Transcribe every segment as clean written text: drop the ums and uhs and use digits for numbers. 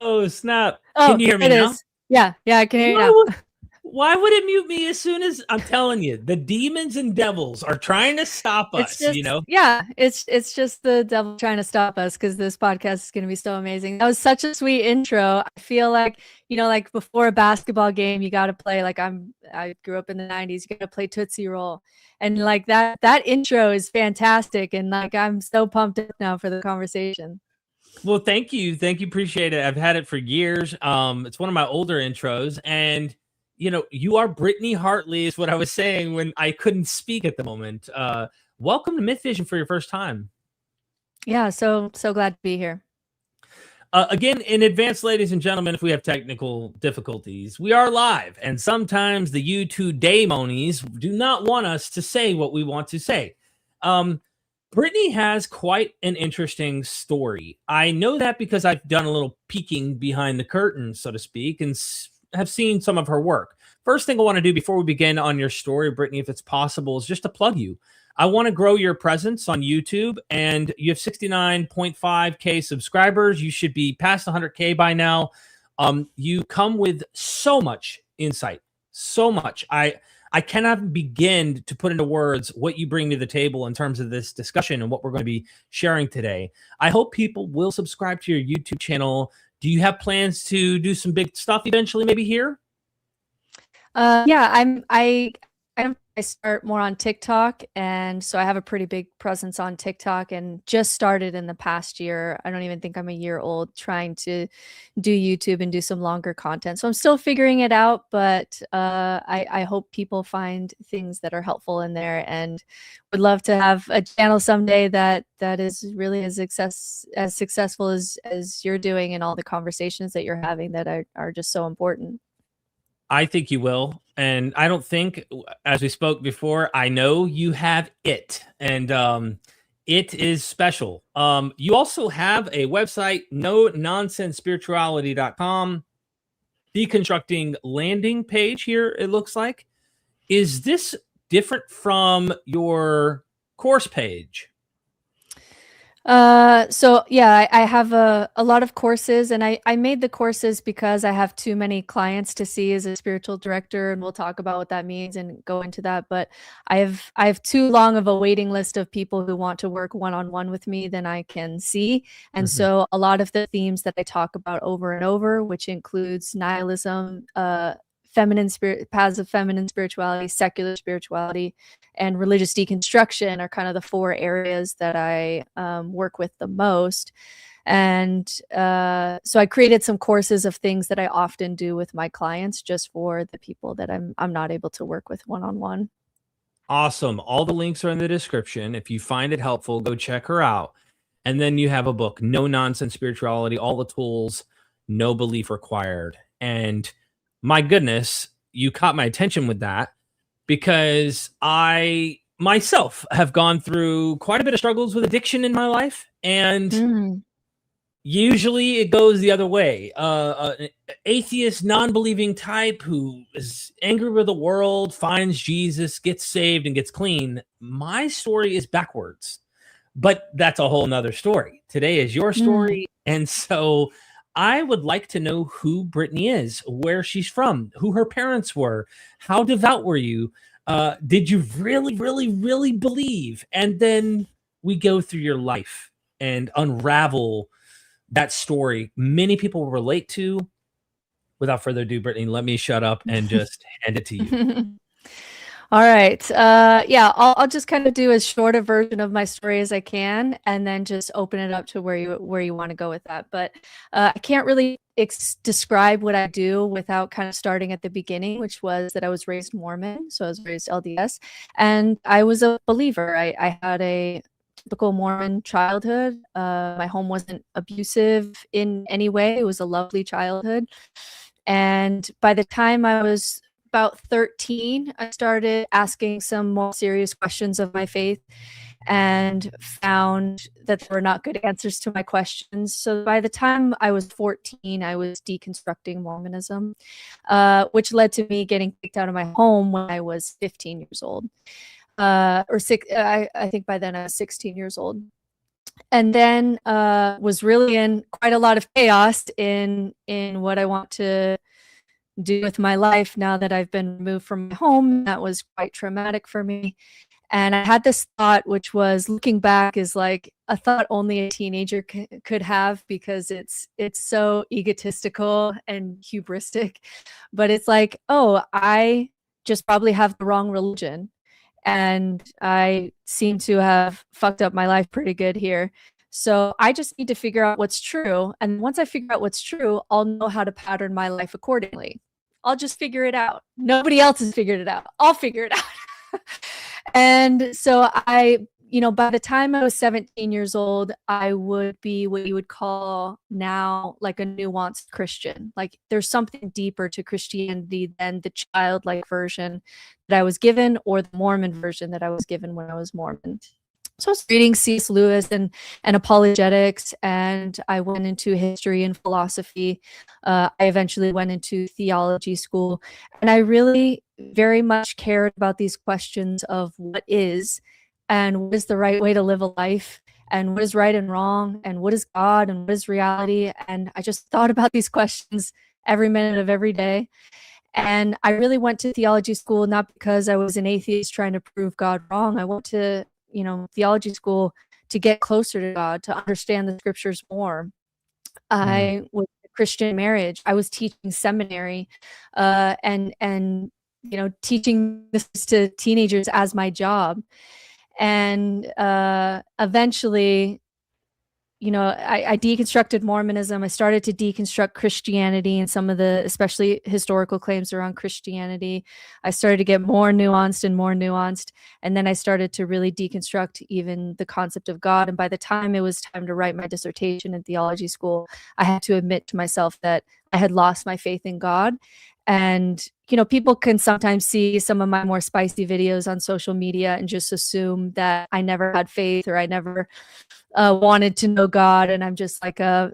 Oh, snap. Oh, Can you there hear me it now? is. Yeah, yeah, I can hear you Why now. would why would it mute me as soon as I'm telling you, the demons and devils are trying to stop It's us, you just, know? yeah, it's just the devil trying to stop us because this podcast is going to be so amazing. That was such a sweet intro. I feel like, like before a basketball game, you got to play like I grew up in the 90s, you got to play Tootsie Roll. And like that intro is fantastic and like I'm so pumped up now for the conversation. Well, thank you. Thank you. Appreciate it. I've had it for years. It's one of my older intros. And, you are Brittany Hartley, is what I was saying when I couldn't speak at the moment. Welcome to Myth Vision for your first time. Yeah, so glad to be here. Again, in advance, ladies and gentlemen, if we have technical difficulties, we are live. And sometimes the YouTube daemonies do not want us to say what we want to say. Brittany has quite an interesting story. I know that because I've done a little peeking behind the curtain, so to speak, and have seen some of her work. First thing I want to do before we begin on your story, Brittany, if it's possible, is just to plug you. I want to grow your presence on YouTube, and you have 69.5K subscribers. You should be past 100K by now. You come with so much insight, so much. I cannot begin to put into words what you bring to the table in terms of this discussion and what we're going to be sharing today. I hope people will subscribe to your YouTube channel. Do you have plans to do some big stuff eventually, maybe here? Yeah, I start more on TikTok, and so I have a pretty big presence on TikTok and just started in the past year. I don't even think I'm a year old trying to do YouTube and do some longer content. So I'm still figuring it out, but I hope people find things that are helpful in there, and would love to have a channel someday that is really as successful as you're doing, and all the conversations that you're having that are just so important. I think you will. And I don't think, as we spoke before, I know you have it. And it is special. You also have a website, no nonsense spirituality.com, deconstructing landing page here, it looks like. Is this different from your course page? So yeah, I have a lot of courses, and I made the courses because I have too many clients to see as a spiritual director, and we'll talk about what that means and go into that. But I have too long of a waiting list of people who want to work one-on-one with me than I can see. And Mhm. so a lot of the themes that I talk about over and over, which includes nihilism, feminine spirit, paths of feminine spirituality, secular spirituality, and religious deconstruction, are kind of the four areas that I work with the most. And so I created some courses of things that I often do with my clients, just for the people that I'm not able to work with one on one. Awesome. All the links are in the description. If you find it helpful, go check her out. And then you have a book, No Nonsense Spirituality, all the tools, no belief required. And my goodness, you caught my attention with that because I myself have gone through quite a bit of struggles with addiction in my life. And Mm. usually it goes the other way. An atheist, non-believing type who is angry with the world, finds Jesus, gets saved, and gets clean. My story is backwards, but that's a whole nother story. Today is your Mm. story. And so I would like to know who Brittany is, where she's from, who her parents were, how devout were you? Did you really, really, really believe? And then we go through your life and unravel that story many people relate to. Without further ado, Brittany, let me shut up and just hand it to you. All right. Yeah, I'll just kind of do as short a version of my story as I can, and then just open it up to where you want to go with that. But I can't really describe what I do without kind of starting at the beginning, which was that I was raised Mormon, so I was raised LDS, and I was a believer. I had a typical Mormon childhood. My home wasn't abusive in any way. It was a lovely childhood. And by the time I was about 13, I started asking some more serious questions of my faith and found that there were not good answers to my questions. So by the time I was 14, I was deconstructing Mormonism, which led to me getting kicked out of my home when I was 15 years old. Or six, I think by then I was 16 years old. and then was really in quite a lot of chaos in what I want to do with my life now that I've been removed from my home. That was quite traumatic for me. And I had this thought, which was, looking back, is like a thought only a teenager could have, because it's so egotistical and hubristic. But it's like, oh, I just probably have the wrong religion, and I seem to have fucked up my life pretty good here. So I just need to figure out what's true. And once I figure out what's true, I'll know how to pattern my life accordingly. I'll just figure it out. Nobody else has figured it out. I'll figure it out. And so by the time I was 17 years old, I would be what you would call now like a nuanced Christian. Like, there's something deeper to Christianity than the childlike version that I was given, or the Mormon version that I was given when I was Mormon. So I was reading C.S. Lewis and apologetics, and I went into history and philosophy. I eventually went into theology school, and I really very much cared about these questions of what is, and what is the right way to live a life, and what is right and wrong, and what is God, and what is reality. And I just thought about these questions every minute of every day. And I really went to theology school not because I was an atheist trying to prove God wrong. I went to theology school to get closer to God, to understand the scriptures more. I was in a Christian marriage. I was teaching seminary, and teaching this to teenagers as my job. And eventually, I deconstructed Mormonism. I started to deconstruct Christianity and some of the, especially historical claims around Christianity. I started to get more nuanced and more nuanced. And then I started to really deconstruct even the concept of God. And by the time it was time to write my dissertation in theology school, I had to admit to myself that I had lost my faith in God. And, people can sometimes see some of my more spicy videos on social media and just assume that I never had faith, or I never wanted to know God, and I'm just like a,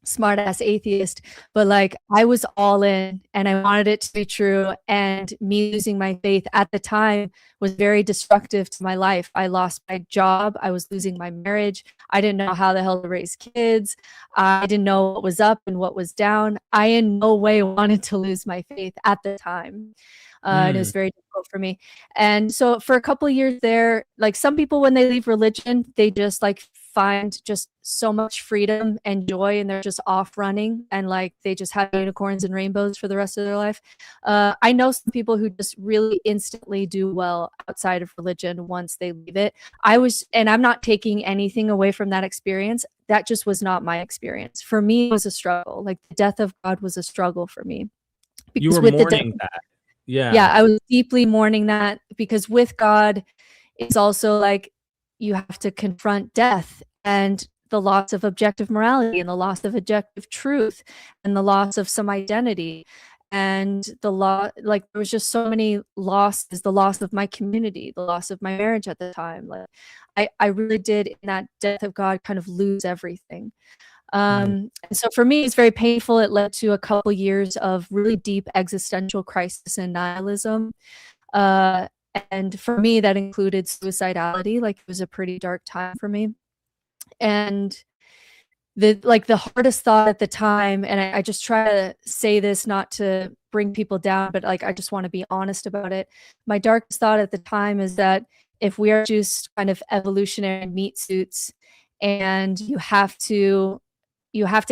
smart ass atheist. But like, I was all in, and I wanted it to be true. And me losing my faith at the time was very destructive to my life. I lost my job. I was losing my marriage. I didn't know how the hell to raise kids. I didn't know what was up and what was down. I in no way wanted to lose my faith at the time. And it was very difficult for me. And so for a couple of years there, like, some people, when they leave religion, they just like find just so much freedom and joy, and they're just off running, and like they just have unicorns and rainbows for the rest of their life. I know some people who just really instantly do well outside of religion once they leave it. And I'm not taking anything away from that experience. That just was not my experience. For me, it was a struggle. Like, the death of God was a struggle for me. You were mourning that. Yeah, I was deeply mourning that, because with God, it's also like you have to confront death and the loss of objective morality, and the loss of objective truth, and the loss of some identity, and like, there was just so many losses, the loss of my community, the loss of my marriage at the time. Like, I really did, in that death of God, kind of lose everything. And so for me, it's very painful. It led to a couple years of really deep existential crisis and nihilism. And for me, that included suicidality. Like, it was a pretty dark time for me. And the hardest thought at the time, and I just try to say this not to bring people down, but like, I just want to be honest about it. My darkest thought at the time is that if we are just kind of evolutionary meat suits, and you have to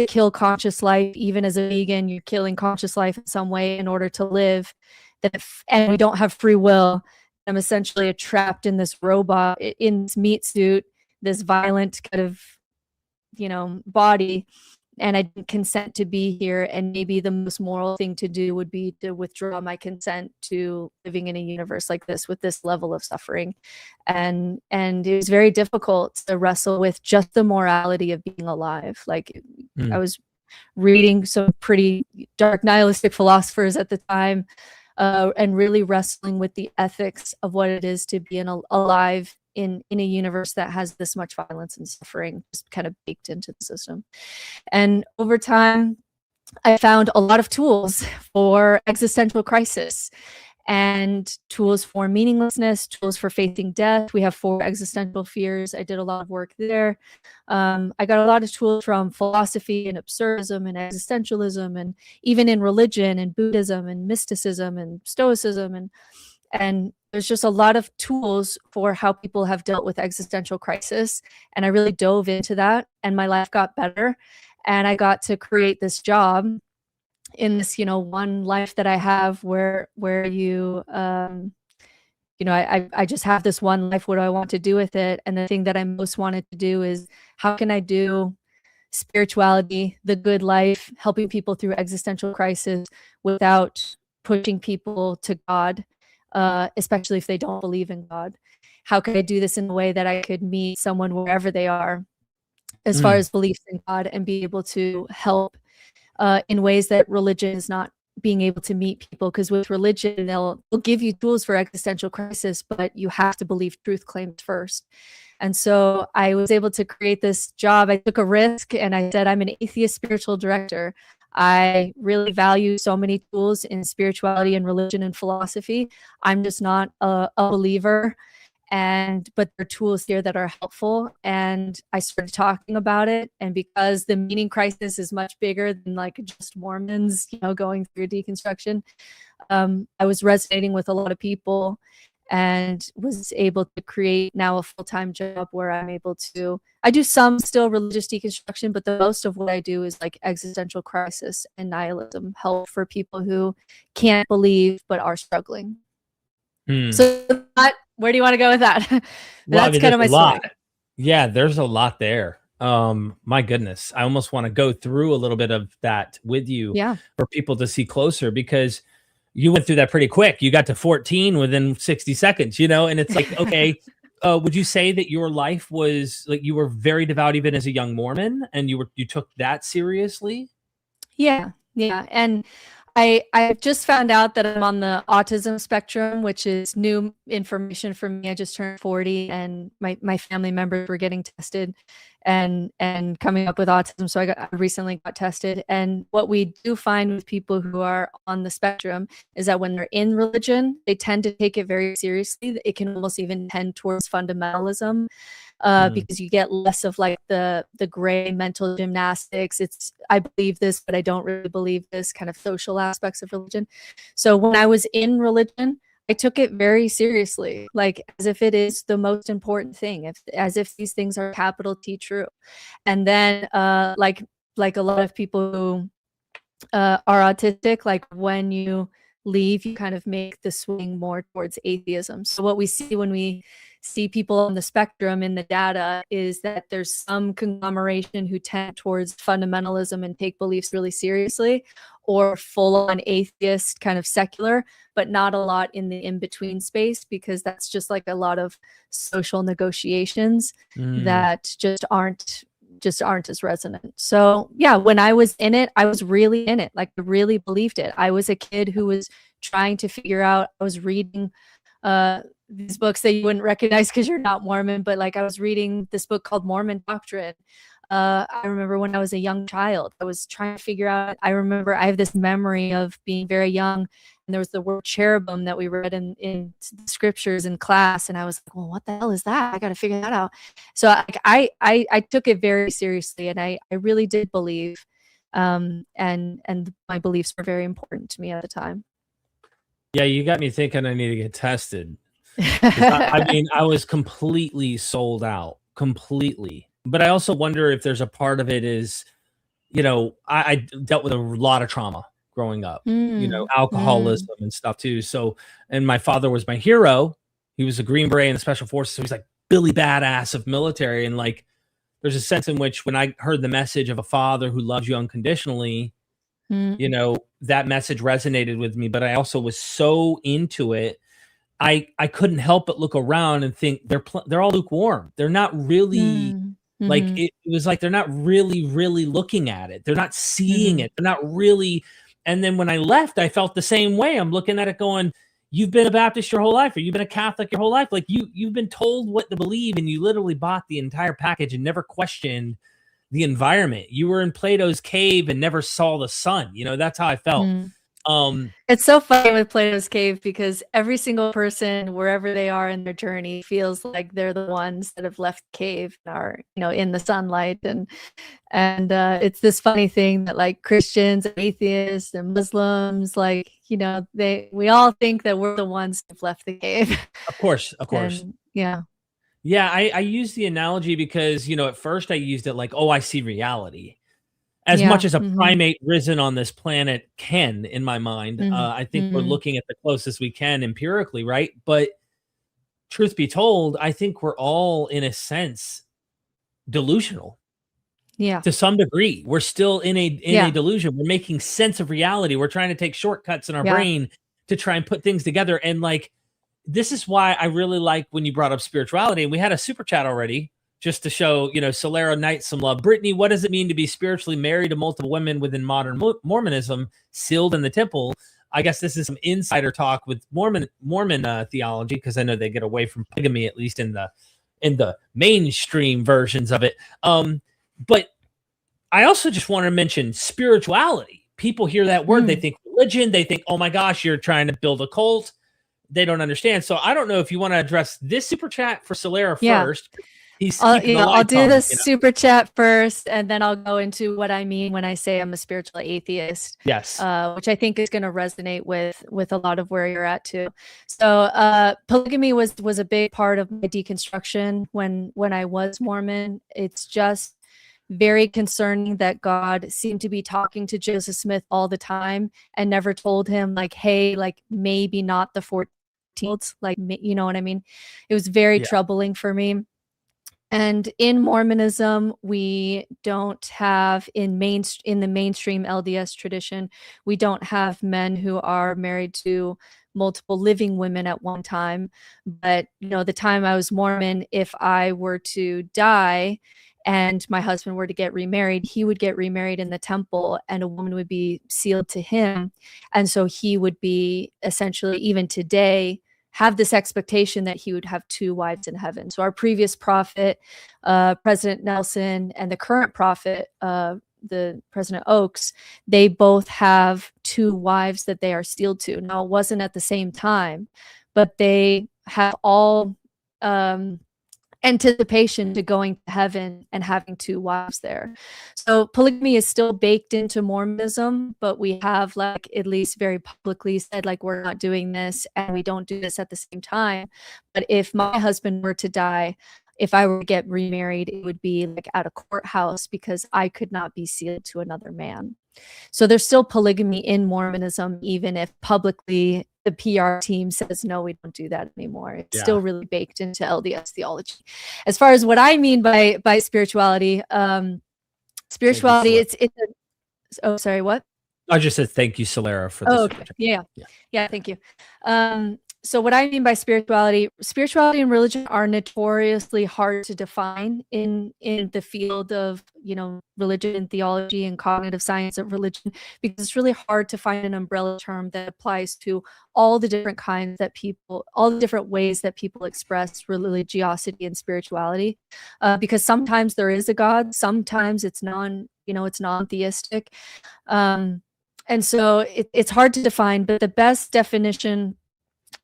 kill conscious life, even as a vegan, you're killing conscious life in some way in order to live, and we don't have free will, I'm essentially trapped in this robot, in this meat suit, this violent kind of, body, and I didn't consent to be here. And maybe the most moral thing to do would be to withdraw my consent to living in a universe like this, with this level of suffering. And it was very difficult to wrestle with just the morality of being alive. Like, I was reading some pretty dark nihilistic philosophers at the time, and really wrestling with the ethics of what it is to be alive in a universe that has this much violence and suffering just kind of baked into the system. And over time, I found a lot of tools for existential crisis. and tools for meaninglessness, tools for facing death. We have 4 existential fears. I did a lot of work there. I got a lot of tools from philosophy and absurdism and existentialism, and even in religion and Buddhism and mysticism and Stoicism, and there's just a lot of tools for how people have dealt with existential crisis. And I really dove into that, and my life got better. And I got to create this job in this, one life that I have where you, I just have this one life. What do I want to do with it? And the thing that I most wanted to do is, how can I do spirituality, the good life, helping people through existential crisis without pushing people to God, especially if they don't believe in God? How could I do this in a way that I could meet someone wherever they are as far as beliefs in God, and be able to help in ways that religion is not being able to meet people? Because with religion, they'll give you tools for existential crisis, but you have to believe truth claims first. And so I was able to create this job. I took a risk, and I said, I'm an atheist spiritual director. I really value so many tools in spirituality and religion and philosophy. I'm just not a believer. But there are tools here that are helpful. And I started talking about it. And because the meaning crisis is much bigger than like just Mormons, going through deconstruction, I was resonating with a lot of people, and was able to create now a full-time job where I'm able to, I do some still religious deconstruction, but the most of what I do is like existential crisis and nihilism, help for people who can't believe but are struggling. So where do you want to go with that? That's kind of my story. Yeah, there's a lot there. My goodness. I almost want to go through a little bit of that with you for people to see closer, because you went through that pretty quick. You got to 14 within 60 seconds, and it's like, okay, would you say that your life was like, you were very devout even as a young Mormon, and you took that seriously? Yeah. And I just found out that I'm on the autism spectrum, which is new information for me. I just turned 40, and my family members were getting tested and coming up with autism. So I recently got tested. And what we do find with people who are on the spectrum is that when they're in religion, they tend to take it very seriously. It can almost even tend towards fundamentalism. Because you get less of like the gray mental gymnastics. It's, I believe this, but I don't really believe this, kind of social aspects of religion. So when I was in religion, I took it very seriously, like as if it is the most important thing, as if these things are capital T true. And then like a lot of people who are autistic, like when you leave, you kind of make the swing more towards atheism. So what we see when we see people on the spectrum in the data is that there's some conglomeration who tend towards fundamentalism and take beliefs really seriously, or full-on atheist, kind of secular, but not a lot in the in-between space, because that's just like a lot of social negotiations that just aren't as resonant. So yeah, when I was in it, I was really in it. Like I really believed it. I was a kid who was trying to figure out, I was reading these books that you wouldn't recognize because you're not Mormon, but like I was reading this book called Mormon Doctrine. I remember when I was a young child, I was trying to figure out, I remember I have this memory of being very young, and there was the word cherubim that we read in the scriptures in class. And I was like, well, what the hell is that? I got to figure that out. So I took it very seriously, and I really did believe, and my beliefs were very important to me at the time. Yeah, you got me thinking I need to get tested. I mean, I was completely sold out, completely. But I also wonder if there's a part of it is, I dealt with a lot of trauma growing up, alcoholism and stuff too. So, and my father was my hero. He was a Green Beret in the Special Forces. So he's like Billy Badass of military. And like, there's a sense in which when I heard the message of a father who loves you unconditionally, that message resonated with me. But I also was so into it, I couldn't help but look around and think they're all lukewarm. They're not really like, it was like they're not really looking at it. They're not seeing it. They're not really. And then when I left, I felt the same way. I'm looking at it going, you've been a Baptist your whole life, or you've been a Catholic your whole life. Like you've been told what to believe, and you literally bought the entire package and never questioned the environment. You were in Plato's cave and never saw the sun. That's how I felt. It's so funny with Plato's Cave because every single person, wherever they are in their journey, feels like they're the ones that have left the cave and are, in the sunlight. And it's this funny thing that like Christians and atheists and Muslims, like, we all think that we're the ones who've left the cave. Of course. And, yeah. Yeah, I use the analogy because, at first I used it like, oh, I see reality. As much as a primate risen on this planet can, in my mind, I think we're looking at the closest we can empirically, right? But truth be told, I think we're all, in a sense, delusional. Yeah. To some degree. We're still in a delusion. We're making sense of reality. We're trying to take shortcuts in our brain to try and put things together. And like, this is why I really like when you brought up spirituality. And we had a super chat already, just to show, Solera Knight some love. Brittney, what does it mean to be spiritually married to multiple women within modern Mormonism, sealed in the temple? I guess this is some insider talk with Mormon theology, because I know they get away from polygamy, at least in the mainstream versions of it. But I also just want to mention spirituality. People hear that word, they think religion, they think, oh my gosh, you're trying to build a cult. They don't understand. So I don't know if you want to address this super chat for Solera first. I'll do the super chat first, and then I'll go into what I mean when I say I'm a spiritual atheist. Yes, which I think is going to resonate with a lot of where you're at too. So polygamy was a big part of my deconstruction when I was Mormon. It's just very concerning that God seemed to be talking to Joseph Smith all the time and never told him like, hey, like maybe not the 14th, like, you know what I mean? It was very troubling for me. And in Mormonism, we don't have in the mainstream LDS tradition, we don't have men who are married to multiple living women at one time. But the time I was Mormon, if I were to die and my husband were to get remarried, he would get remarried in the temple and a woman would be sealed to him. And so he would be essentially, even today, have this expectation that he would have two wives in heaven. So our previous prophet, President Nelson, and the current prophet, the President Oaks, they both have two wives that they are sealed to. Now, it wasn't at the same time, but they have all anticipation to going to heaven and having two wives there. So polygamy is still baked into Mormonism, but we have like at least very publicly said like we're not doing this and we don't do this at the same time. But if my husband were to die, if I were to get remarried, it would be like at a courthouse because I could not be sealed to another man. So there's still polygamy in Mormonism, even if publicly the PR team says, no, we don't do that anymore. It's still really baked into LDS theology. As far as what I mean by spirituality, it's oh, sorry, what? I just said thank you, Solera, for this. Oh, okay. Yeah, thank you. So what I mean by spirituality and religion are notoriously hard to define in the field of, religion and theology and cognitive science of religion, because it's really hard to find an umbrella term that applies to all the different all the different ways that people express religiosity and spirituality. Because sometimes there is a God, sometimes it's it's non-theistic. And so it's hard to define, but the best definition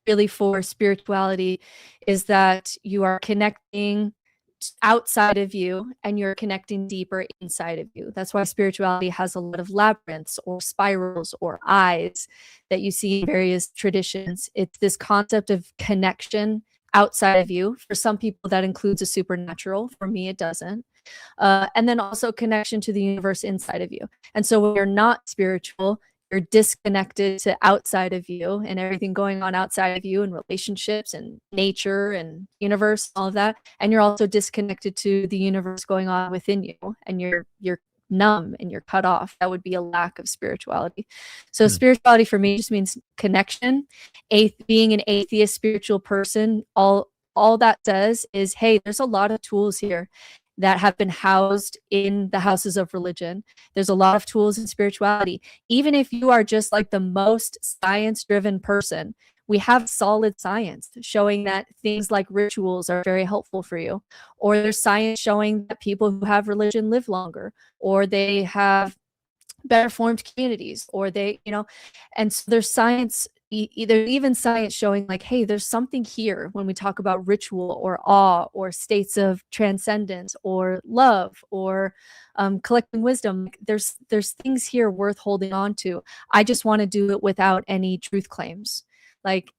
really for spirituality is that you are connecting outside of you and you're connecting deeper inside of you. That's why spirituality has a lot of labyrinths or spirals or eyes that you see in various traditions. It's this concept of connection outside of you. For some people, that includes a supernatural. For me, it doesn't. And then also connection to the universe inside of you. And so when you're not spiritual, you're disconnected to outside of you and everything going on outside of you and relationships and nature and universe, all of that. And you're also disconnected to the universe going on within you, and you're numb and you're cut off. That would be a lack of spirituality. So spirituality for me just means connection. Being an atheist spiritual person, all that says is, hey, there's a lot of tools here that have been housed in the houses of religion. There's a lot of tools in spirituality. Even if you are just like the most science-driven person, we have solid science showing that things like rituals are very helpful for you. Or there's science showing that people who have religion live longer, or they have better formed communities, or they, and so there's science, there's even science showing like, hey, there's something here when we talk about ritual or awe or states of transcendence or love or collecting wisdom. There's things here worth holding on to. I just want to do it without any truth claims. Like,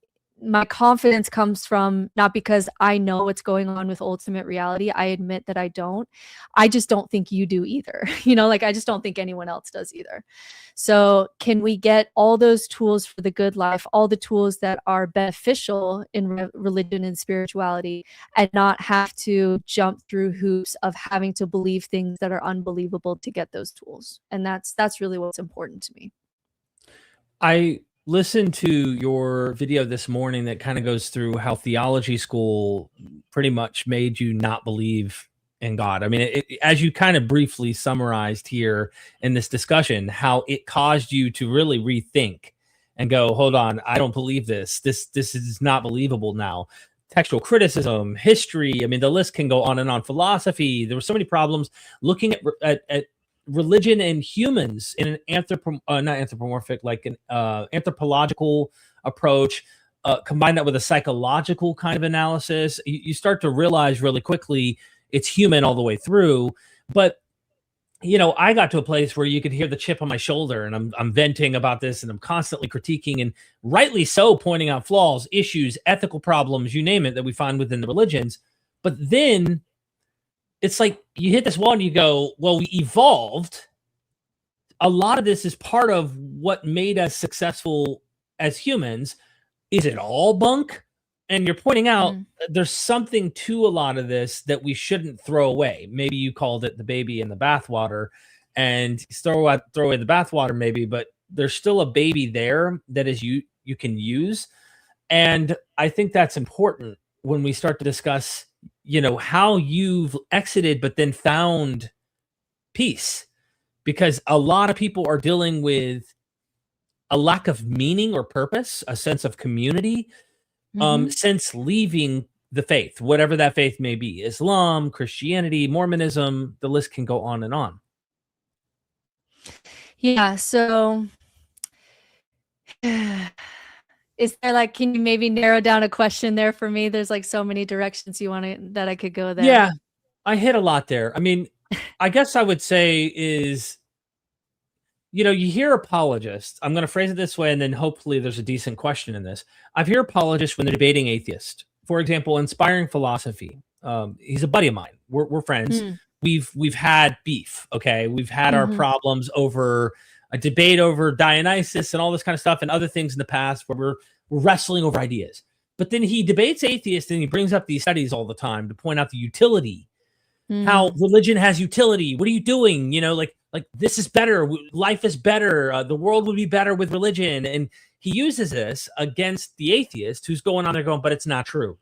my confidence comes from not because I know what's going on with ultimate reality. I admit that I don't. I just don't think you do either. Like, I just don't think anyone else does either. So can we get all those tools for the good life, all the tools that are beneficial in religion and spirituality, and not have to jump through hoops of having to believe things that are unbelievable to get those tools? And that's really what's important to me. I listened to your video this morning that kind of goes through how theology school pretty much made you not believe in God. I mean, as you kind of briefly summarized here in this discussion, how it caused you to really rethink and go, hold on, I don't believe this. This is not believable now. Textual criticism, history. I mean, the list can go on and on. Philosophy. There were so many problems looking at religion and humans in an not anthropomorphic, like an anthropological approach, combine that with a psychological kind of analysis. You start to realize really quickly it's human all the way through. But I got to a place where you could hear the chip on my shoulder, and I'm venting about this, and I'm constantly critiquing, and rightly so, pointing out flaws, issues, ethical problems, you name it, that we find within the religions. But then it's like you hit this wall and you go, well, we evolved. A lot of this is part of what made us successful as humans. Is it all bunk? And you're pointing out there's something to a lot of this that we shouldn't throw away. Maybe you called it the baby in the bathwater, and throw away the bathwater maybe, but there's still a baby there that is you can use. And I think that's important when we start to discuss how you've exited but then found peace, because a lot of people are dealing with a lack of meaning or purpose, a sense of community, since leaving the faith, whatever that faith may be, Islam, Christianity, Mormonism, the list can go on and on. Yeah. So is there like, can you maybe narrow down a question there for me? There's like so many directions that I could go there. Yeah, I hit a lot there. I mean, I guess I would say is, you hear apologists. I'm going to phrase it this way, and then hopefully there's a decent question in this. I've heard apologists when they're debating atheists. For example, Inspiring Philosophy. He's a buddy of mine. We're friends. We've had beef. Okay, we've had our problems over a debate over Dionysus and all this kind of stuff, and other things in the past where we're wrestling over ideas. But then he debates atheists, and he brings up these studies all the time to point out the utility, how religion has utility. What are you doing? Like this is better. Life is better. The world would be better with religion. And he uses this against the atheist who's going on there going, but it's not true.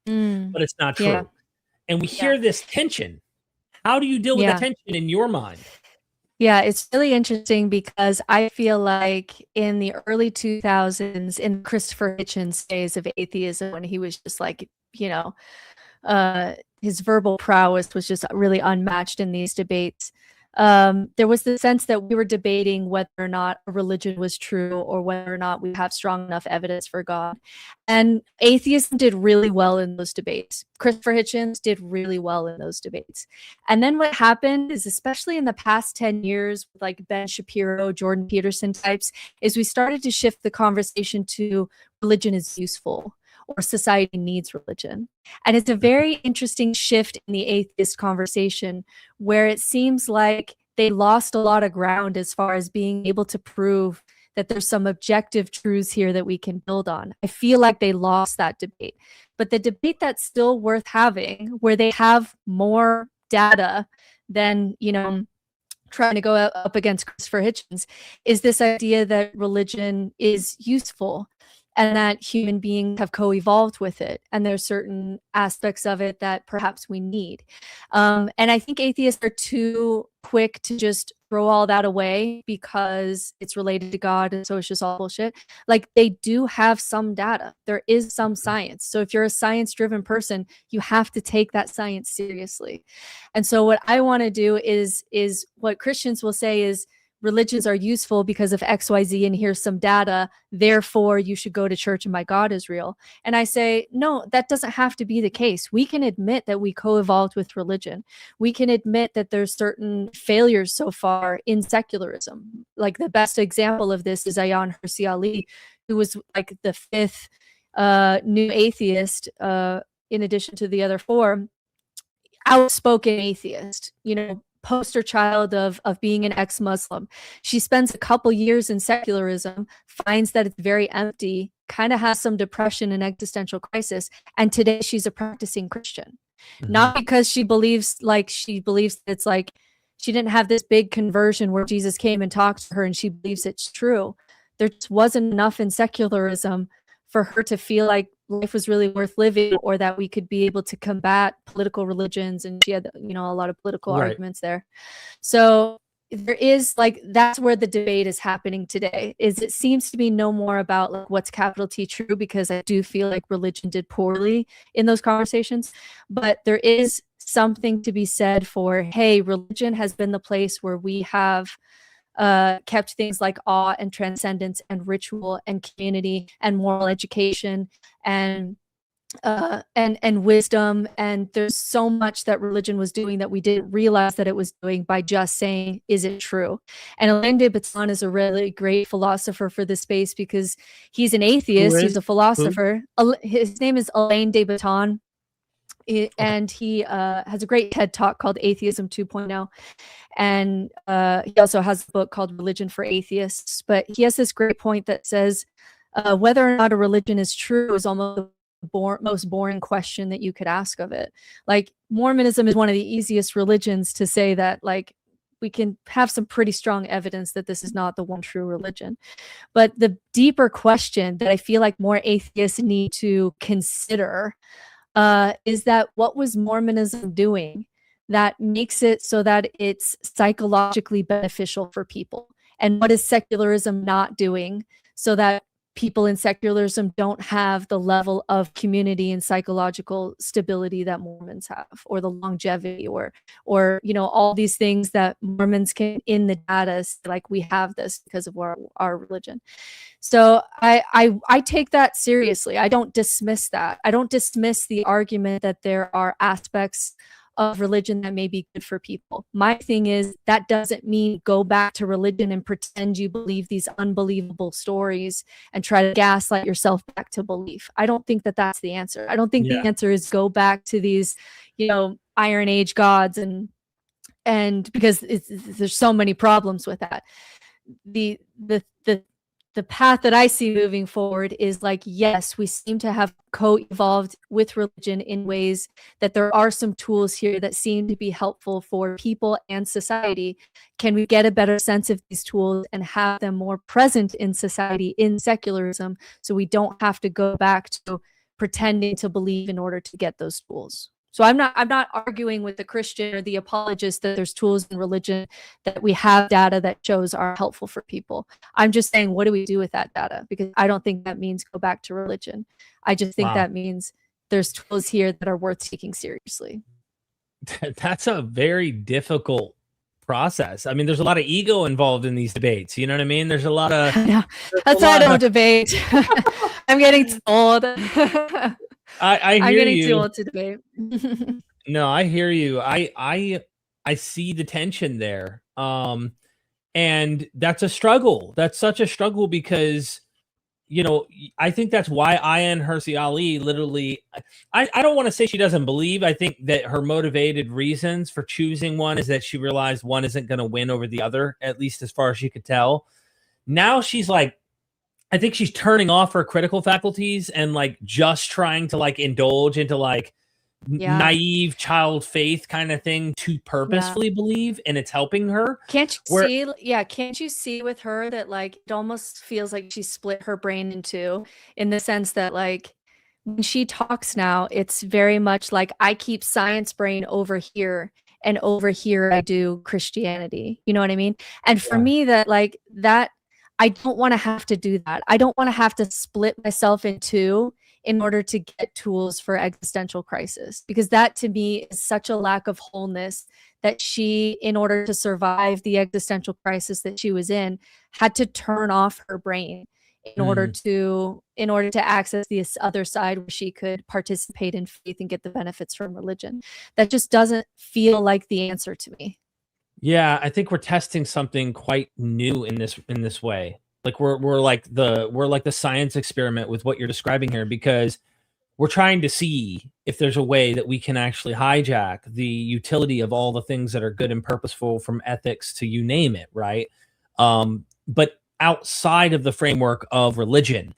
But it's not true. Yeah. And we hear this tension. How do you deal with that tension in your mind? Yeah, it's really interesting because I feel like in the early 2000s, in Christopher Hitchens' days of atheism, when he was just like, his verbal prowess was just really unmatched in these debates. There was the sense that we were debating whether or not a religion was true or whether or not we have strong enough evidence for God. And atheism did really well in those debates. Christopher Hitchens did really well in those debates. And then what happened is, especially in the past 10 years, with like Ben Shapiro, Jordan Peterson types, is we started to shift the conversation to religion is useful, or society needs religion. And it's a very interesting shift in the atheist conversation, where it seems like they lost a lot of ground as far as being able to prove that there's some objective truths here that we can build on. I feel like they lost that debate. But the debate that's still worth having, where they have more data than, trying to go up against Christopher Hitchens, is this idea that religion is useful, and that human beings have co-evolved with it. And there's certain aspects of it that perhaps we need. And I think atheists are too quick to just throw all that away because it's related to God, and so it's just all bullshit. Like, they do have some data. There is some science. So if you're a science-driven person, you have to take that science seriously. And so what I want to do is what Christians will say is, religions are useful because of XYZ, and here's some data, therefore you should go to church and my God is real. And I say, no, that doesn't have to be the case. We can admit that we co-evolved with religion. We can admit that there's certain failures so far in secularism. Like the best example of this is Ayaan Hirsi Ali, who was like the fifth new atheist, in addition to the other four, outspoken atheist, poster child of being an ex-Muslim. She spends a couple years in secularism, finds that it's very empty, kind of has some depression and existential crisis, and today she's a practicing Christian. Not because she believes it's like she didn't have this big conversion where Jesus came and talked to her and she believes it's true. There just wasn't enough in secularism for her to feel like life was really worth living, or that we could be able to combat political religions. And she had, a lot of political arguments there. So there is that's where the debate is happening today. Is it seems to be no more about like what's capital T true, because I do feel like religion did poorly in those conversations, but there is something to be said for, hey, religion has been the place where we have kept things like awe and transcendence and ritual and community and moral education and wisdom. And there's so much that religion was doing that we didn't realize that it was doing by just saying, is it true? And Alain de Botton is a really great philosopher for this space, because he's an atheist. He's a philosopher. His name is Alain de Botton. And he has a great TED talk called Atheism 2.0. And he also has a book called Religion for Atheists. But he has this great point that says whether or not a religion is true is almost the most boring question that you could ask of it. Like Mormonism is one of the easiest religions to say that like we can have some pretty strong evidence that this is not the one true religion. But the deeper question that I feel like more atheists need to consider is that what was Mormonism doing that makes it so that it's psychologically beneficial for people? And what is secularism not doing so that people in secularism don't have the level of community and psychological stability that Mormons have, or the longevity, or all these things that Mormons can in the data say, like, we have this because of our religion. So I take that seriously. I don't dismiss that. I don't dismiss the argument that there are aspects of religion that may be good for people. My thing is, that doesn't mean go back to religion and pretend you believe these unbelievable stories and try to gaslight yourself back to belief. I don't think that that's the answer. I don't think the answer is go back to these, Iron Age gods and because there's so many problems with that. The path that I see moving forward is like, yes, we seem to have co-evolved with religion in ways that there are some tools here that seem to be helpful for people and society. Can we get a better sense of these tools and have them more present in society, in secularism, so we don't have to go back to pretending to believe in order to get those tools? So I'm not arguing with the Christian or the apologist that there's tools in religion that we have data that shows are helpful for people. I'm just saying, what do we do with that data? Because I don't think that means go back to religion. I just think that means there's tools here that are worth taking seriously. That's a very difficult process. I mean, there's a lot of ego involved in these debates. You know what I mean? There's a lot of... That's why I don't debate. I'm getting too old. I'm getting too old to debate. No, I hear you. I see the tension there. And that's a struggle. That's such a struggle because, I think that's why Ayaan Hirsi Ali literally, I don't want to say she doesn't believe. I think that her motivated reasons for choosing one is that she realized one isn't going to win over the other, at least as far as she could tell. Now she's like, I think she's turning off her critical faculties and like just trying to like indulge into like naive child faith kind of thing to purposefully believe, and it's helping her. Can't you see with her that like it almost feels like she split her brain in two, in the sense that like when she talks now, it's very much like I keep science brain over here, and over here I do Christianity. You know what I mean? And for me, that I don't want to have to do that. I don't want to have to split myself in two in order to get tools for existential crisis, because that to me is such a lack of wholeness, that she, in order to survive the existential crisis that she was in, had to turn off her brain in order to access this other side where she could participate in faith and get the benefits from religion. That just doesn't feel like the answer to me. Yeah, I think we're testing something quite new in this way. Like we're like the science experiment with what you're describing here, because we're trying to see if there's a way that we can actually hijack the utility of all the things that are good and purposeful, from ethics to you name it, right? But outside of the framework of religion.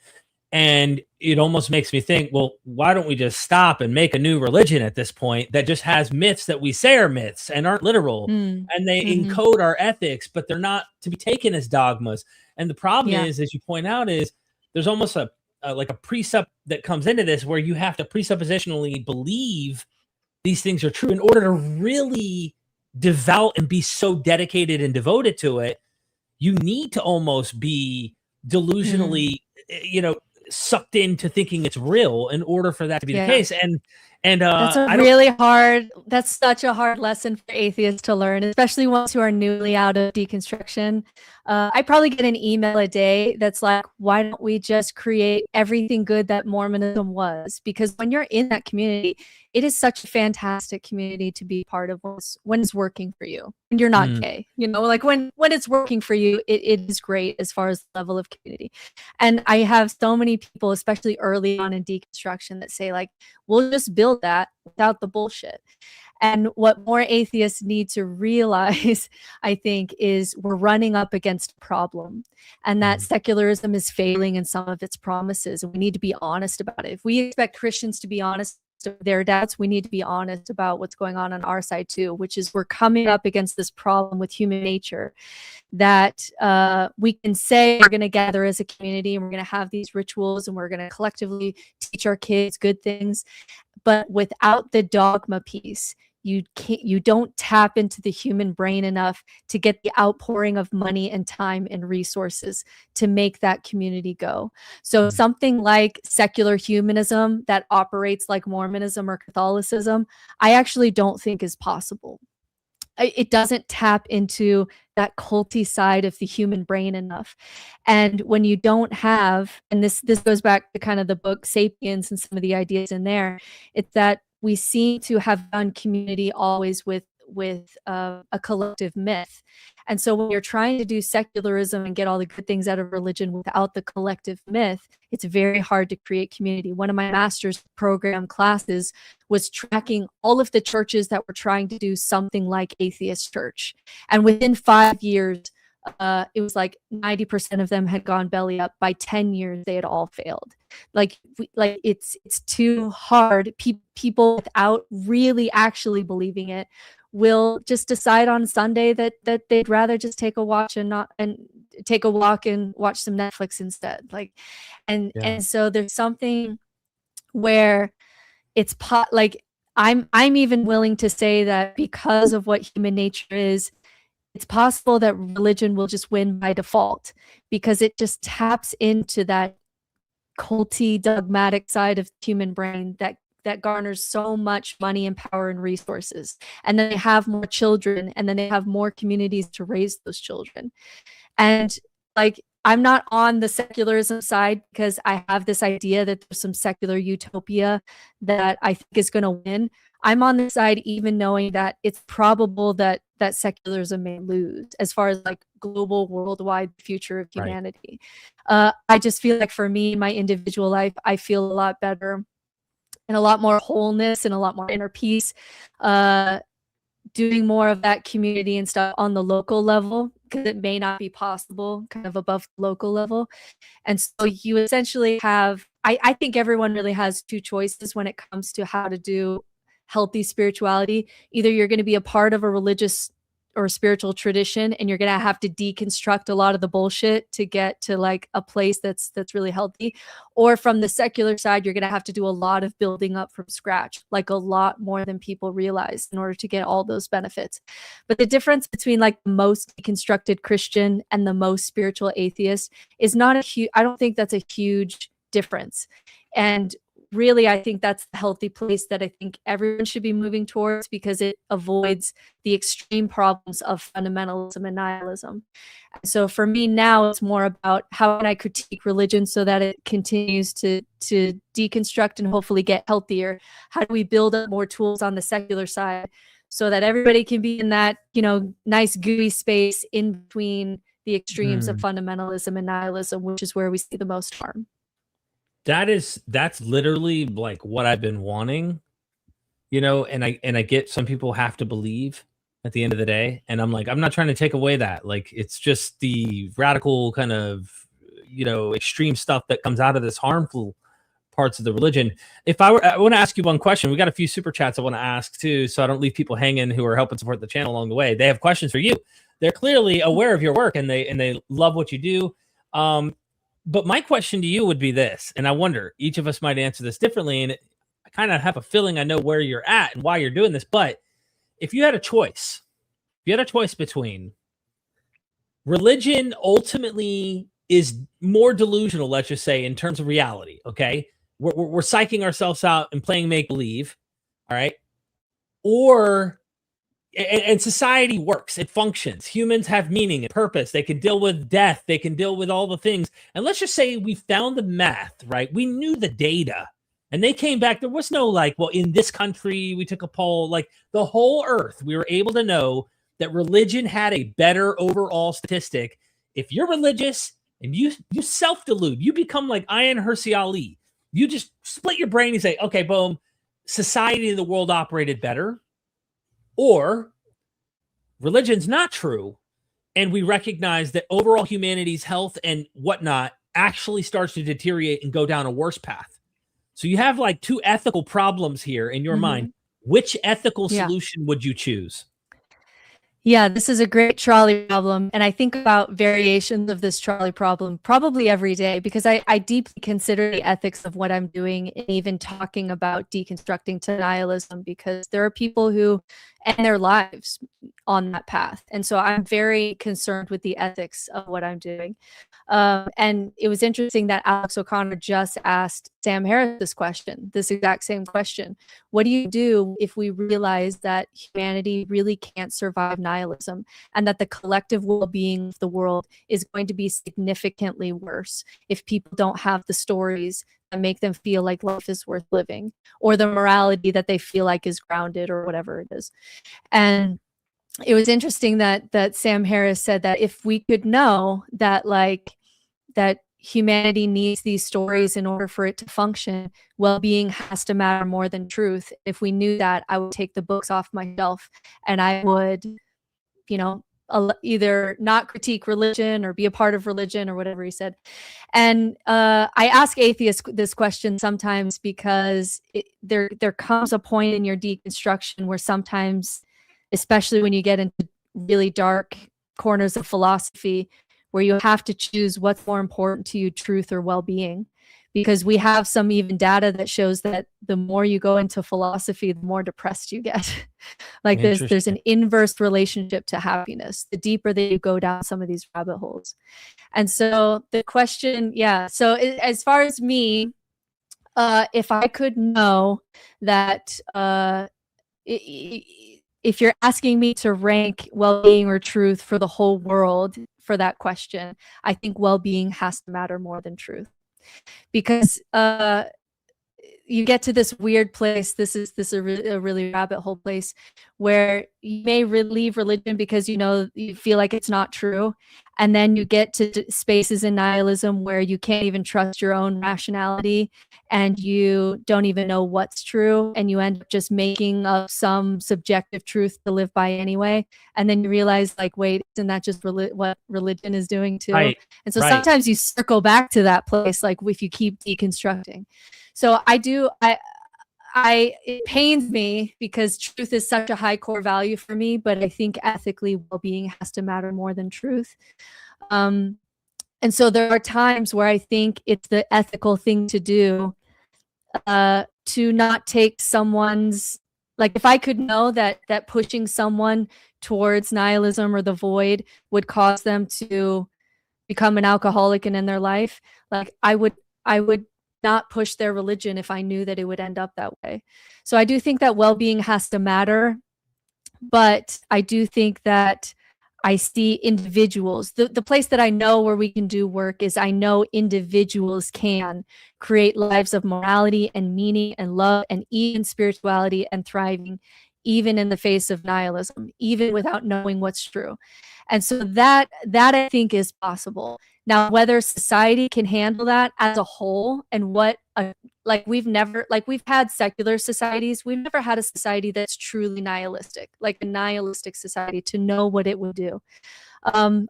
And it almost makes me think, well, why don't we just stop and make a new religion at this point that just has myths that we say are myths and aren't literal, and they encode our ethics, but they're not to be taken as dogmas. And the problem is, as you point out, is there's almost a like a precept that comes into this where you have to presuppositionally believe these things are true in order to really devout and be so dedicated and devoted to it. You need to almost be delusionally, sucked into thinking it's real in order for that to be the case. And that's such a hard lesson for atheists to learn, especially ones who are newly out of deconstruction. I probably get an email a day that's like, why don't we just create everything good that Mormonism was? Because when you're in that community, it is such a fantastic community to be part of when it's working for you. And you're not gay, like when it's working for you, it is great as far as the level of community. And I have so many people, especially early on in deconstruction, that say like, we'll just build that without the bullshit. And what more atheists need to realize, I think, is we're running up against a problem, and that secularism is failing in some of its promises. And we need to be honest about it. If we expect Christians to be honest of their doubts, we need to be honest about what's going on our side too, which is we're coming up against this problem with human nature, that we can say we're going to gather as a community and we're going to have these rituals and we're going to collectively teach our kids good things. But without the dogma piece, you don't tap into the human brain enough to get the outpouring of money and time and resources to make that community go. So something like secular humanism that operates like Mormonism or Catholicism, I actually don't think is possible. It doesn't tap into that culty side of the human brain enough. And when you don't have, and this goes back to kind of the book Sapiens and some of the ideas in there, it's that we seem to have done community always with a collective myth. And so when you're trying to do secularism and get all the good things out of religion without the collective myth, it's very hard to create community. One of my master's program classes was tracking all of the churches that were trying to do something like Atheist Church. And within 5 years, it was like 90% of them had gone belly up. By 10 years, they had all failed. It's too hard. People without really actually believing it will just decide on Sunday that they'd rather just take a walk and take a walk and watch some Netflix instead. And so there's something where it's I'm even willing to say that because of what human nature is, it's possible that religion will just win by default, because it just taps into that culty, dogmatic side of the human brain that garners so much money and power and resources. And then they have more children, and then they have more communities to raise those children. And I'm not on the secularism side because I have this idea that there's some secular utopia that I think is going to win. I'm on the side even knowing that it's probable that secularism may lose as far as global, worldwide future of humanity. Right. I just feel like for me, in my individual life, I feel a lot better and a lot more wholeness and a lot more inner peace, doing more of that community and stuff on the local level, because it may not be possible kind of above the local level. And so you essentially have, I think everyone really has two choices when it comes to how to do healthy spirituality. Either you're going to be a part of a religious or spiritual tradition, and you're going to have to deconstruct a lot of the bullshit to get to a place that's really healthy. Or from the secular side, you're going to have to do a lot of building up from scratch, a lot more than people realize, in order to get all those benefits. But the difference between the most deconstructed Christian and the most spiritual atheist is not I don't think that's a huge difference. And really, I think that's the healthy place that I think everyone should be moving towards, because it avoids the extreme problems of fundamentalism and nihilism. And so for me now, it's more about how can I critique religion so that it continues to deconstruct and hopefully get healthier? How do we build up more tools on the secular side so that everybody can be in that, nice gooey space in between the extremes of fundamentalism and nihilism, which is where we see the most harm. That's literally like what I've been wanting, and I get some people have to believe at the end of the day. And I'm like, I'm not trying to take away that. Like, it's just the radical kind of, extreme stuff that comes out of this harmful parts of the religion. I want to ask you one question. We got a few super chats I want to ask too, so I don't leave people hanging who are helping support the channel along the way. They have questions for you. They're clearly aware of your work and they love what you do. But my question to you would be this, and I wonder, each of us might answer this differently, and I kind of have a feeling I know where you're at and why you're doing this, but if you had a choice between religion ultimately is more delusional, let's just say, in terms of reality, okay? We're psyching ourselves out and playing make-believe, all right? And society works, it functions. Humans have meaning and purpose. They can deal with death. They can deal with all the things. And let's just say we found the math, right? We knew the data and they came back. There was no like, well, in this country, we took a poll, like the whole earth. We were able to know that religion had a better overall statistic. If you're religious and you self-delude, you become like Ayan Hirsi Ali. You just split your brain and say, okay, boom, society in the world operated better. Or religion's not true, and we recognize that overall humanity's health and whatnot actually starts to deteriorate and go down a worse path. So you have like two ethical problems here in your mind. Which ethical solution would you choose? Yeah, this is a great trolley problem. And I think about variations of this trolley problem probably every day, because I deeply consider the ethics of what I'm doing, and even talking about deconstructing to nihilism, because there are people who end their lives on that path. And so I'm very concerned with the ethics of what I'm doing. And it was interesting that Alex O'Connor just asked Sam Harris this exact same question. What do you do if we realize that humanity really can't survive nihilism, and that the collective well-being of the world is going to be significantly worse if people don't have the stories that make them feel like life is worth living, or the morality that they feel like is grounded, or whatever it is? And it was interesting that Sam Harris said that if we could know that that humanity needs these stories in order for it to function, well-being has to matter more than truth. If we knew that, I would take the books off my shelf and I would, either not critique religion or be a part of religion, or whatever he said. And I ask atheists this question sometimes, because there comes a point in your deconstruction where sometimes, especially when you get into really dark corners of philosophy, where you have to choose what's more important to you, truth or well-being. Because we have some even data that shows that the more you go into philosophy, the more depressed you get. Like there's an inverse relationship to happiness, the deeper that you go down some of these rabbit holes. And so the question, so as far as me, if I could know that, if you're asking me to rank well-being or truth for the whole world for that question, I think well-being has to matter more than truth. Because you get to this weird place. This is a really rabbit hole place where you may leave religion because you feel like it's not true, and then you get to spaces in nihilism where you can't even trust your own rationality, and you don't even know what's true, and you end up just making up some subjective truth to live by anyway. And then you realize, like, wait, isn't that just what religion is doing too? Right. And so sometimes you circle back to that place, like if you keep deconstructing. So it pains me because truth is such a high core value for me, but I think ethically well-being has to matter more than truth. And so there are times where I think it's the ethical thing to do, to not take someone's, like, if I could know that pushing someone towards nihilism or the void would cause them to become an alcoholic and end their life, like I would not push their religion if I knew that it would end up that way. So I do think that well-being has to matter, but I do think that I see individuals. The place that I know where we can do work is I know individuals can create lives of morality and meaning and love and even spirituality and thriving, even in the face of nihilism, even without knowing what's true. And so that I think is possible. Now, whether society can handle that as a whole, and what we've had secular societies, we've never had a society that's truly nihilistic, like a nihilistic society, to know what it would do. I'm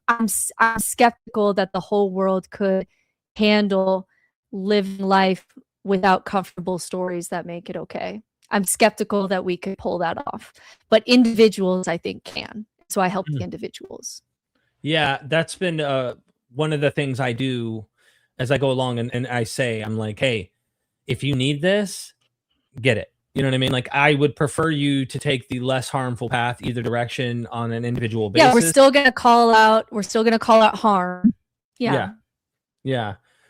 skeptical that the whole world could handle living life without comfortable stories that make it okay. I'm skeptical that we could pull that off, but individuals, I think, can. So I help the individuals. Yeah, that's been one of the things I do as I go along, and I say, I'm like, hey, if you need this, get it. You know what I mean? Like, I would prefer you to take the less harmful path either direction on an individual basis. Yeah, we're still gonna call out harm. Yeah.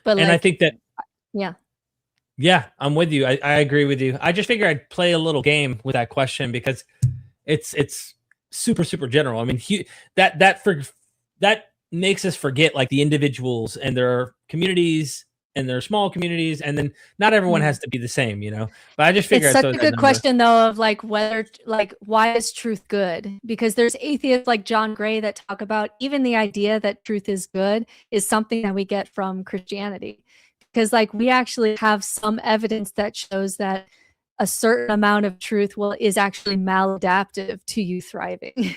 But and I think that yeah, I'm with you. I agree with you. I just figure I'd play a little game with that question because it's super, super general. I mean, that makes us forget like the individuals and their communities and their small communities, and then not everyone has to be the same, you know. But I just figure it's such a good question though, of like whether, like, why is truth good? Because there's atheists like John Gray that talk about even the idea that truth is good is something that we get from Christianity, because like we actually have some evidence that shows that a certain amount of truth is actually maladaptive to you thriving.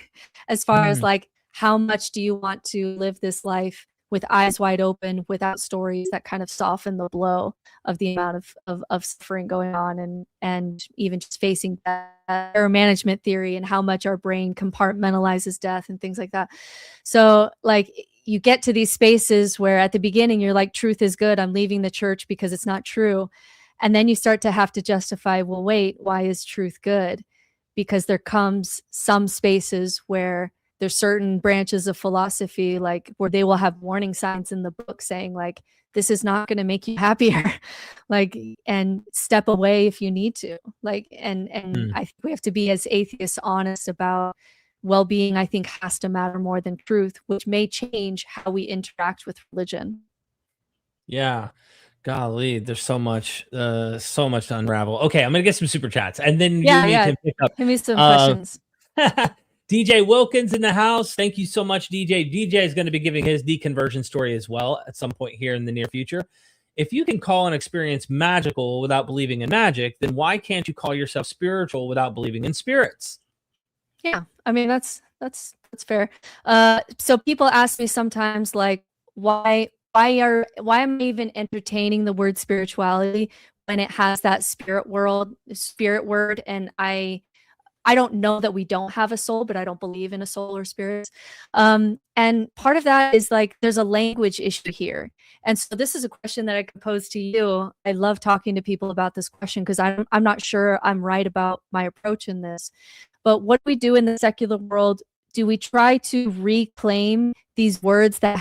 As far as like, how much do you want to live this life with eyes wide open, without stories that kind of soften the blow of the amount of suffering going on, and even just facing error management theory and how much our brain compartmentalizes death and things like that. So like, you get to these spaces where at the beginning you're like, truth is good, I'm leaving the church because it's not true. And then you start to have to justify, well, wait, why is truth good? Because there comes some spaces where there's certain branches of philosophy, like where they will have warning signs in the book saying like, this is not going to make you happier, like, and step away if you need to, like, and I think we have to be, as atheists, honest about well-being. I think has to matter more than truth, which may change how we interact with religion. Yeah. Golly, there's so much to unravel. Okay, I'm gonna get some super chats, and then you can pick up. Give me some questions. DJ Wilkins in the house. Thank you so much, DJ. DJ is going to be giving his deconversion story as well at some point here in the near future. If you can call an experience magical without believing in magic, then why can't you call yourself spiritual without believing in spirits? Yeah, I mean that's fair. So people ask me sometimes like, why am I even entertaining the word spirituality when it has that spirit word, and I don't know that we don't have a soul, but I don't believe in a soul or spirits. And part of that is like, there's a language issue here. And so this is a question that I could pose to you. I love talking to people about this question because I'm not sure I'm right about my approach in this. But what do we do in the secular world? Do we try to reclaim these words that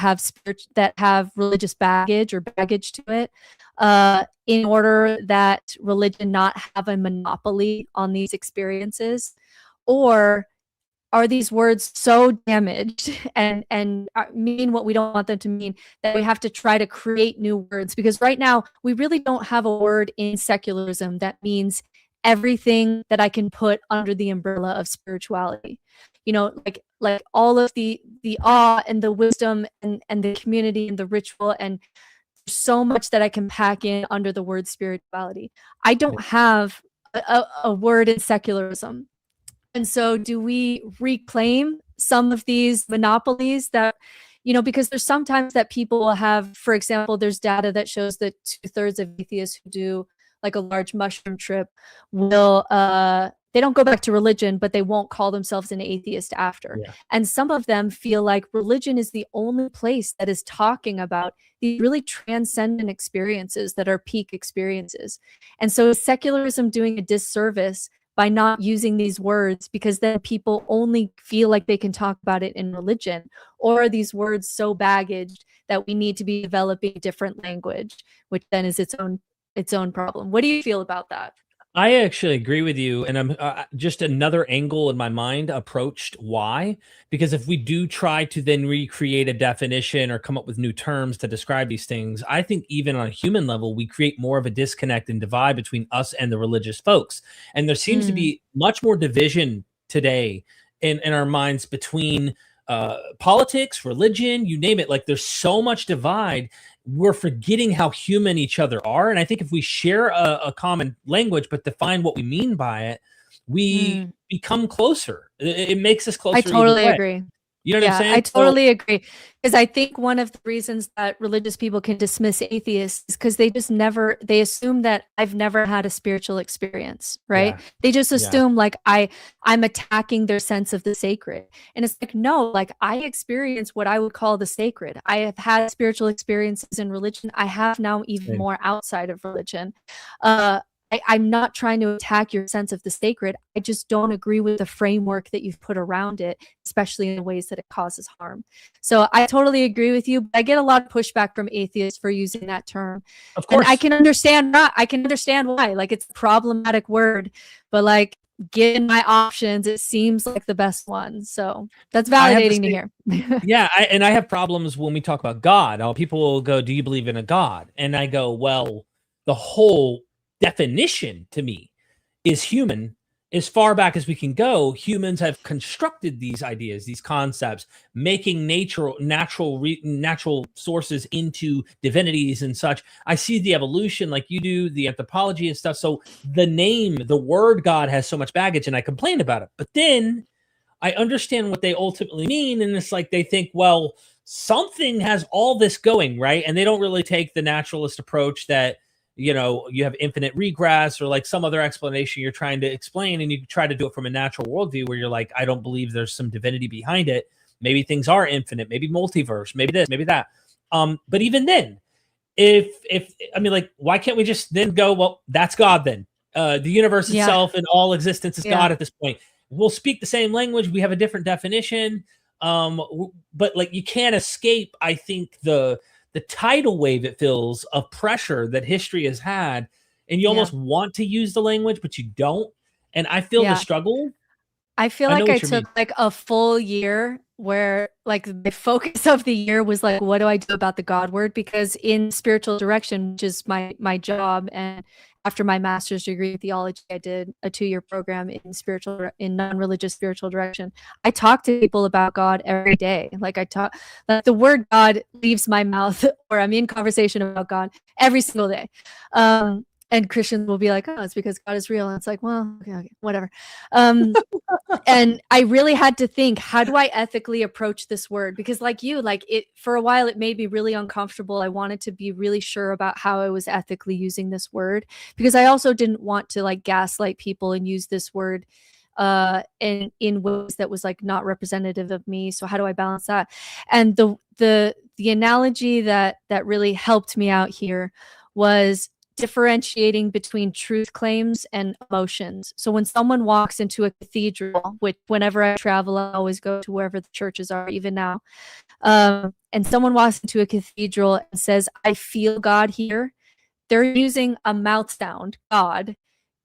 have religious baggage or baggage to it, in order that religion not have a monopoly on these experiences? Or are these words so damaged and mean what we don't want them to mean that we have to try to create new words? Because right now we really don't have a word in secularism that means everything that I can put under the umbrella of spirituality. You know, like all of the awe and the wisdom and the community and the ritual, and so much that I can pack in under the word spirituality. I don't have a word in secularism. And so do we reclaim some of these monopolies that, you know, because there's sometimes that people will have, for example, there's data that shows that 2/3 of atheists who do like a large mushroom trip will, they don't go back to religion, but they won't call themselves an atheist after. Yeah. And some of them feel like religion is the only place that is talking about these really transcendent experiences that are peak experiences. And so is secularism doing a disservice by not using these words, because then people only feel like they can talk about it in religion? Or are these words so baggaged that we need to be developing a different language, which then is its own its own problem. What do you feel about that? I actually agree with you, and I'm just another angle in my mind approached why. Because if we do try to then recreate a definition or come up with new terms to describe these things, I think even on a human level, we create more of a disconnect and divide between us and the religious folks. And there seems to Mm, be much more division today in our minds between politics, religion, you name it. Like there's so much divide, we're forgetting how human each other are. And I think if we share a common language, but define what we mean by it, we mm. become closer. It makes us I closer either totally way. agree. You know what I'm Yeah, I saying? So, totally agree. Because I think one of the reasons that religious people can dismiss atheists is because they assume that I've never had a spiritual experience, right? yeah, They just yeah, assume like I'm attacking their sense of the sacred. And it's like, no, like I experience what I would call the sacred. I have had spiritual experiences in religion. I have now even same. more outside of religion. Uh, I'm not trying to attack your sense of the sacred. I just don't agree with the framework that you've put around it, especially in ways that it causes harm. So I totally agree with you, but I get a lot of pushback from atheists for using that term. Of And I course. can understand that. I can understand why. Like it's a problematic word, but like given my options, it seems like the best one. So that's I have the validating to same. hear. Yeah, and I have problems when we talk about God. People will go, "Do you believe in a God?" And I go, "Well, the whole definition to me is human. As far back as we can go, humans have constructed these ideas, these concepts, making natural sources into divinities and such. I see the evolution like you do, the anthropology and stuff. So the word God has so much baggage, and I complain about it. But then I understand what they ultimately mean. And it's like they think, well, something has all this going, right? And they don't really take the naturalist approach that, you have infinite regress or like some other explanation you're trying to explain. And you try to do it from a natural worldview where you're like, I don't believe there's some divinity behind it. Maybe things are infinite, maybe multiverse, maybe this, maybe that. But even then, if I mean, like, why can't we just then go, well, that's God then? The universe Yeah. itself and all existence is Yeah. God at this point. We'll speak the same language. We have a different definition. But like you can't escape, I think, the tidal wave it feels of pressure that history has had, and you Yeah. almost want to use the language, but you don't. And I feel the Yeah. struggle. I feel I know like I what you mean. took like a full year where like the focus of the year was like, what do I do about the God word? Because in spiritual direction, which is my job, and after my master's degree in theology, I did a 2-year program in non-religious spiritual direction. I talk to people about God every day. Like like the word God leaves my mouth, or I'm in conversation about God every single day. And Christians will be like, oh, it's because God is real. And it's like, well, okay, whatever. And I really had to think, how do I ethically approach this word? Because like you, like it for a while, it made me really uncomfortable. I wanted to be really sure about how I was ethically using this word, because I also didn't want to like gaslight people and use this word in ways that was like not representative of me. So how do I balance that? And the analogy that really helped me out here was differentiating between truth claims and emotions. So when someone walks into a cathedral, which whenever I travel, I always go to wherever the churches are, even now, and someone walks into a cathedral and says, I feel God here, they're using a mouth sound, God,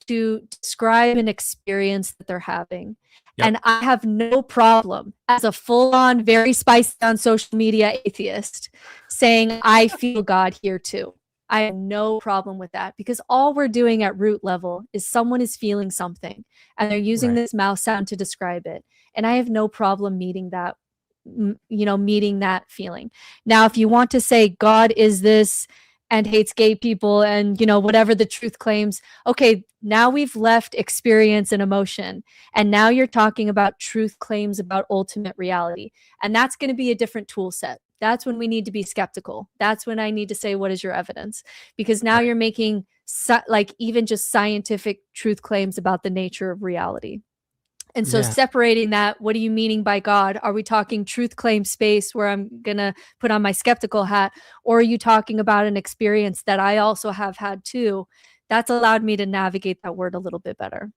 to describe an experience that they're having. Yep. And I have no problem as a full-on, very spicy on social media atheist saying, I feel God here too. I have no problem with that, because all we're doing at root level is someone is feeling something and they're using Right. this mouth sound to describe it. And I have no problem meeting that feeling. Now, if you want to say God is this and hates gay people and, whatever the truth claims, okay, now we've left experience and emotion. And now you're talking about truth claims about ultimate reality. And that's going to be a different tool set. That's when we need to be skeptical. That's when I need to say, what is your evidence? Because now Right. you're making like even just scientific truth claims about the nature of reality. And so Yeah. separating that, what are you meaning by God? Are we talking truth claim space where I'm going to put on my skeptical hat? Or are you talking about an experience that I also have had too? That's allowed me to navigate that word a little bit better.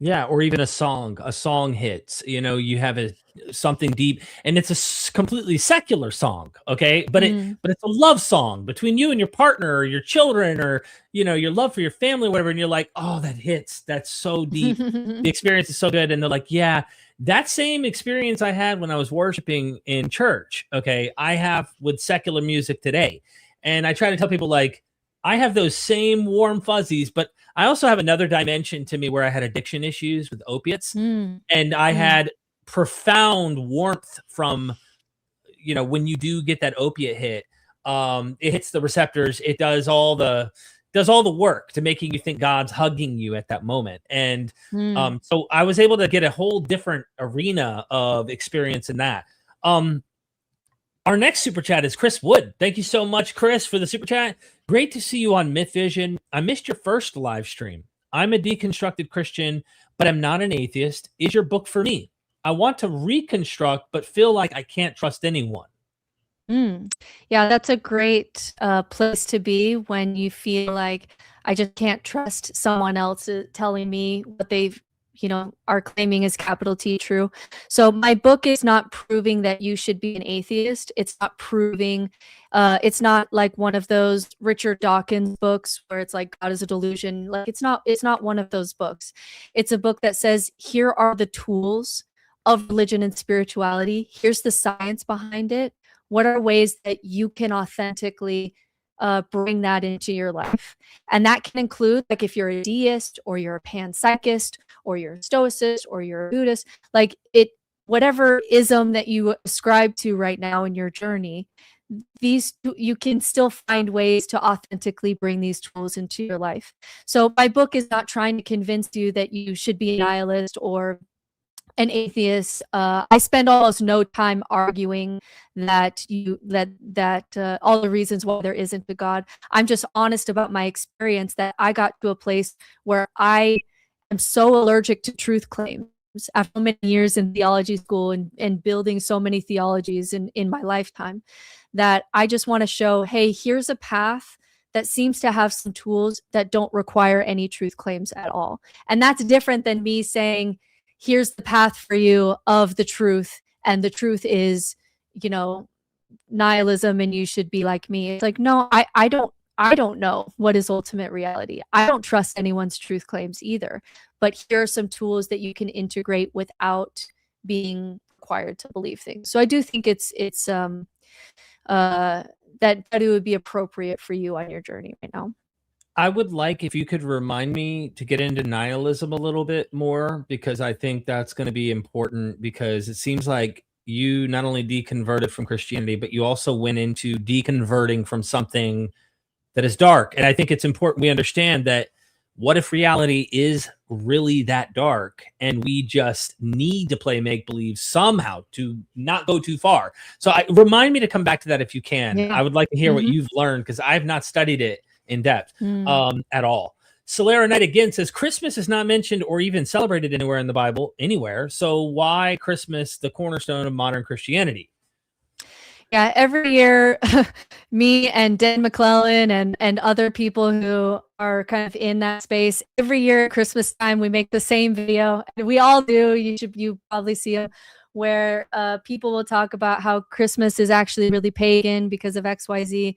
Yeah, or even a song hits, you have something deep, and it's a completely secular song, okay? Mm. But it's a love song between you and your partner or your children, or, your love for your family, or whatever, and you're like, "Oh, that hits. That's so deep. The experience is so good." And they're like, "Yeah, that same experience I had when I was worshiping in church, okay, I have with secular music today." And I try to tell people, like, I have those same warm fuzzies, but I also have another dimension to me where I had addiction issues with opiates, Mm. and I Mm. had profound warmth from, when you do get that opiate hit, it hits the receptors. It does all the work to making you think God's hugging you at that moment. And Mm. so I was able to get a whole different arena of experience in that. Um, our next super chat is Chris Wood. Thank you so much, Chris, for the super chat. Great to see you on Myth Vision. I missed your first live stream. I'm a deconstructed Christian, but I'm not an atheist. Is your book for me? I want to reconstruct, but feel like I can't trust anyone. Mm. Yeah, that's a great place to be when you feel like I just can't trust someone else telling me what they've, are claiming is capital T true. So my book is not proving that you should be an atheist. It's not proving, it's not like one of those Richard Dawkins books where it's like God is a delusion. Like it's not one of those books. It's a book that says, here are the tools of religion and spirituality. Here's the science behind it. What are ways that you can authentically bring that into your life? And that can include, like, if you're a deist or you're a panpsychist or you're a stoicist or you're a Buddhist, like whatever ism that you ascribe to right now in your journey, you can still find ways to authentically bring these tools into your life. So my book is not trying to convince you that you should be a nihilist or an atheist. I spend almost no time arguing that all the reasons why there isn't a God. I'm just honest about my experience, that I got to a place where I am so allergic to truth claims after so many years in theology school and building so many theologies in my lifetime, that I just want to show, hey, here's a path that seems to have some tools that don't require any truth claims at all. And that's different than me saying, here's the path for you of the truth, and the truth is, nihilism, and you should be like me. It's like, no, I don't know what is ultimate reality. I don't trust anyone's truth claims either. But here are some tools that you can integrate without being required to believe things. So I do think it's that it would be appropriate for you on your journey right now. I would like if you could remind me to get into nihilism a little bit more, because I think that's going to be important, because it seems like you not only deconverted from Christianity, but you also went into deconverting from something that is dark. And I think it's important we understand that, what if reality is really that dark and we just need to play make believe somehow to not go too far? So remind me to come back to that if you can. Yeah. I would like to hear what Mhm. you've learned, because I've not studied it in depth Mm. at all. Solera Knight again says Christmas is not mentioned or even celebrated anywhere in the Bible, anywhere. So why Christmas, the cornerstone of modern Christianity? Yeah, every year, me and Dan McClellan and other people who are kind of in that space, every year at Christmas time, we make the same video. And we all do. You probably see them, where people will talk about how Christmas is actually really pagan because of XYZ,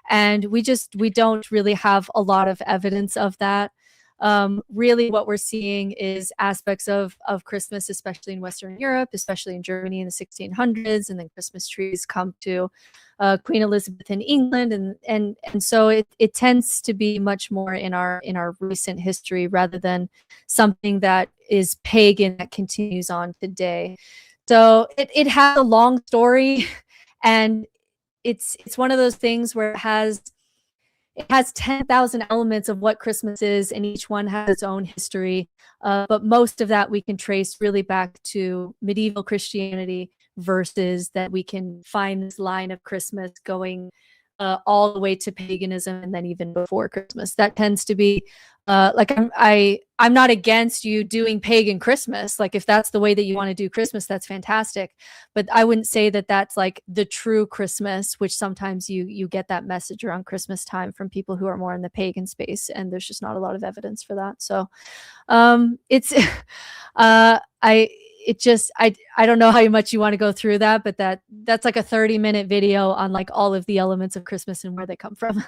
and we don't really have a lot of evidence of that. Really what we're seeing is aspects of Christmas, especially in Western Europe, especially in Germany in the 1600s, and then Christmas trees come to Queen Elizabeth in England, and so it tends to be much more in our recent history rather than something that is pagan that continues on today. So it has a long story, and it's one of those things where it has 10,000 elements of what Christmas is, and each one has its own history. But most of that we can trace really back to medieval Christianity, versus that we can find this line of Christmas going all the way to paganism, and then even before Christmas. That tends to be like I'm not against you doing pagan Christmas. Like if that's the way that you want to do Christmas, that's fantastic. But I wouldn't say that that's like the true Christmas, which sometimes you get that message around Christmas time from people who are more in the pagan space, and there's just not a lot of evidence for that. So it's I don't know how much you want to go through that, but that's like a 30-minute video on like all of the elements of Christmas and where they come from.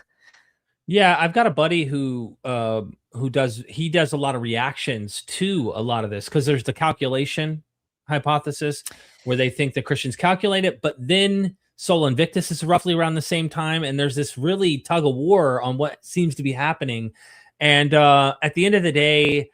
Yeah, I've got a buddy who does a lot of reactions to a lot of this, because there's the calculation hypothesis where they think the Christians calculate it, but then Sol Invictus is roughly around the same time, and there's this really tug of war on what seems to be happening. And at the end of the day,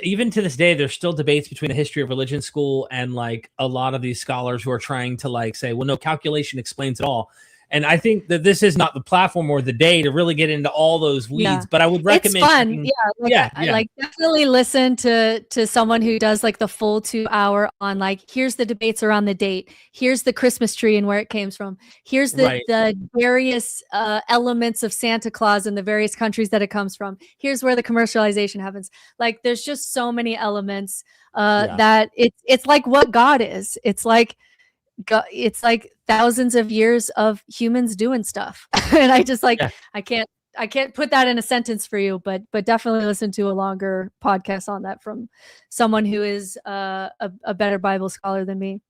even to this day, there's still debates between the history of religion school and like a lot of these scholars who are trying to like say, well, no, calculation explains it all. And I think that this is not the platform or the day to really get into all those weeds, but I would recommend. It's fun. I like definitely listen to someone who does like the full 2 hour on like, here's the debates around the date. Here's the Christmas tree and where it came from. Here's the various elements of Santa Claus in the various countries that it comes from. Here's where the commercialization happens. Like there's just so many elements that it's like what God is. It's like thousands of years of humans doing stuff. And I just like, I can't put that in a sentence for you, but definitely listen to a longer podcast on that from someone who is a better Bible scholar than me.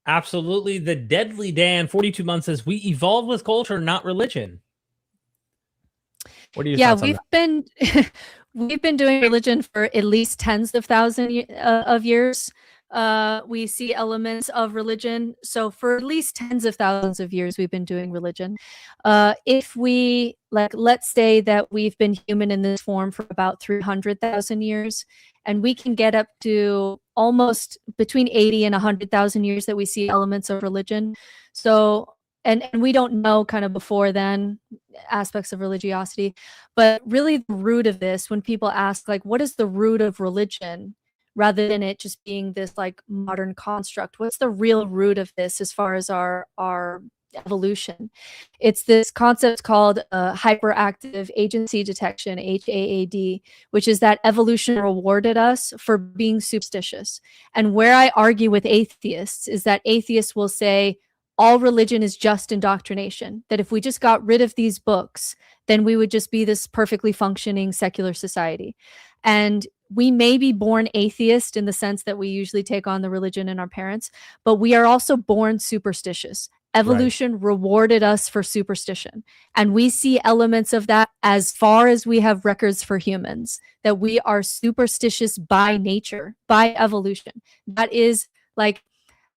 Absolutely. The Deadly Dan 42 months says we evolve with culture, not religion. What are your thoughts on that? We've been doing religion for at least tens of thousands of years. We see elements of religion. So for at least tens of thousands of years, we've been doing religion. If we let's say that we've been human in this form for about 300,000 years, and we can get up to almost between 80 and 100,000 years that we see elements of religion. So, and we don't know kind of before then aspects of religiosity, but really the root of this, when people ask like, what is the root of religion? Rather than it just being this like modern construct, what's the real root of this as far as our evolution? It's this concept called hyperactive agency detection, HAAD, which is that evolution rewarded us for being superstitious. And where I argue with atheists is that atheists will say all religion is just indoctrination, that if we just got rid of these books, then we would just be this perfectly functioning secular society. And we may be born atheist in the sense that we usually take on the religion in our parents, but we are also born superstitious. Evolution rewarded us for superstition. And we see elements of that as far as we have records for humans, that we are superstitious by nature, by evolution. That is like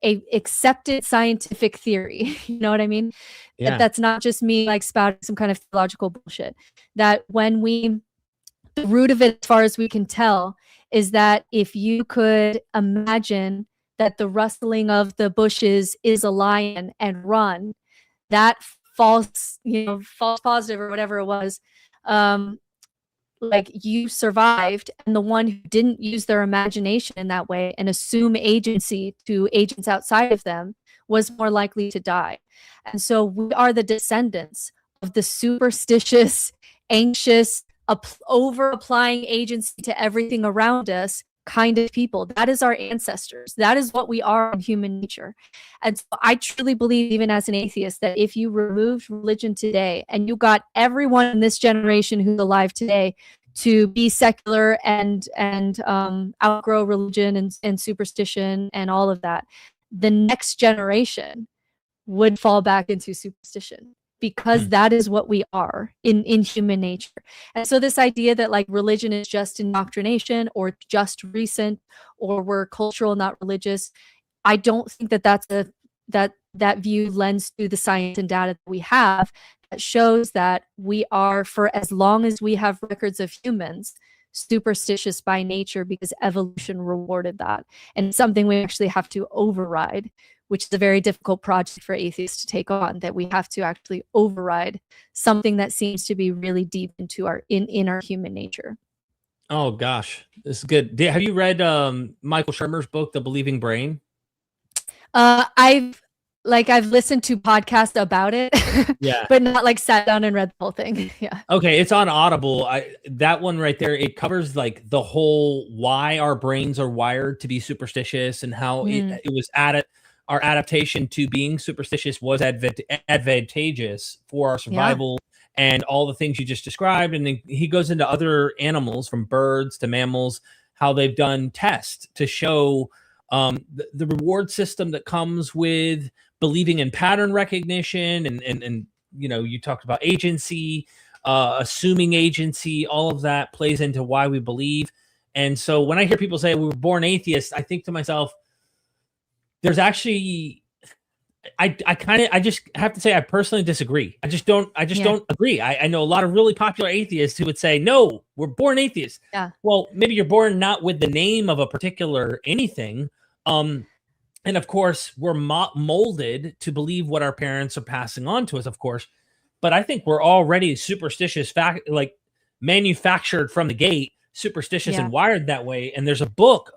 a accepted scientific theory. You know what I mean? Yeah. That's not just me like spouting some kind of theological bullshit. That the root of it, as far as we can tell, is that if you could imagine that the rustling of the bushes is a lion and run, that false positive or whatever it was, like you survived, and the one who didn't use their imagination in that way and assume agency to agents outside of them was more likely to die. And so we are the descendants of the superstitious, anxious, over applying agency to everything around us kind of people. That is our ancestors. That is what we are in human nature. And so I truly believe, even as an atheist, that if you removed religion today and you got everyone in this generation who's alive today to be secular and outgrow religion and superstition and all of that, the next generation would fall back into superstition, because that is what we are in human nature. And so this idea that like religion is just indoctrination or just recent, or we're cultural, not religious, I don't think that view lends to the science and data that we have that shows that we are, for as long as we have records of humans, superstitious by nature, because evolution rewarded that. And it's something we actually have to override, which is a very difficult project for atheists to take on, that we have to actually override something that seems to be really deep into our human nature. Oh gosh, this is good. Have you read Michael Shermer's book, The Believing Brain? I've Like I've listened to podcasts about it, Yeah. but not like sat down and read the whole thing. Yeah. Okay, it's on Audible. That one right there, it covers like the whole why our brains are wired to be superstitious and how it was our adaptation to being superstitious was advantageous for our survival and all the things you just described. And then he goes into other animals from birds to mammals, how they've done tests to show the reward system that comes with believing in pattern recognition and you know, you talked about agency, assuming agency, all of that plays into why we believe. And so when I hear people say we were born atheists, I think to myself, there's actually, I just have to say, I personally disagree. I just don't agree. I know a lot of really popular atheists who would say, no, we're born atheists. Yeah. Well, maybe you're born not with the name of a particular anything. And of course, we're molded to believe what our parents are passing on to us, of course. But I think we're already superstitious, like manufactured from the gate, superstitious and wired that way. And there's a book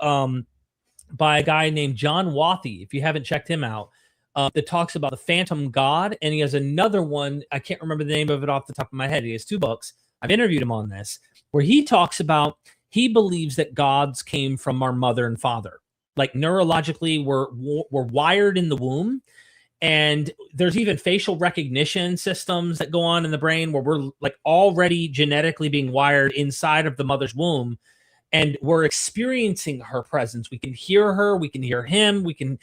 by a guy named John Wathy, if you haven't checked him out, that talks about the phantom God. And he has another one, I can't remember the name of it off the top of my head. He has 2 books. I've interviewed him on this, where he talks about, he believes that gods came from our mother and father. Like neurologically, we're wired in the womb. And there's even facial recognition systems that go on in the brain where we're like already genetically being wired inside of the mother's womb. And we're experiencing her presence. We can hear her, we can hear him, we can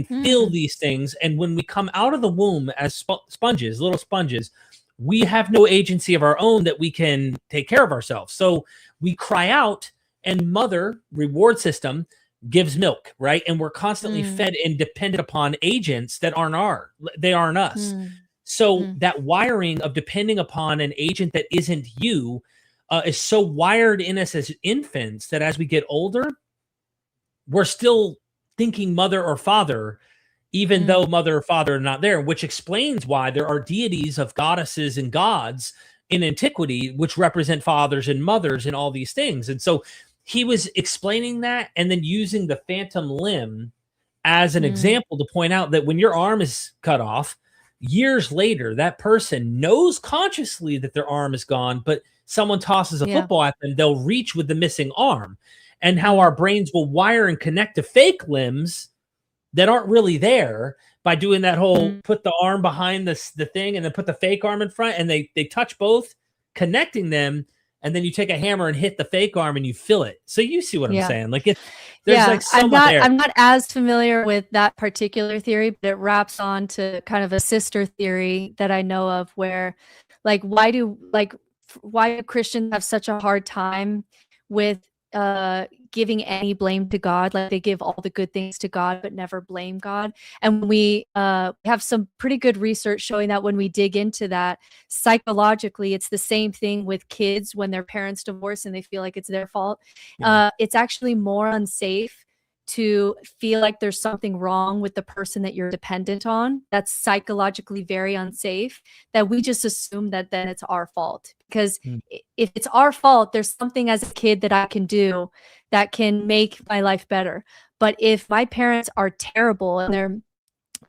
feel these things. And when we come out of the womb as sponges, little sponges, we have no agency of our own that we can take care of ourselves. So we cry out, and mother, reward system, gives milk, right? And we're constantly fed and dependent upon agents that aren't us. So that wiring of depending upon an agent that isn't you is so wired in us as infants that as we get older, we're still thinking mother or father, even though mother or father are not there, which explains why there are deities of goddesses and gods in antiquity, which represent fathers and mothers and all these things. And so he was explaining that and then using the phantom limb as an example to point out that when your arm is cut off, years later, that person knows consciously that their arm is gone, but someone tosses a football at them, they'll reach with the missing arm. And how our brains will wire and connect to fake limbs that aren't really there by doing that whole put the arm behind the thing and then put the fake arm in front, and they touch both, connecting them. And then you take a hammer and hit the fake arm and you feel it. So you see what I'm saying? Like there's like so much there. I'm not as familiar with that particular theory, but it wraps on to kind of a sister theory that I know of where like why do Christians have such a hard time with giving any blame to God? Like they give all the good things to God, but never blame God. And we have some pretty good research showing that when we dig into that psychologically, it's the same thing with kids when their parents divorce and they feel like it's their fault. It's actually more unsafe to feel like there's something wrong with the person that you're dependent on. That's psychologically very unsafe, that we just assume that then it's our fault. Because if it's our fault, there's something as a kid that I can do that can make my life better. But if my parents are terrible and they're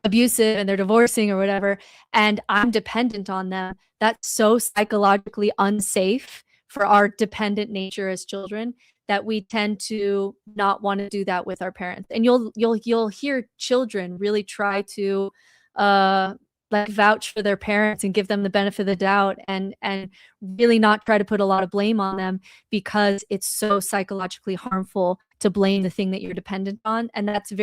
abusive and they're divorcing or whatever, and I'm dependent on them, that's so psychologically unsafe for our dependent nature as children that we tend to not want to do that with our parents. And you'll hear children really try to like vouch for their parents and give them the benefit of the doubt and really not try to put a lot of blame on them because it's so psychologically harmful to blame the thing that you're dependent on. And that's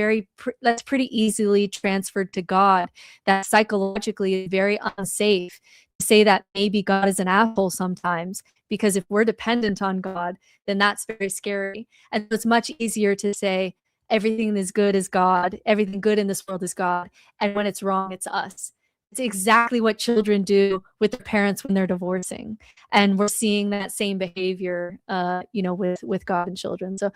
that's pretty easily transferred to God. That psychologically is very unsafe to say that maybe God is an asshole sometimes, because if we're dependent on God, then that's very scary. And it's much easier to say everything is good is God, everything good in this world is God, and when it's wrong, it's us. It's exactly what children do with their parents when they're divorcing. And we're seeing that same behavior, with God and children. So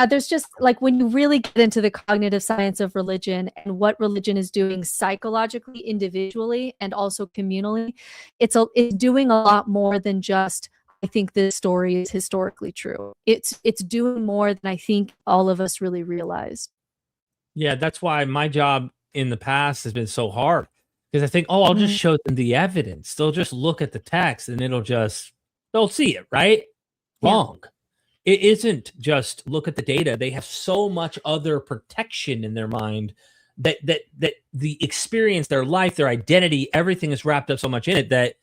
there's just like, when you really get into the cognitive science of religion and what religion is doing psychologically, individually, and also communally, it's doing a lot more than just, I think this story is historically true. It's doing more than I think all of us really realized. Yeah, that's why my job in the past has been so hard because I think, oh, I'll just show them the evidence. They'll just look at the text and they'll see it, right? Yeah. Wrong. It isn't just look at the data. They have so much other protection in their mind that the experience, their life, their identity, everything is wrapped up so much in it that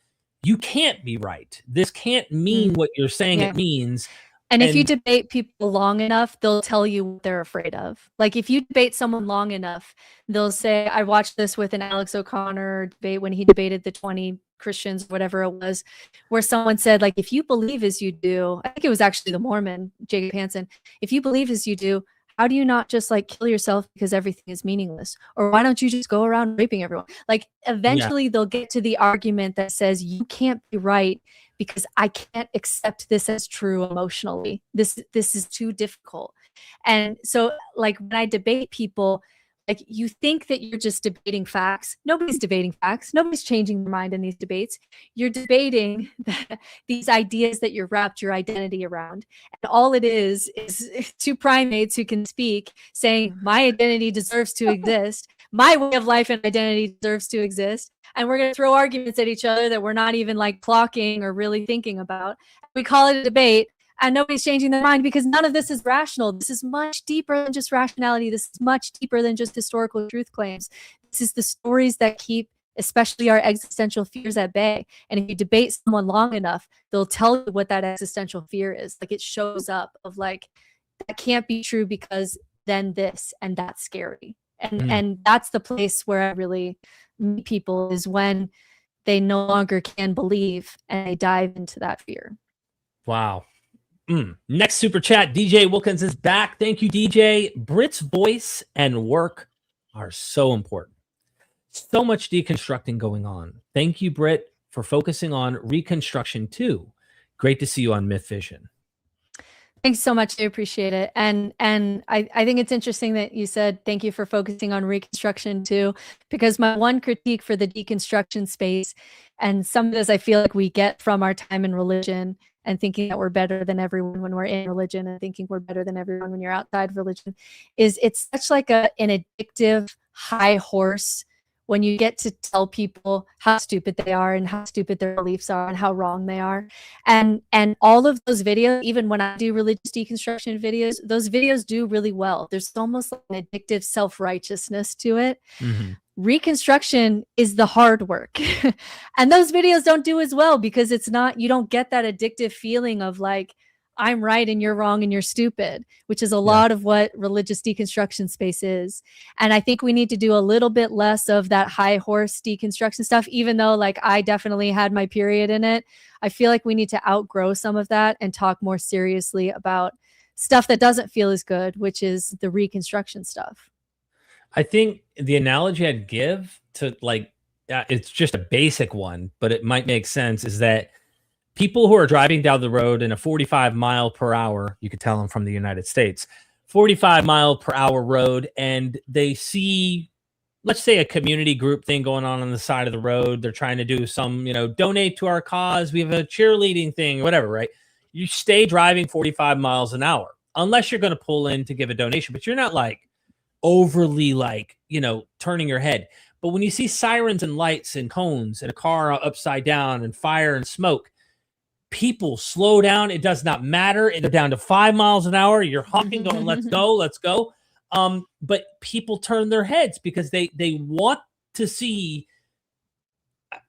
you can't be right. This can't mean what you're saying it means. And if you debate people long enough, they'll tell you what they're afraid of. Like if you debate someone long enough, they'll say, I watched this with an Alex O'Connor debate when he debated the 20 Christians, whatever it was, where someone said, like, if you believe as you do, I think it was actually the Mormon, Jacob Hansen, if you believe as you do, how do you not just like kill yourself because everything is meaningless? Or why don't you just go around raping everyone? Like eventually they'll get to the argument that says you can't be right because I can't accept this as true emotionally. This is too difficult. And so like when I debate people, like you think that you're just debating facts. Nobody's debating facts. Nobody's changing their mind in these debates. You're debating these ideas that you're wrapped your identity around. And all it is two primates who can speak saying, my identity deserves to exist. My way of life and identity deserves to exist. And we're going to throw arguments at each other that we're not even like clocking or really thinking about. We call it a debate. And nobody's changing their mind because none of this is rational. This is much deeper than just rationality. This is much deeper than just historical truth claims. This is the stories that keep, especially our existential fears at bay. And if you debate someone long enough, they'll tell you what that existential fear is. Like it shows up of like, that can't be true because then this, and that's scary. And that's the place where I really meet people is when they no longer can believe and they dive into that fear. Wow. Next super chat, DJ Wilkins is back. Thank you, DJ. Britt's voice and work are so important. So much deconstructing going on. Thank you, Britt, for focusing on reconstruction too. Great to see you on Myth Vision. Thanks so much. I appreciate it. And I think it's interesting that you said thank you for focusing on reconstruction too, because my one critique for the deconstruction space, and some of this I feel like we get from our time in religion and thinking that we're better than everyone when we're in religion and thinking we're better than everyone when you're outside religion, is it's such like an addictive high horse when you get to tell people how stupid they are and how stupid their beliefs are and how wrong they are. And all of those videos, even when I do religious deconstruction videos, those videos do really well. There's almost like an addictive self-righteousness to it. Reconstruction is the hard work. And those videos don't do as well because it's not, you don't get that addictive feeling of like, I'm right and you're wrong and you're stupid, which is a lot of what religious deconstruction space is. And I think we need to do a little bit less of that high horse deconstruction stuff, even though like I definitely had my period in it. I feel like we need to outgrow some of that and talk more seriously about stuff that doesn't feel as good, which is the reconstruction stuff. I think the analogy I'd give to like, it's just a basic one, but it might make sense, is that people who are driving down the road in a 45 mile per hour, you could tell them from the United States, 45 mile per hour road, and they see, let's say, a community group thing going on the side of the road. They're trying to do some, donate to our cause. We have a cheerleading thing, whatever, right? You stay driving 45 miles an hour, unless you're going to pull in to give a donation, but you're not like overly like, turning your head. But when you see sirens and lights and cones and a car upside down and fire and smoke, people slow down. It does not matter. They're down to 5 miles an hour. You're honking, going, let's go, let's go. But people turn their heads because they want to see,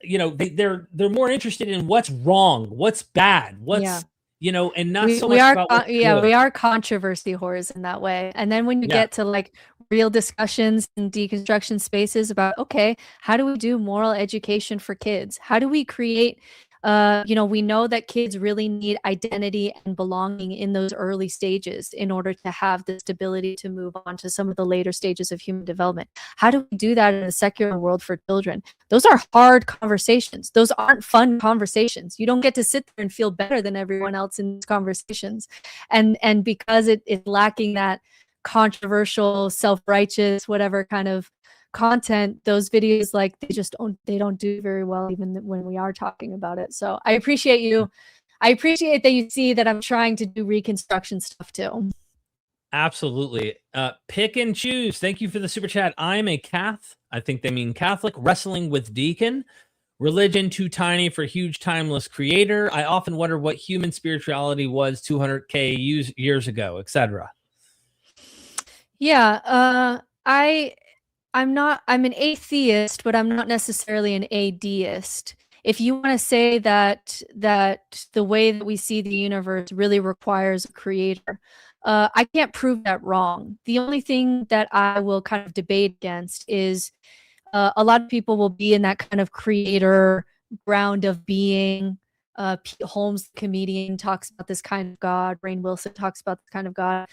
they're more interested in what's wrong, what's bad, what's, and not so much about what's good. We are controversy whores in that way. And then when you get to like real discussions in deconstruction spaces about, okay, how do we do moral education for kids? How do we create we know that kids really need identity and belonging in those early stages in order to have the stability to move on to some of the later stages of human development. How do we do that in a secular world for children? Those are hard conversations. Those aren't fun conversations. You don't get to sit there and feel better than everyone else in these conversations. And because it's lacking that controversial, self-righteous, whatever kind of content, those videos, like they don't do very well even when we are talking about it. So I appreciate that you see that I'm trying to do reconstruction stuff too. Absolutely. Pick and choose. Thank you for the super chat. I'm a Catholic. I think they mean Catholic, wrestling with deacon. Religion too tiny for huge timeless creator. I often wonder what human spirituality was 200K years ago, etc. Yeah, I'm an atheist, but I'm not necessarily an adeist. If you want to say that the way that we see the universe really requires a creator, I can't prove that wrong. The only thing that I will kind of debate against is a lot of people will be in that kind of creator ground of being. Holmes, the comedian, talks about this kind of God. Rainn Wilson talks about this kind of God,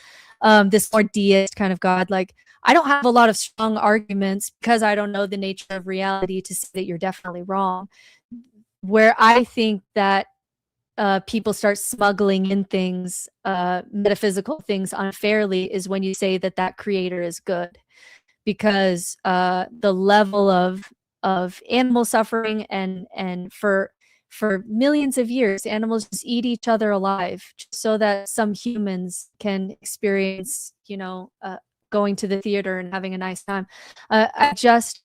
this more deist kind of God. Like, I don't have a lot of strong arguments because I don't know the nature of reality to say that you're definitely wrong. Where I think that people start smuggling in things, metaphysical things unfairly, is when you say that that creator is good, because the level of animal suffering and for millions of years, animals just eat each other alive just so that some humans can experience, going to the theater and having a nice time. I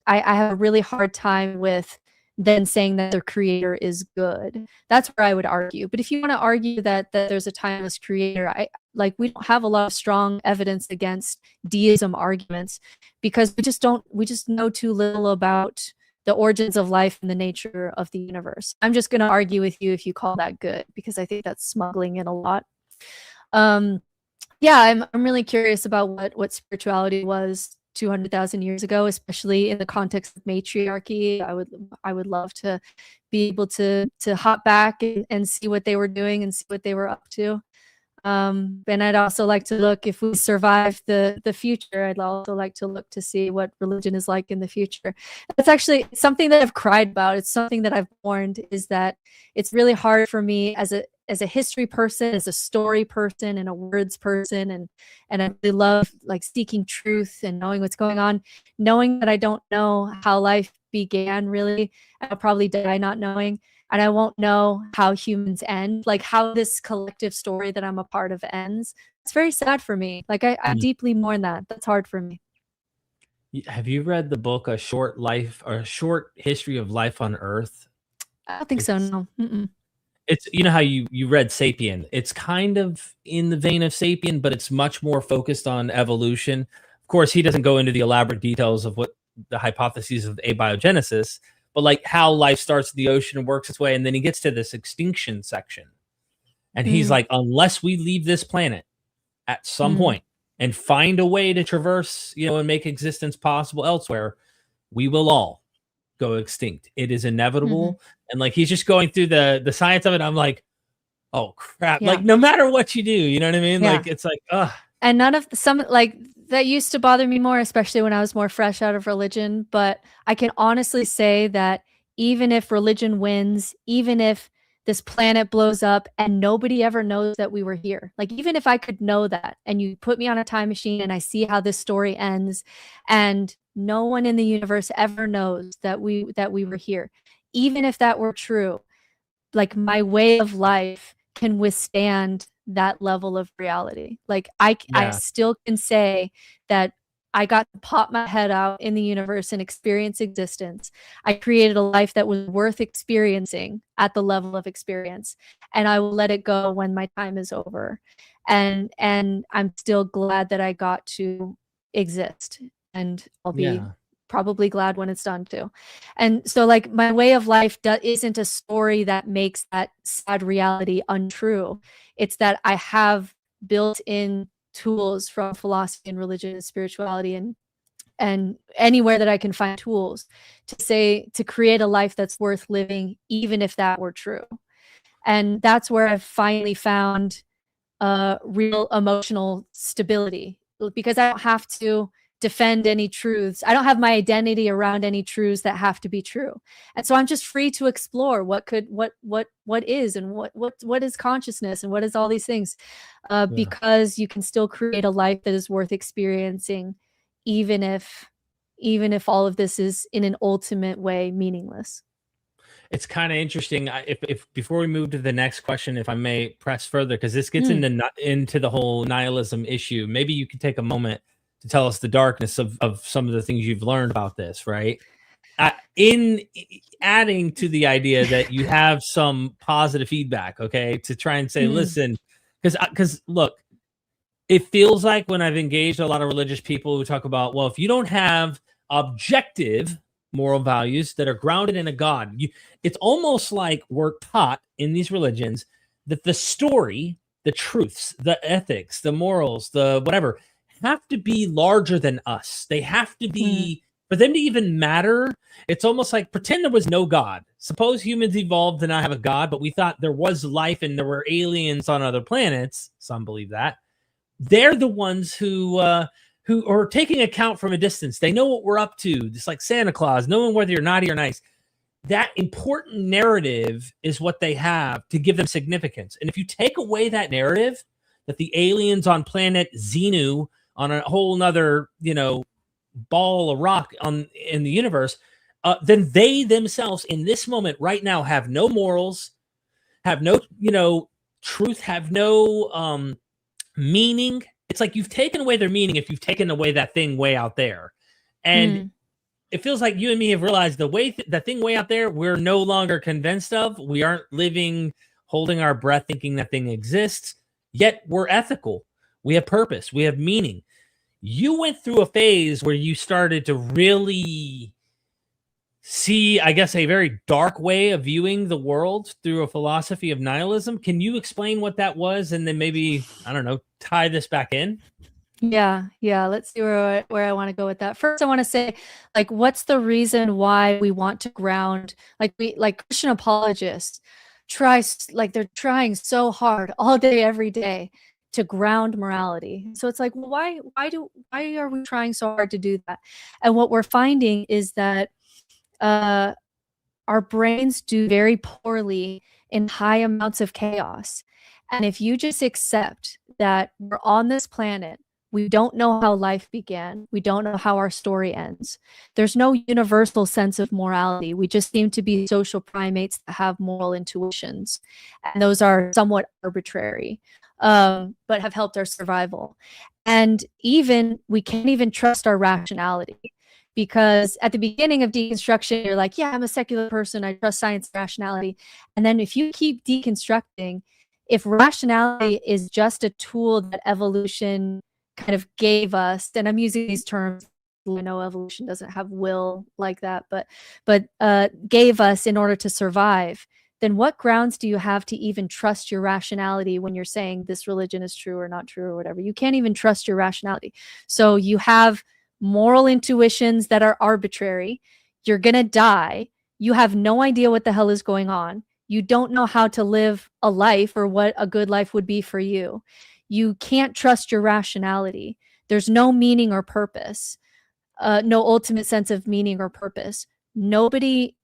have a really hard time with then saying that their creator is good. That's where I would argue. But if you want to argue that there's a timeless creator, we don't have a lot of strong evidence against deism arguments, because we just know too little about the origins of life and the nature of the universe. I'm just going to argue with you if you call that good, because I think that's smuggling in a lot. Yeah, I'm really curious about what spirituality was 200,000 years ago, especially in the context of matriarchy. I would love to be able to hop back and see what they were doing and see what they were up to. And I'd also like to look, if we survive the future, I'd also like to look to see what religion is like in the future. That's actually something that I've cried about. It's something that I've mourned, is that it's really hard for me as a history person, as a story person, and a words person, and I really love like seeking truth and knowing what's going on, knowing that I don't know how life began really. I'll probably die not knowing. And I won't know how humans end, like how this collective story that I'm a part of ends. It's very sad for me. Like I deeply mourn that. That's hard for me. Have you read the book A Short Life, or A Short History of Life on Earth? I don't think so, no. Mm-mm. It's, how you read Sapien. It's kind of in the vein of Sapien, but it's much more focused on evolution. Of course, he doesn't go into the elaborate details of what the hypotheses of abiogenesis, but like how life starts in the ocean and works its way. And then he gets to this extinction section. And he's like, unless we leave this planet at some point and find a way to traverse, and make existence possible elsewhere, we will all go extinct. It is inevitable. And like, he's just going through the science of it. I'm like, oh crap. Yeah. Like, no matter what you do, you know what I mean? Yeah. Like, it's like, ugh. And none of that used to bother me more, especially when I was more fresh out of religion. But I can honestly say that even if religion wins, even if this planet blows up and nobody ever knows that we were here, like even if I could know that and you put me on a time machine and I see how this story ends and no one in the universe ever knows that we were here, even if that were true, like my way of life can withstand that level of reality. Like I still can say that I got to pop my head out in the universe and experience existence. I created a life that was worth experiencing at the level of experience, and I will let it go when my time is over. And I'm still glad that I got to exist, and I'll be probably glad when it's done too. And so like my way of life isn't a story that makes that sad reality untrue. It's that I have built in tools from philosophy and religion and spirituality and anywhere that I can find tools to create a life that's worth living, even if that were true. And that's where I've finally found real emotional stability, because I don't have to defend any truths. I don't have my identity around any truths that have to be true. And so I'm just free to explore what is and what is consciousness and what is all these things, because you can still create a life that is worth experiencing, even if all of this is in an ultimate way meaningless. It's kind of interesting. If before we move to the next question, if I may press further, because this gets Hmm. into the whole nihilism issue. Maybe you could take a moment to tell us the darkness of some of the things you've learned about this, right? In adding to the idea that you have some positive feedback, okay, to try and say, Hmm. listen, because look, it feels like when I've engaged a lot of religious people who talk about, well, if you don't have objective moral values that are grounded in a God, it's almost like we're taught in these religions that the story, the truths, the ethics, the morals, the whatever, have to be larger than us. They have to Hmm. be, for them to even matter. It's almost like pretend there was no God. Suppose humans evolved to not have a God, but we thought there was life and there were aliens on other planets. Some believe that they're the ones who are taking account from a distance. They know what we're up to, just like Santa Claus, knowing whether you're naughty or nice. That important narrative is what they have to give them significance. And if you take away that narrative, that the aliens on planet Xenu, on a whole nother, ball of rock in the universe, then they themselves in this moment right now have no morals, have no, truth, have no meaning. It's like you've taken away their meaning if you've taken away that thing way out there. And Hmm. it feels like you and me have realized the way that thing way out there, we're no longer convinced of. We aren't living, holding our breath, thinking that thing exists. Yet we're ethical. We have purpose. We have meaning. You went through a phase where you started to really see, I guess, a very dark way of viewing the world through a philosophy of nihilism. Can you explain what that was, and then maybe, I don't know, tie this back in? Yeah. Let's see where I want to go with that. First, I want to say, like, what's the reason why we want to ground, like Christian apologists like they're trying so hard all day, every day to ground morality. So it's like, well, why are we trying so hard to do that? And what we're finding is that uh, our brains do very poorly in high amounts of chaos. And if you just accept that we're on this planet, we don't know how life began, we don't know how our story ends. There's no universal sense of morality. We just seem to be social primates that have moral intuitions. And those are somewhat arbitrary, but have helped our survival. And even we can't even trust our rationality, because at the beginning of deconstruction, you're like, yeah, I'm a secular person, I trust science and rationality. And then if you keep deconstructing, if rationality is just a tool that evolution kind of gave us, and I'm using these terms, I know evolution doesn't have will like that, but gave us in order to survive, then what grounds do you have to even trust your rationality when you're saying this religion is true or not true or whatever? You can't even trust your rationality. So you have moral intuitions that are arbitrary. You're going to die. You have no idea what the hell is going on. You don't know how to live a life or what a good life would be for you. You can't trust your rationality. There's no meaning or purpose, no ultimate sense of meaning or purpose. Nobody,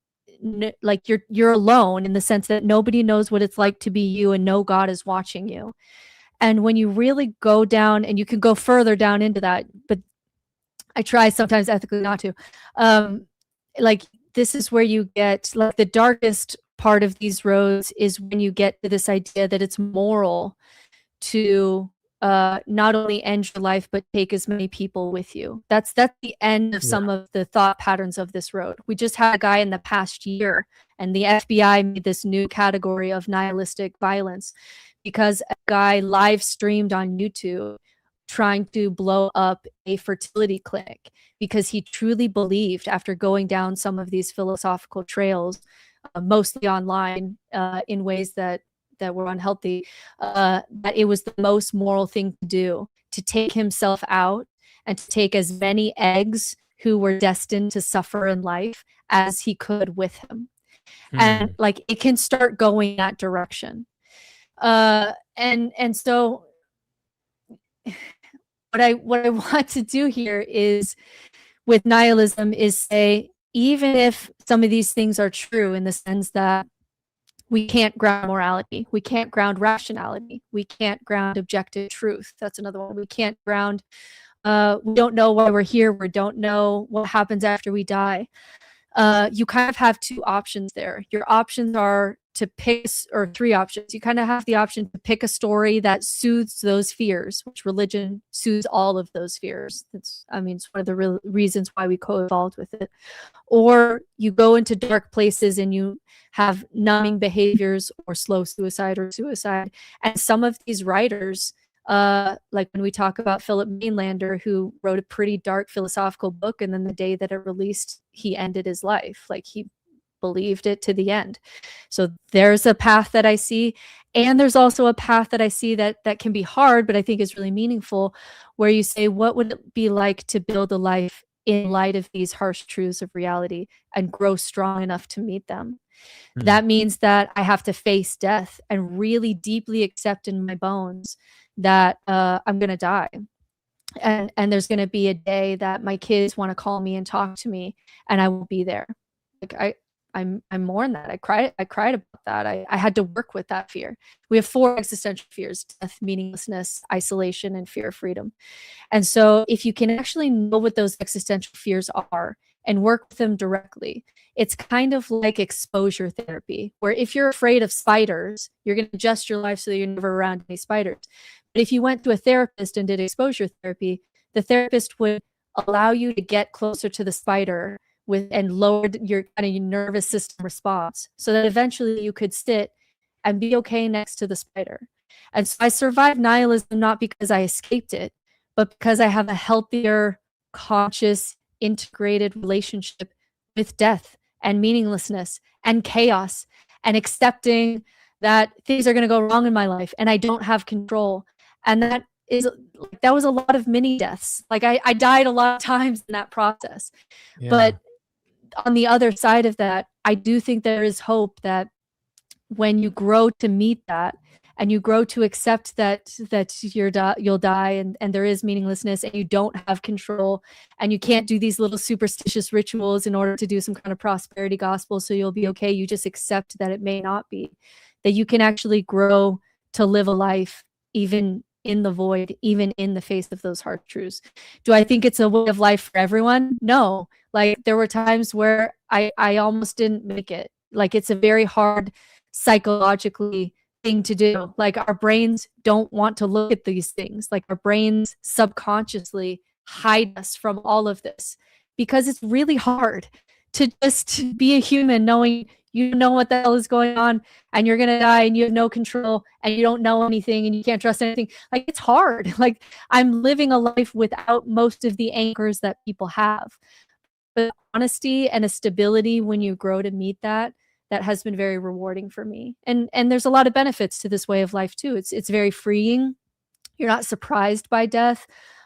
like you're alone in the sense that nobody knows what it's like to be you and no God is watching you. And when you really go down, and you can go further down into that, but I try sometimes ethically not to. Like, this is where you get, like, the darkest part of these roads is when you get to this idea that it's moral to not only end your life but take as many people with you. That's the end of Yeah. some of the thought patterns of this road. We just had a guy in the past year, and the FBI made this new category of nihilistic violence because a guy live streamed on YouTube trying to blow up a fertility clinic because he truly believed, after going down some of these philosophical trails, mostly online, in ways that were unhealthy, that it was the most moral thing to do, to take himself out and to take as many eggs who were destined to suffer in life as he could with him. And Hmm. like, it can start going that direction. And so what I want to do here is, with nihilism, is say, even if some of these things are true in the sense that we can't ground morality, we can't ground rationality, we can't ground objective truth. That's another one. We can't ground, we don't know why we're here, we don't know what happens after we die. you kind of have two options there. Your options are to pick, or three options. You kind of have the option to pick a story that soothes those fears, which religion soothes all of those fears. It's one of the real reasons why we co-evolved with it. Or you go into dark places and you have numbing behaviors or slow suicide or suicide. And some of these writers, like when we talk about Philip Mainlander, who wrote a pretty dark philosophical book, and then the day that it released, he ended his life. Like, he believed it to the end. So there's a path that I see. And there's also a path that I see that can be hard, but I think is really meaningful, where you say, what would it be like to build a life in light of these harsh truths of reality and grow strong enough to meet them? That means that I have to face death and really deeply accept in my bones that I'm going to die. And there's going to be a day that my kids want to call me and talk to me, and I will be there. Like, I mourn that. I cried about that. I had to work with that fear. We have 4 existential fears: death, meaninglessness, isolation, and fear of freedom. And so if you can actually know what those existential fears are and work with them directly, it's kind of like exposure therapy, where if you're afraid of spiders, you're going to adjust your life so that you're never around any spiders. But if you went to a therapist and did exposure therapy, the therapist would allow you to get closer to the spider and lowered your kind of your nervous system response, so that eventually you could sit and be okay next to the spider. And so I survived nihilism not because I escaped it, but because I have a healthier, conscious, integrated relationship with death and meaninglessness and chaos, and accepting that things are going to go wrong in my life and I don't have control. And that was a lot of mini deaths. Like, I died a lot of times in that process. Yeah. But on the other side of that, I do think there is hope that when you grow to meet that, and you grow to accept that you'll die, and there is meaninglessness, and you don't have control, and you can't do these little superstitious rituals in order to do some kind of prosperity gospel so you'll be okay. You just accept that it may not be, that you can actually grow to live a life even in the void, even in the face of those hard truths. Do I think it's a way of life for everyone? No. Like, there were times where I almost didn't make it. Like, it's a very hard psychologically thing to do. Like, our brains don't want to look at these things. Like, our brains subconsciously hide us from all of this, because it's really hard to just be a human knowing you know what the hell is going on, and you're going to die, and you have no control, and you don't know anything, and you can't trust anything. Like, it's hard. Like, I'm living a life without most of the anchors that people have. But honesty and a stability when you grow to meet that has been very rewarding for me. And there's a lot of benefits to this way of life too. It's very freeing. You're not surprised by death.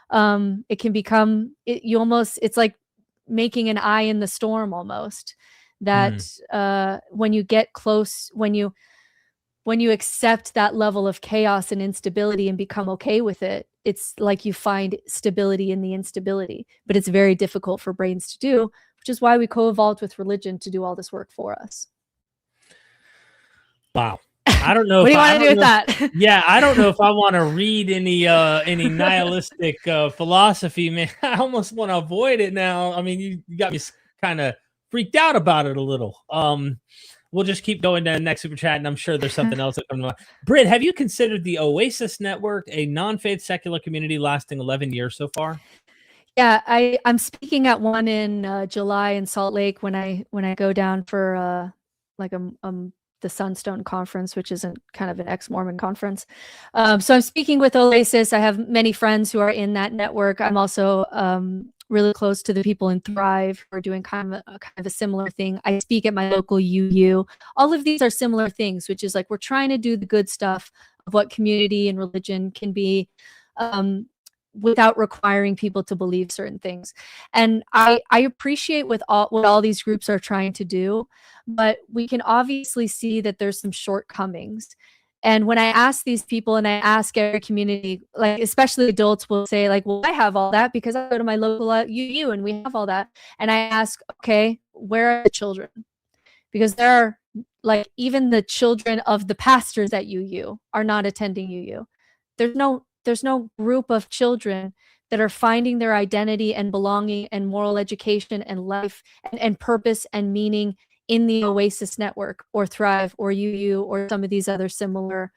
It can become, it's like making an eye in the storm almost. That when you get close, when you accept that level of chaos and instability and become okay with it, it's like you find stability in the instability. But it's very difficult for brains to do, which is why we co-evolved with religion to do all this work for us. Wow. I don't know. What do you want to do with that? Yeah, I don't know if I want to read any nihilistic philosophy, man. I almost want to avoid it now. I mean, you got me kind of freaked out about it a little. We'll just keep going to the next super chat, and I'm sure there's something else that comes to mind. Britt, have you considered the Oasis Network, a non-faith secular community lasting 11 years so far? Yeah, I'm speaking at one in July in Salt Lake when I go down for the Sunstone Conference, which is kind of an ex-Mormon conference. So I'm speaking with Oasis. I have many friends who are in that network. I'm also really close to the people in Thrive who are doing kind of a similar thing. I speak at my local UU. All of these are similar things, which is like, we're trying to do the good stuff of what community and religion can be, without requiring people to believe certain things. And I appreciate what all these groups are trying to do, but we can obviously see that there's some shortcomings. And when I ask these people, and I ask every community, like especially adults will say like, well, I have all that because I go to my local UU and we have all that. And I ask, okay, where are the children? Because there are, like, even the children of the pastors at UU are not attending UU. There's no there's no group of children that are finding their identity and belonging and moral education and life and purpose and meaning in the Oasis Network or Thrive or UU or some of these other similar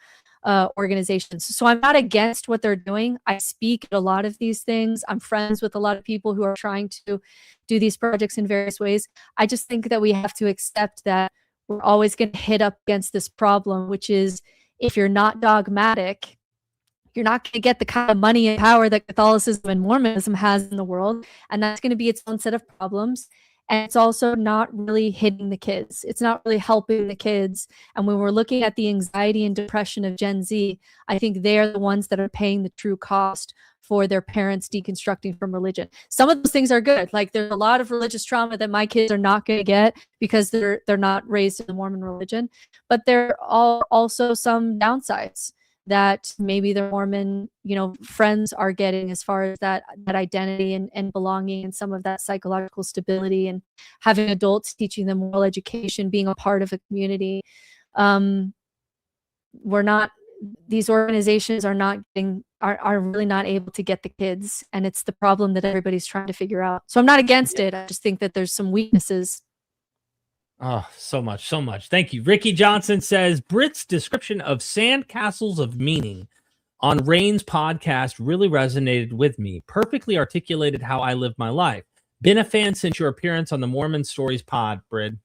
organizations. So I'm not against what they're doing. I speak at a lot of these things. I'm friends with a lot of people who are trying to do these projects in various ways. I just think that we have to accept that we're always going to hit up against this problem, which is if you're not dogmatic, you're not going to get the kind of money and power that Catholicism and Mormonism has in the world. And that's going to be its own set of problems. And it's also not really hitting the kids. It's not really helping the kids. And when we're looking at the anxiety and depression of Gen Z, I think they're the ones that are paying the true cost for their parents deconstructing from religion. Some of those things are good. Like there's a lot of religious trauma that my kids are not going to get because they're not raised in the Mormon religion. But there are also some downsides that maybe their Mormon, friends are getting as far as that identity and belonging and some of that psychological stability and having adults teaching them moral education, being a part of a community. These organizations are really not able to get the kids. And it's the problem that everybody's trying to figure out. So I'm not against it. I just think that there's some weaknesses. Oh, so much. Thank you. Ricky Johnson says, Britt's description of sandcastles of meaning on Rain's podcast really resonated with me. Perfectly articulated how I live my life. Been a fan since your appearance on the Mormon Stories pod, Britt.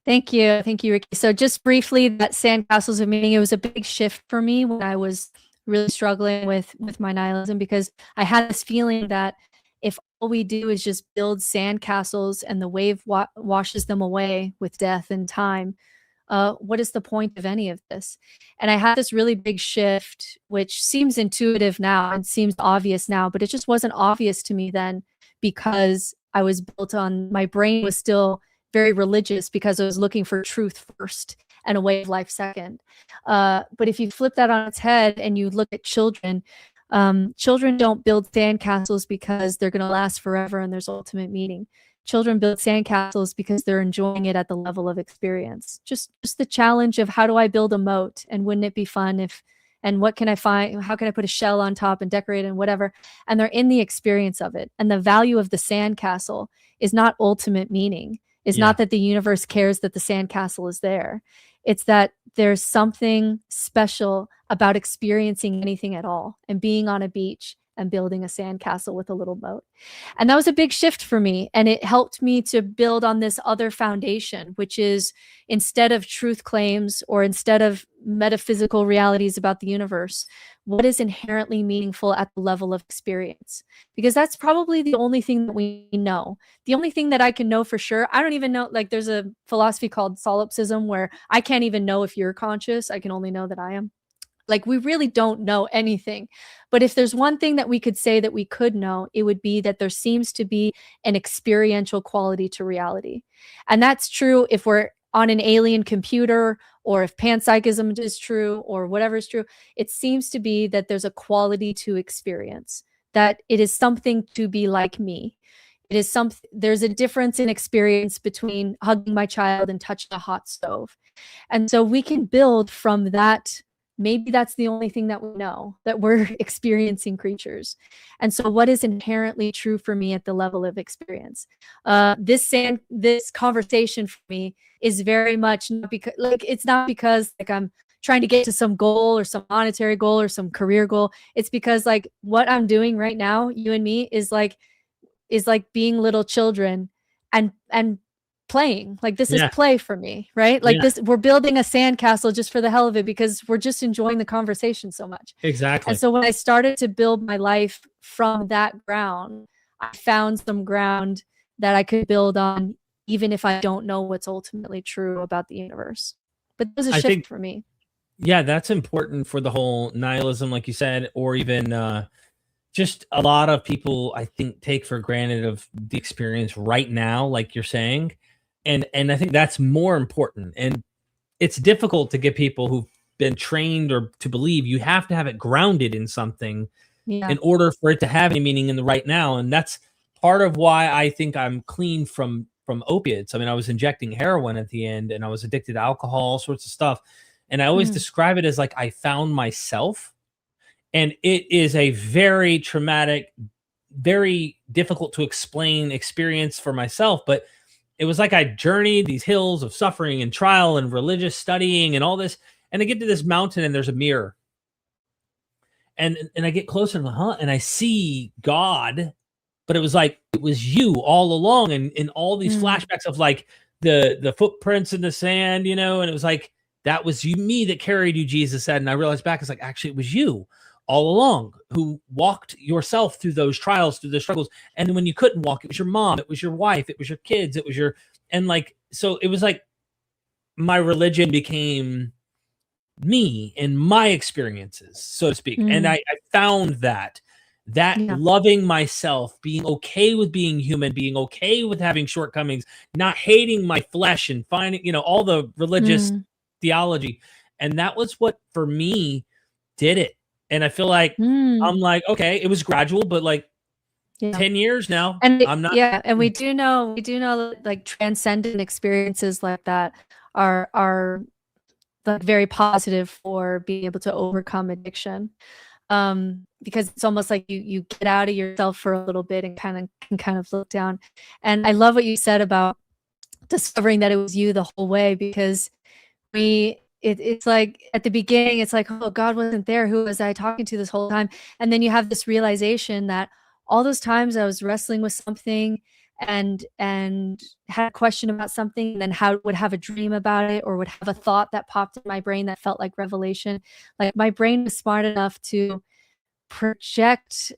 Thank you, Ricky. So just briefly, that sandcastles of meaning, it was a big shift for me when I was really struggling with my nihilism, because I had this feeling that if all we do is just build sandcastles and the wave washes them away with death and time, what is the point of any of this? And I had this really big shift, which seems intuitive now and seems obvious now, but it just wasn't obvious to me then, because I was built on, my brain was still very religious because I was looking for truth first and a way of life second. But if you flip that on its head and you look at children, children don't build sandcastles because they're going to last forever and there's ultimate meaning. Children build sandcastles because they're enjoying it at the level of experience. Just the challenge of, how do I build a moat, and wouldn't it be fun and what can I find? How can I put a shell on top and decorate and whatever? And they're in the experience of it. And the value of the sandcastle is not ultimate meaning. It's not that the universe cares that the sandcastle is there. It's that there's something special about experiencing anything at all and being on a beach and building a sandcastle with a little boat. And that was a big shift for me. And it helped me to build on this other foundation, which is, instead of truth claims or instead of metaphysical realities about the universe, what is inherently meaningful at the level of experience? Because that's probably the only thing that we know. The only thing that I can know for sure, I don't even know, like there's a philosophy called solipsism where I can't even know if you're conscious. I can only know that I am. Like, we really don't know anything. But if there's one thing that we could say that we could know, it would be that there seems to be an experiential quality to reality. And that's true if we're on an alien computer, or if panpsychism is true, or whatever is true. It seems to be that there's a quality to experience, that it is something to be like me. It is there's a difference in experience between hugging my child and touching a hot stove. And so we can build from that. Maybe that's the only thing that we know, that we're experiencing creatures. And so what is inherently true for me at the level of experience? This conversation for me is very much not because, it's not because I'm trying to get to some goal or some monetary goal or some career goal. It's because what I'm doing right now, you and me, is like being little children and playing. This is play for me, right? This, we're building a sandcastle just for the hell of it because we're just enjoying the conversation so much. Exactly. And so when I started to build my life from that ground, I found some ground that I could build on, even if I don't know what's ultimately true about the universe. But there's a shift for me. Yeah, that's important for the whole nihilism, like you said, or even just a lot of people, I think, take for granted of the experience right now, like you're saying. And I think that's more important. And it's difficult to get people who've been trained or to believe you have to have it grounded in something in order for it to have any meaning in the right now. And that's part of why I think I'm clean from opiates. I mean, I was injecting heroin at the end, and I was addicted to alcohol, all sorts of stuff. And I always describe it as I found myself. And it is a very traumatic, very difficult to explain experience for myself. But it was like I journeyed these hills of suffering and trial and religious studying and all this. And I get to this mountain and there's a mirror. And I get closer and and I see God, but it was like it was you all along, and in all these flashbacks of like the footprints in the sand, and it was like that was you, me that carried you, Jesus said. And I realized back, it's like actually it was you all along who walked yourself through those trials, through the struggles. And when you couldn't walk, it was your mom, it was your wife, it was your kids, it was your, and like, so it was like my religion became me and my experiences, so to speak. And I found that loving myself, being okay with being human, being okay with having shortcomings, not hating my flesh and finding, all the religious theology. And that was what for me did it. And I feel like I'm like, okay, it was gradual, but like 10 years now, and I'm not. Yeah. And we do know like transcendent experiences like that are like very positive for being able to overcome addiction, because it's almost like you get out of yourself for a little bit and can kind of look down. And I love what you said about discovering that it was you the whole way, because it's like at the beginning it's like, oh, God wasn't there, who was I talking to this whole time? And then you have this realization that all those times I was wrestling with something and had a question about something, and then would have a dream about it, or would have a thought that popped in my brain that felt like revelation. Like my brain was smart enough to project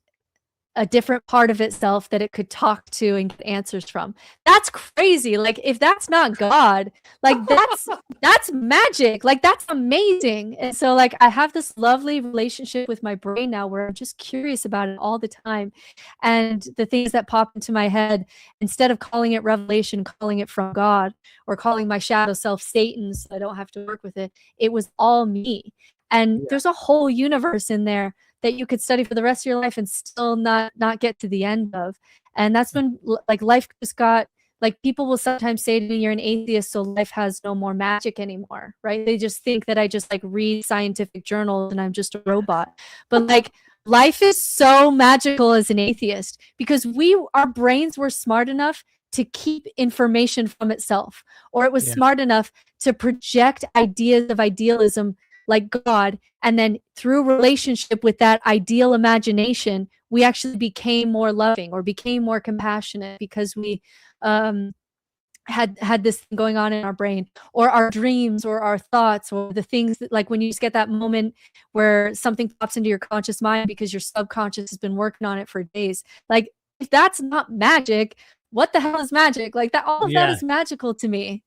a different part of itself that it could talk to and get answers from. That's crazy. Like if that's not God, like that's magic. Like that's amazing. And so like I have this lovely relationship with my brain now where I'm just curious about it all the time. And the things that pop into my head, instead of calling it revelation, calling it from God, or calling my shadow self Satan so I don't have to work with it, it was all me. And there's a whole universe in there that you could study for the rest of your life and still not get to the end of. And that's when like life just got, like people will sometimes say to me, you're an atheist, so life has no more magic anymore, right? They just think that I just like read scientific journals and I'm just a robot. But like life is so magical as an atheist, because our brains were smart enough to keep information from itself, or it was smart enough to project ideas of idealism like God, and then through relationship with that ideal imagination, we actually became more loving or became more compassionate, because we had this thing going on in our brain, or our dreams, or our thoughts, or the things that, like when you just get that moment where something pops into your conscious mind because your subconscious has been working on it for days. Like if that's not magic, what the hell is magic? Like that, all of that is magical to me.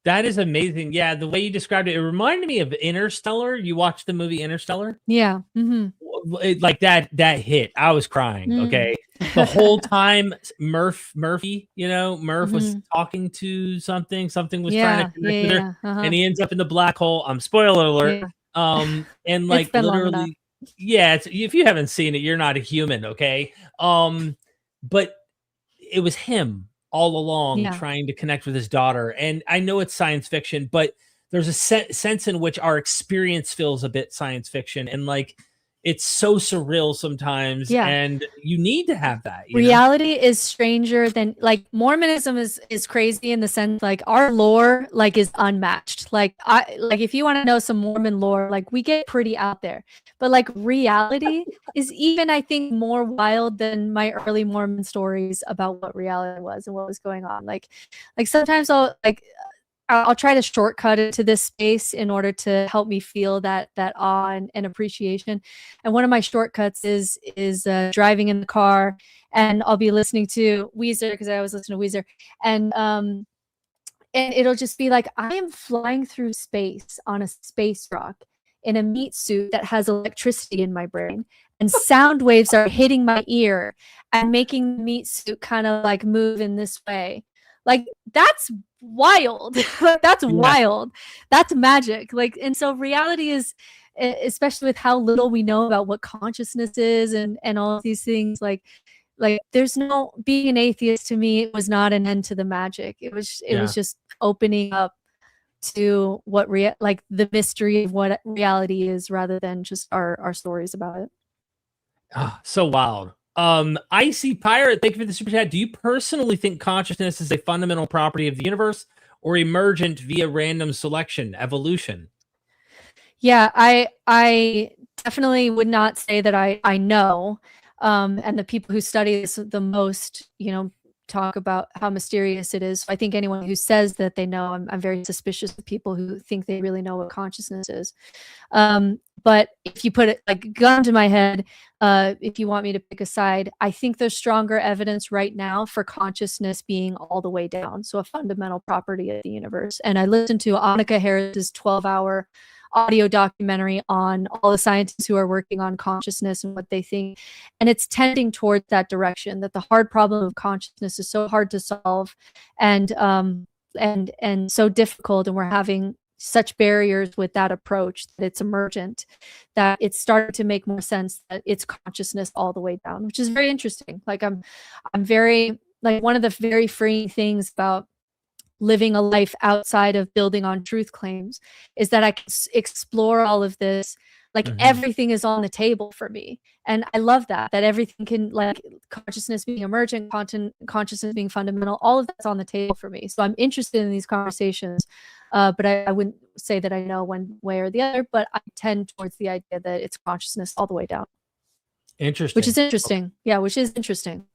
That is amazing. Yeah, the way you described it, it reminded me of Interstellar. You watched the movie Interstellar? Yeah. Like that hit. I was crying. Okay. The whole time Murphy, Murph was talking to something was trying to connect with her, and he ends up in the black hole. Spoiler alert. And like literally, if you haven't seen it, you're not a human. Okay. But it was him all along trying to connect with his daughter. And I know it's science fiction, but there's a sense in which our experience feels a bit science fiction. And like, it's so surreal sometimes. And you need to have that. Reality is stranger than, like, Mormonism is crazy in the sense, like, our lore, like, is unmatched. Like if you want to know some Mormon lore, like, we get pretty out there, but like reality is even, I think, more wild than my early Mormon stories about what reality was and what was going on. Like sometimes I'll try to shortcut it to this space in order to help me feel that awe and appreciation. And one of my shortcuts is driving in the car, and I'll be listening to Weezer, because I always listen to Weezer, and it'll just be like, I am flying through space on a space rock in a meat suit that has electricity in my brain, and sound waves are hitting my ear and making the meat suit kind of like move in this way. Like that's wild. That's wild. That's magic. Like, and so reality is, especially with how little we know about what consciousness is and all of these things, like there's no, being an atheist to me, it was not an end to the magic. It was just opening up to what like the mystery of what reality is, rather than just our stories about it. So wild. Icy Pirate, thank you for the super chat. Do you personally think consciousness is a fundamental property of the universe, or emergent via random selection, evolution? Yeah, I definitely would not say that I know. And the people who study this the most, talk about how mysterious it is. I think anyone who says that they know, I'm very suspicious of people who think they really know what consciousness is. But if you put it like gun to my head, if you want me to pick a side, I think there's stronger evidence right now for consciousness being all the way down. So a fundamental property of the universe. And I listened to Annika Harris's 12-hour audio documentary on all the scientists who are working on consciousness and what they think. And it's tending towards that direction, that the hard problem of consciousness is so hard to solve and so difficult. And we're having such barriers with that approach that it's emergent, that it's starting to make more sense that it's consciousness all the way down, which is very interesting. Like I'm very, like, one of the very freeing things about living a life outside of building on truth claims is that I can explore all of this. Like everything is on the table for me. And I love that everything can, like, consciousness being emergent, consciousness being fundamental, all of that's on the table for me. So I'm interested in these conversations, but I wouldn't say that I know one way or the other, but I tend towards the idea that it's consciousness all the way down. Interesting. Which is interesting. Yeah, which is interesting.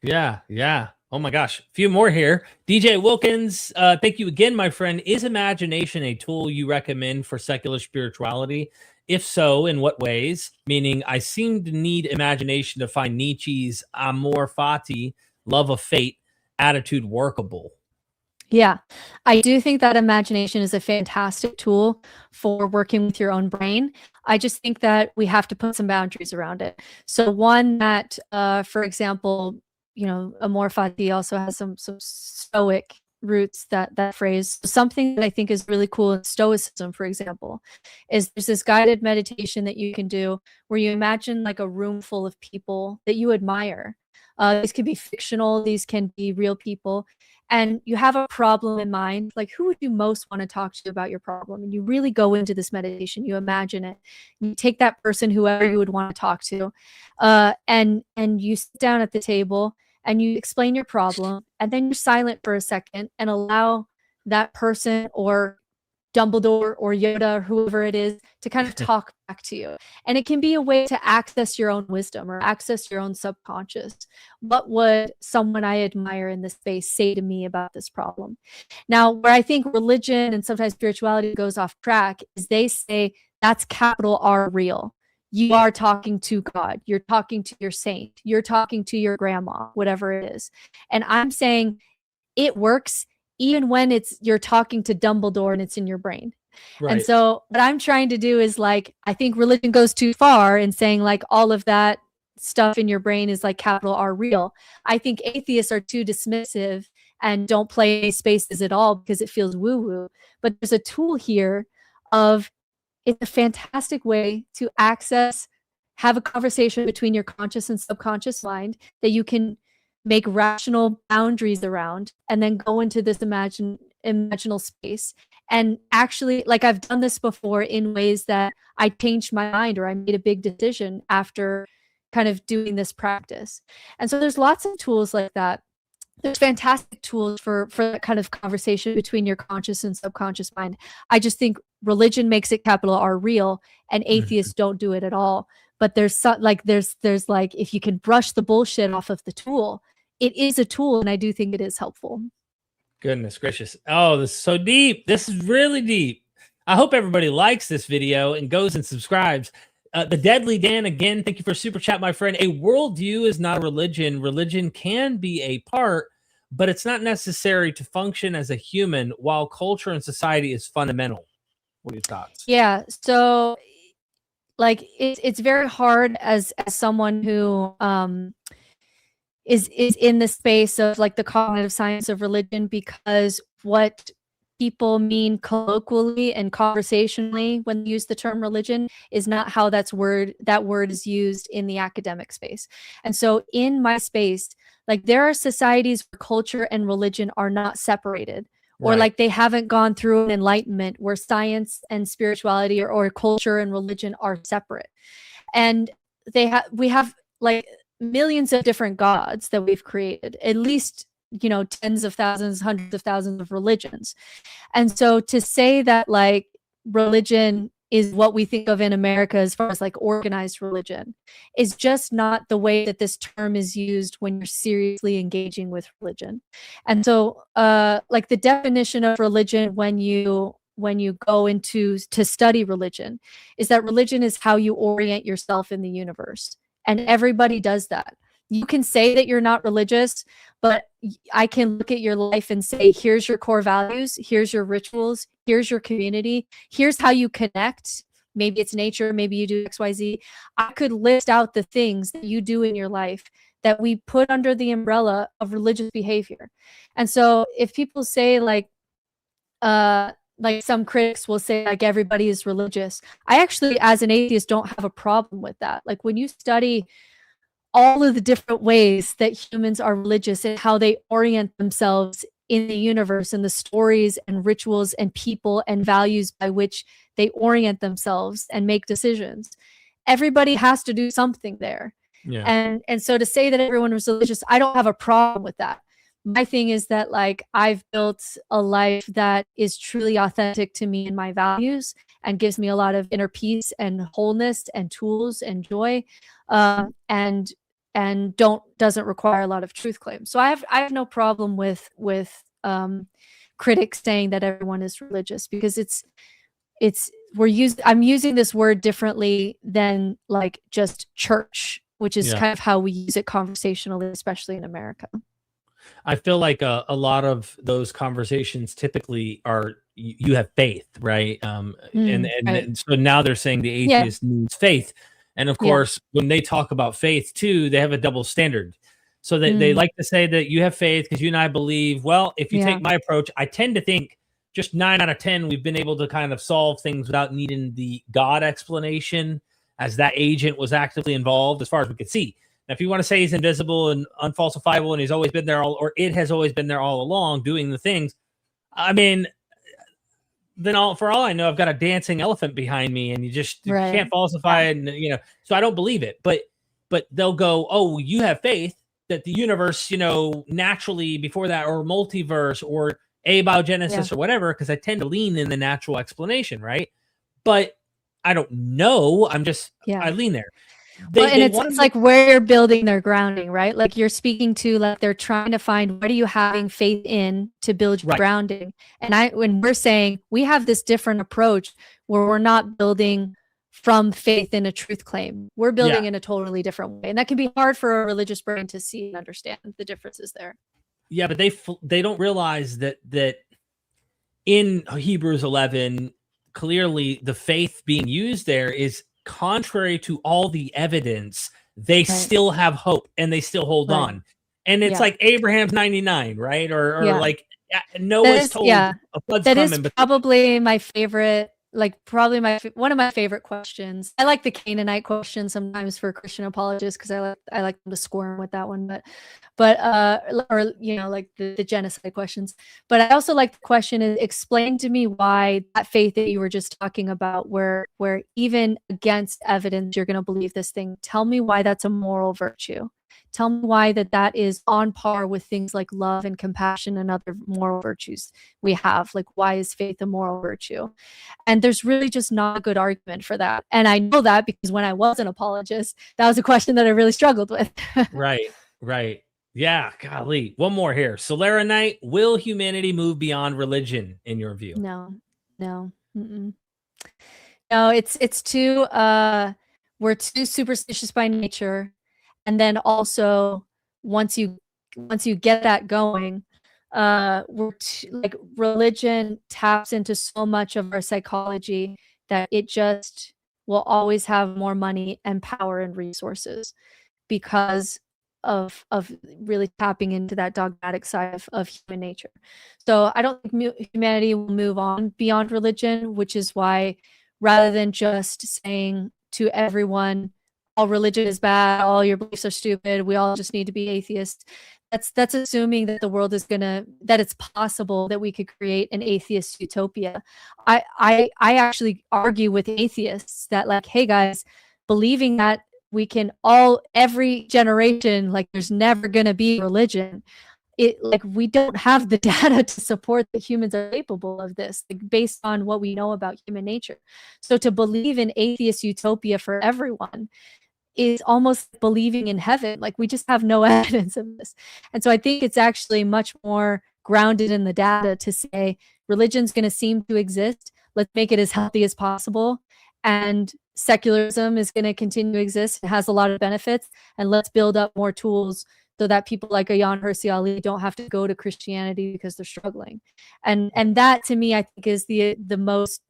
Yeah, yeah. Oh my gosh. A few more here. DJ Wilkins, thank you again, my friend. Is imagination a tool you recommend for secular spirituality? If so, in what ways? Meaning, I seem to need imagination to find Nietzsche's amor fati, love of fate, attitude workable. Yeah, I do think that imagination is a fantastic tool for working with your own brain. I just think that we have to put some boundaries around it. So one that, for example, amor fati also has some stoic roots, that phrase. Something that I think is really cool in Stoicism, for example, is there's this guided meditation that you can do where you imagine like a room full of people that you admire. These can be fictional, these can be real people. And you have a problem in mind, like who would you most want to talk to about your problem? And you really go into this meditation, you imagine it, you take that person, whoever you would want to talk to, and you sit down at the table and you explain your problem, and then you're silent for a second and allow that person or Dumbledore or Yoda or whoever it is to kind of talk back to you. And it can be a way to access your own wisdom or access your own subconscious. What would someone I admire in this space say to me about this problem? Now, where I think religion and sometimes spirituality goes off track is they say that's capital R real. You are talking to God. You're talking to your saint. You're talking to your grandma, whatever it is. And I'm saying it works even when you're talking to Dumbledore and it's in your brain. Right. And so what I'm trying to do is, like, I think religion goes too far in saying like all of that stuff in your brain is like capital R real. I think atheists are too dismissive and don't play any spaces at all because it feels woo-woo. But there's a tool here of, it's a fantastic way to have a conversation between your conscious and subconscious mind that you can make rational boundaries around, and then go into this imaginal space. And actually, like, I've done this before in ways that I changed my mind or I made a big decision after kind of doing this practice. And so there's lots of tools like that. There's fantastic tools for that kind of conversation between your conscious and subconscious mind. I just think religion makes it capital R real, and atheists don't do it at all. But there's like if you can brush the bullshit off of the tool, it is a tool, and I do think it is helpful. Goodness gracious. Oh, this is so deep. This is really deep. I hope everybody likes this video and goes and subscribes. The Deadly Dan, again, thank you for super chat, my friend. A worldview is not a religion. Religion can be a part, but it's not necessary to function as a human, while culture and society is fundamental. What are your thoughts? Yeah. So, like, it's very hard as someone who is in the space of like the cognitive science of religion, because what people mean colloquially and conversationally when they use the term religion is not how that word is used in the academic space. And so in my space, like, there are societies where culture and religion are not separated, or Right. like they haven't gone through an enlightenment where science and spirituality or culture and religion are separate. And we have like millions of different gods that we've created, at least, you know, tens of thousands, hundreds of thousands of religions. And so to say that like religion is what we think of in America as far as like organized religion is just not the way that this term is used when you're seriously engaging with religion. And so like the definition of religion when you go into to study religion is that religion is how you orient yourself in the universe. And everybody does that. You can say that you're not religious, but I can look at your life and say, here's your core values, here's your rituals, here's your community, here's how you connect. Maybe it's nature, maybe you do XYZ. I could list out the things that you do in your life that we put under the umbrella of religious behavior. And so if people say like some critics will say like everybody is religious, I actually, as an atheist, don't have a problem with that. Like when you study all of the different ways that humans are religious and how they orient themselves in the universe and the stories and rituals and people and values by which they orient themselves and make decisions. Everybody has to do something there. Yeah. And so to say that everyone was religious, I don't have a problem with that. My thing is that like I've built a life that is truly authentic to me and my values and gives me a lot of inner peace and wholeness and tools and joy. And doesn't require a lot of truth claims. So I have no problem with critics saying that everyone is religious, because I'm using this word differently than like just church, which is kind of how we use it conversationally, especially in America. I feel like a lot of those conversations typically are you have faith, right? And so now they're saying the atheist needs faith. And of course, when they talk about faith too, they have a double standard. So they like to say that you have faith because you and I believe. Well, if you take my approach, I tend to think just 9 out of 10, we've been able to kind of solve things without needing the God explanation, as that agent was actively involved as far as we could see. Now, if you want to say he's invisible and unfalsifiable and he's always been there or it has always been there all along doing the things, I mean, then for all I know, I've got a dancing elephant behind me and you can't falsify it. And, you know, so I don't believe it, but they'll go, oh, you have faith that the universe, you know, naturally before that, or multiverse or abiogenesis or whatever, because I tend to lean in the natural explanation. Right. But I don't know. I lean there. It's like where you're building their grounding, right? Like you're speaking to, like they're trying to find what are you having faith in to build your grounding. And when we're saying we have this different approach where we're not building from faith in a truth claim, we're building in a totally different way. And that can be hard for a religious brain to see and understand the differences there. Yeah, but they don't realize that in Hebrews 11, clearly the faith being used there is contrary to all the evidence. They still have hope and they still hold on. And it's like Abraham's 99, right? Or like Noah's told a flood's that coming. Is probably my favorite, like probably one of my favorite questions. I like the Canaanite question sometimes for Christian apologists because I like them to squirm with that one, but or you know, like the genocide questions. But I also like the question is, explain to me why that faith that you were just talking about, where even against evidence you're going to believe this thing. Tell me why that's a moral virtue. Tell me why that is on par with things like love and compassion and other moral virtues we have. Like, why is faith a moral virtue? And there's really just not a good argument for that. And I know that because when I was an apologist, that was a question that I really struggled with. Right. Yeah, golly. One more here. Solera Knight, will humanity move beyond religion in your view? No. Mm-mm. No, it's too, we're too superstitious by nature. And then also once you get that going, like religion taps into so much of our psychology that it just will always have more money and power and resources because of really tapping into that dogmatic side of human nature. So I don't think humanity will move on beyond religion, which is why rather than just saying to everyone, all religion is bad, all your beliefs are stupid, we all just need to be atheists. That's assuming that the world is that it's possible that we could create an atheist utopia. I actually argue with atheists that, like, hey guys, believing that we can every generation, like, there's never gonna be religion, like, we don't have the data to support that humans are capable of this, like, based on what we know about human nature. So to believe in atheist utopia for everyone is almost believing in heaven. Like, we just have no evidence of this. And so I think it's actually much more grounded in the data to say religion's going to seem to exist. Let's make it as healthy as possible. And secularism is going to continue to exist. It has a lot of benefits. And let's build up more tools so that people like Ayaan Hirsi Ali don't have to go to Christianity because they're struggling. And that, to me, I think is the most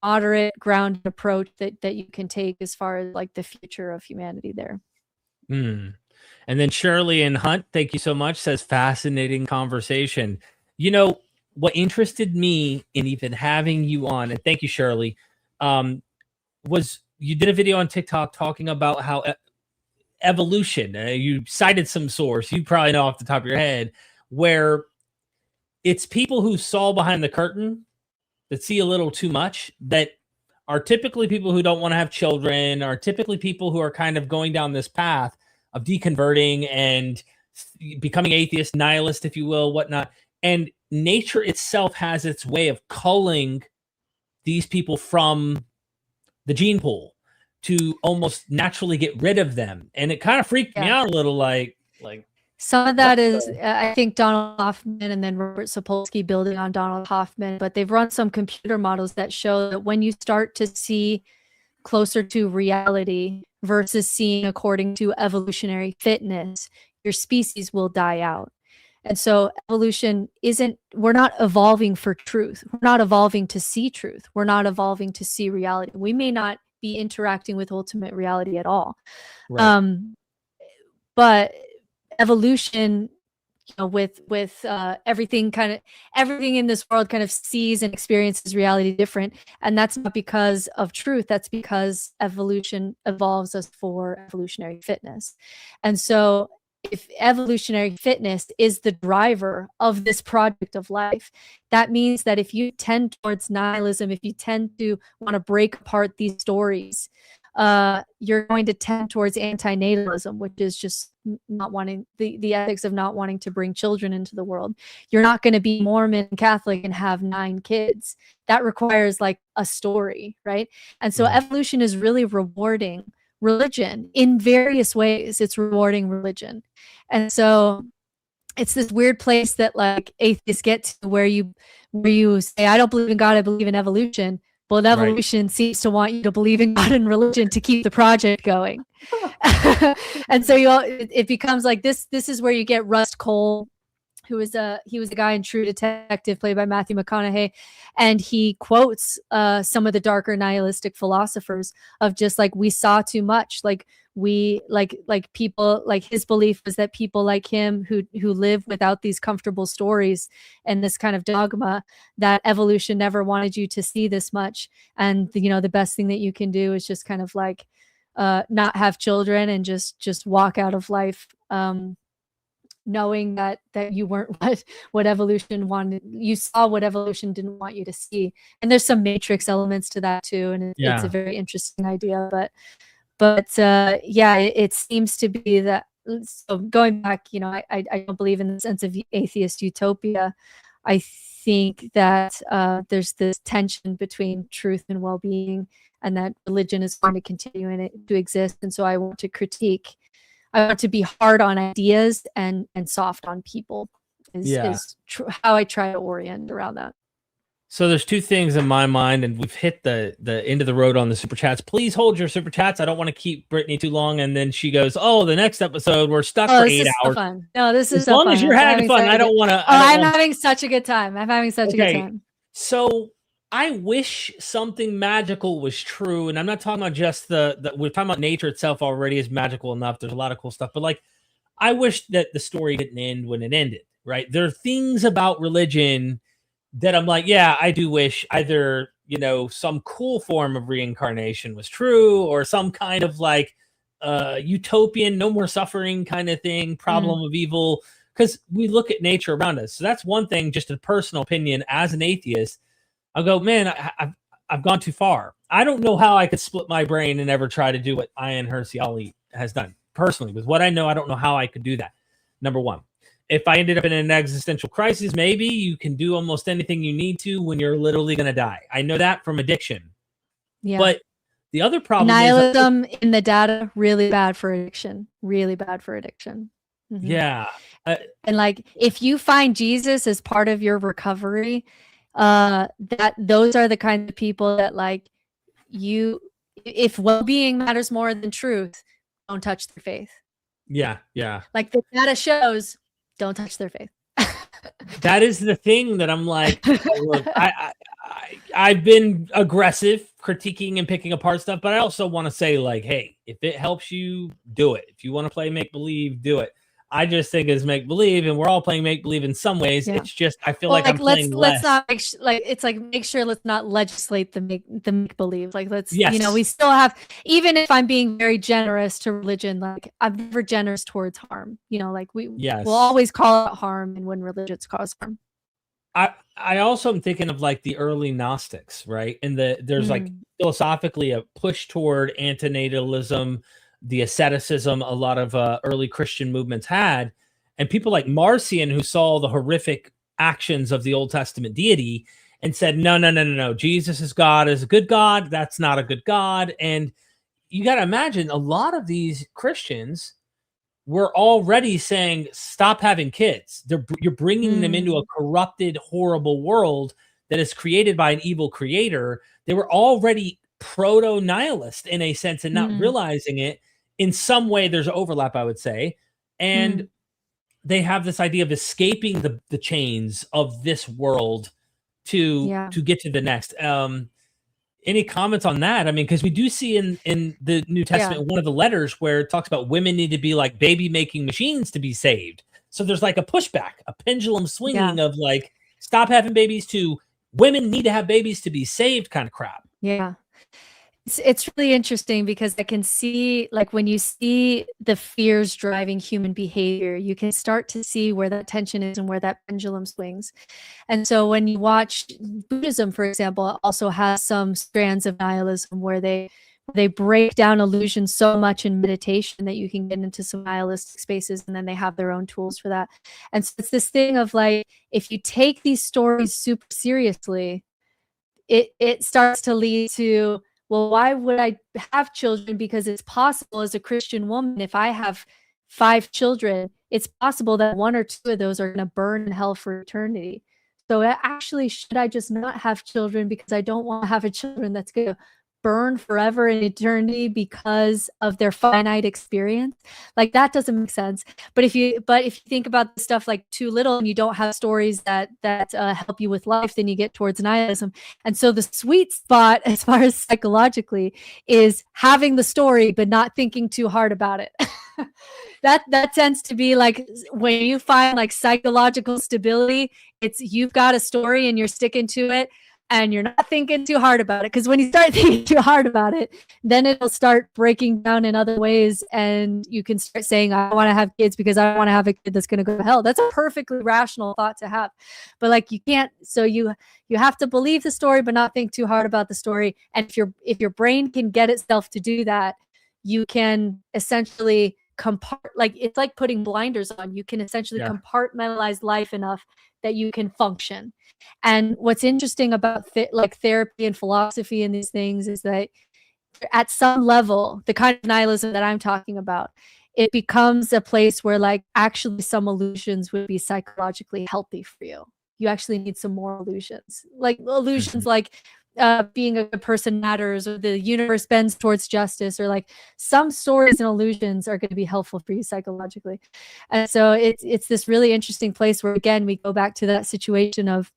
moderate, grounded approach that you can take as far as, like, the future of humanity there. And then Shirley and Hunt, thank you so much, says fascinating conversation. You know, what interested me in even having you on, and thank you, Shirley, was you did a video on TikTok talking about how evolution, you cited some source, you probably know off the top of your head, where it's people who saw behind the curtain that see a little too much, that are typically people who don't want to have children, are typically people who are kind of going down this path of deconverting and becoming atheist, nihilist, if you will, whatnot. And nature itself has its way of culling these people from the gene pool to almost naturally get rid of them. And it kind of freaked me out a little, like some of that is, I think, Donald Hoffman and then Robert Sapolsky building on Donald Hoffman, but they've run some computer models that show that when you start to see closer to reality versus seeing according to evolutionary fitness, your species will die out. And so evolution we're not evolving for truth. We're not evolving to see truth. We're not evolving to see reality. We may not be interacting with ultimate reality at all. Right. But evolution, you know, with everything in this world kind of sees and experiences reality different, and that's not because of truth. That's because evolution evolves us for evolutionary fitness. And so if evolutionary fitness is the driver of this project of life, that means that if you tend towards nihilism, if you tend to want to break apart these stories, you're going to tend towards antinatalism, which is just not wanting the ethics of not wanting to bring children into the world. You're not going to be Mormon and Catholic and have 9 kids. That requires, like, a story, right? And so evolution is really rewarding religion in various ways. It's rewarding religion. And so it's this weird place that, like, atheists get to where you say, I don't believe in God, I believe in evolution. Well, evolution seems to want you to believe in God and religion to keep the project going. And so it becomes like this is where you get Rust Cole, he was a guy in True Detective played by Matthew McConaughey, and he quotes some of the darker nihilistic philosophers of just like, we saw too much, like we like people, like his belief was that people like him who live without these comfortable stories and this kind of dogma, that evolution never wanted you to see this much, and the best thing that you can do is just kind of like not have children and just walk out of life knowing that you weren't what evolution wanted. You saw what evolution didn't want you to see. And there's some matrix elements to that too, and it's a very interesting idea. But it seems to be that, so going back, I don't believe in the sense of atheist utopia. I think that there's this tension between truth and well-being, and that religion is going to continue to exist. And so I want to be hard on ideas and soft on people is how I try to orient around that. So there's two things in my mind, and we've hit the end of the road on the super chats. Please hold your super chats. I don't want to keep Brittney too long. And then she goes, "Oh, the next episode we're stuck for 8 hours." Fun. No, this is as long as you're having fun. I don't want to. I'm having such a good time. I'm having such a good time. So I wish something magical was true, and I'm not talking about just we're talking about nature itself already is magical enough. There's a lot of cool stuff, but like, I wish that the story didn't end when it ended. Right? There are things about religion that I'm like, yeah, I do wish either, some cool form of reincarnation was true, or some kind of like utopian, no more suffering kind of thing, problem of evil, because we look at nature around us. So that's one thing, just a personal opinion as an atheist. I'll go, man, I've gone too far. I don't know how I could split my brain and ever try to do what Ayaan Hirsi Ali has done. Personally, with what I know, I don't know how I could do that. Number one. If I ended up in an existential crisis, maybe you can do almost anything you need to when you're literally going to die. I know that from addiction. Yeah. But the other problem nihilism in the data, really bad for addiction. Really bad for addiction. Mm-hmm. Yeah. And like, if you find Jesus as part of your recovery, those are the kind of people that like if well-being matters more than truth, don't touch their faith. Yeah. Yeah. Like the data shows, don't touch their faith. That is the thing that I'm like, look, I've been aggressive critiquing and picking apart stuff, but I also want to say like, hey, if it helps you, do it. If you want to play make-believe, do it. I just think it's make-believe, and we're all playing make-believe in some ways. Yeah. It's just, I feel like I'm playing less. Let's not make sure let's not legislate the make-believe. Like let's, you know, we still have, even if I'm being very generous to religion, like I'm never generous towards harm. You know, like we'll always call out harm and when religions cause harm. I also am thinking of like the early Gnostics, right? And there's like philosophically a push toward antinatalism, the asceticism a lot of early Christian movements had, and people like Marcion, who saw the horrific actions of the Old Testament deity and said, no, Jesus is God, is a good God. That's not a good God. And you got to imagine a lot of these Christians were already saying, stop having kids. You're bringing them into a corrupted, horrible world that is created by an evil creator. They were already proto-nihilist in a sense and not realizing it. In some way, there's overlap, I would say. And they have this idea of escaping the chains of this world to get to the next. Any comments on that? I mean, because we do see in the New Testament, one of the letters where it talks about women need to be like baby-making machines to be saved. So there's like a pushback, a pendulum swinging of like, stop having babies to women need to have babies to be saved kind of crap. Yeah. It's really interesting because I can see, like, when you see the fears driving human behavior, you can start to see where that tension is and where that pendulum swings. And so when you watch Buddhism, for example, also has some strands of nihilism where they break down illusion so much in meditation that you can get into some nihilistic spaces, and then they have their own tools for that. And so it's this thing of like, if you take these stories super seriously, it starts to lead to, well, why would I have children? Because it's possible as a Christian woman, if I have 5 children, it's possible that 1 or 2 of those are going to burn in hell for eternity. So actually, should I just not have children because I don't want to have a children that's going to burn forever in eternity because of their finite experience? Like, that doesn't make sense. But if you think about the stuff like too little and you don't have stories that help you with life, then you get towards nihilism. And so the sweet spot as far as psychologically is having the story but not thinking too hard about it. that tends to be like when you find like psychological stability, it's you've got a story and you're sticking to it and you're not thinking too hard about it. Because when you start thinking too hard about it, then it'll start breaking down in other ways, and you can start saying, I want to have kids because I want to have a kid that's going to go to hell. That's a perfectly rational thought to have. But like, you can't, so you have to believe the story but not think too hard about the story. And if your brain can get itself to do that, you can essentially like, it's like putting blinders on. You can essentially compartmentalize life enough that you can function. And what's interesting about like therapy and philosophy and these things is that at some level, the kind of nihilism that I'm talking about, it becomes a place where like actually some illusions would be psychologically healthy for you. You actually need some more illusions, like being a good person matters, or the universe bends towards justice, or like some stories and illusions are going to be helpful for you psychologically. And so it's this really interesting place where, again, we go back to that situation of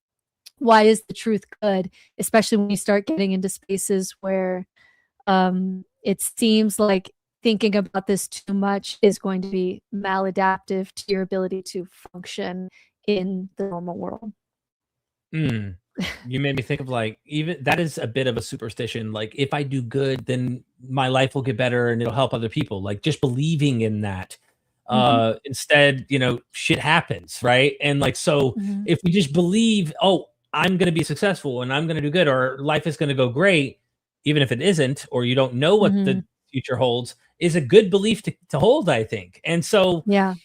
why is the truth good, especially when you start getting into spaces where it seems like thinking about this too much is going to be maladaptive to your ability to function in the normal world. You made me think of like, even that is a bit of a superstition. Like, if I do good, then my life will get better and it'll help other people. Like, just believing in that. Mhm, Instead, shit happens, right? And like, so mhm, if we just believe, oh, I'm going to be successful and I'm going to do good, or life is going to go great, even if it isn't, or you don't know what the mhm. future holds, is a good belief to hold, I think. And so, Yeah.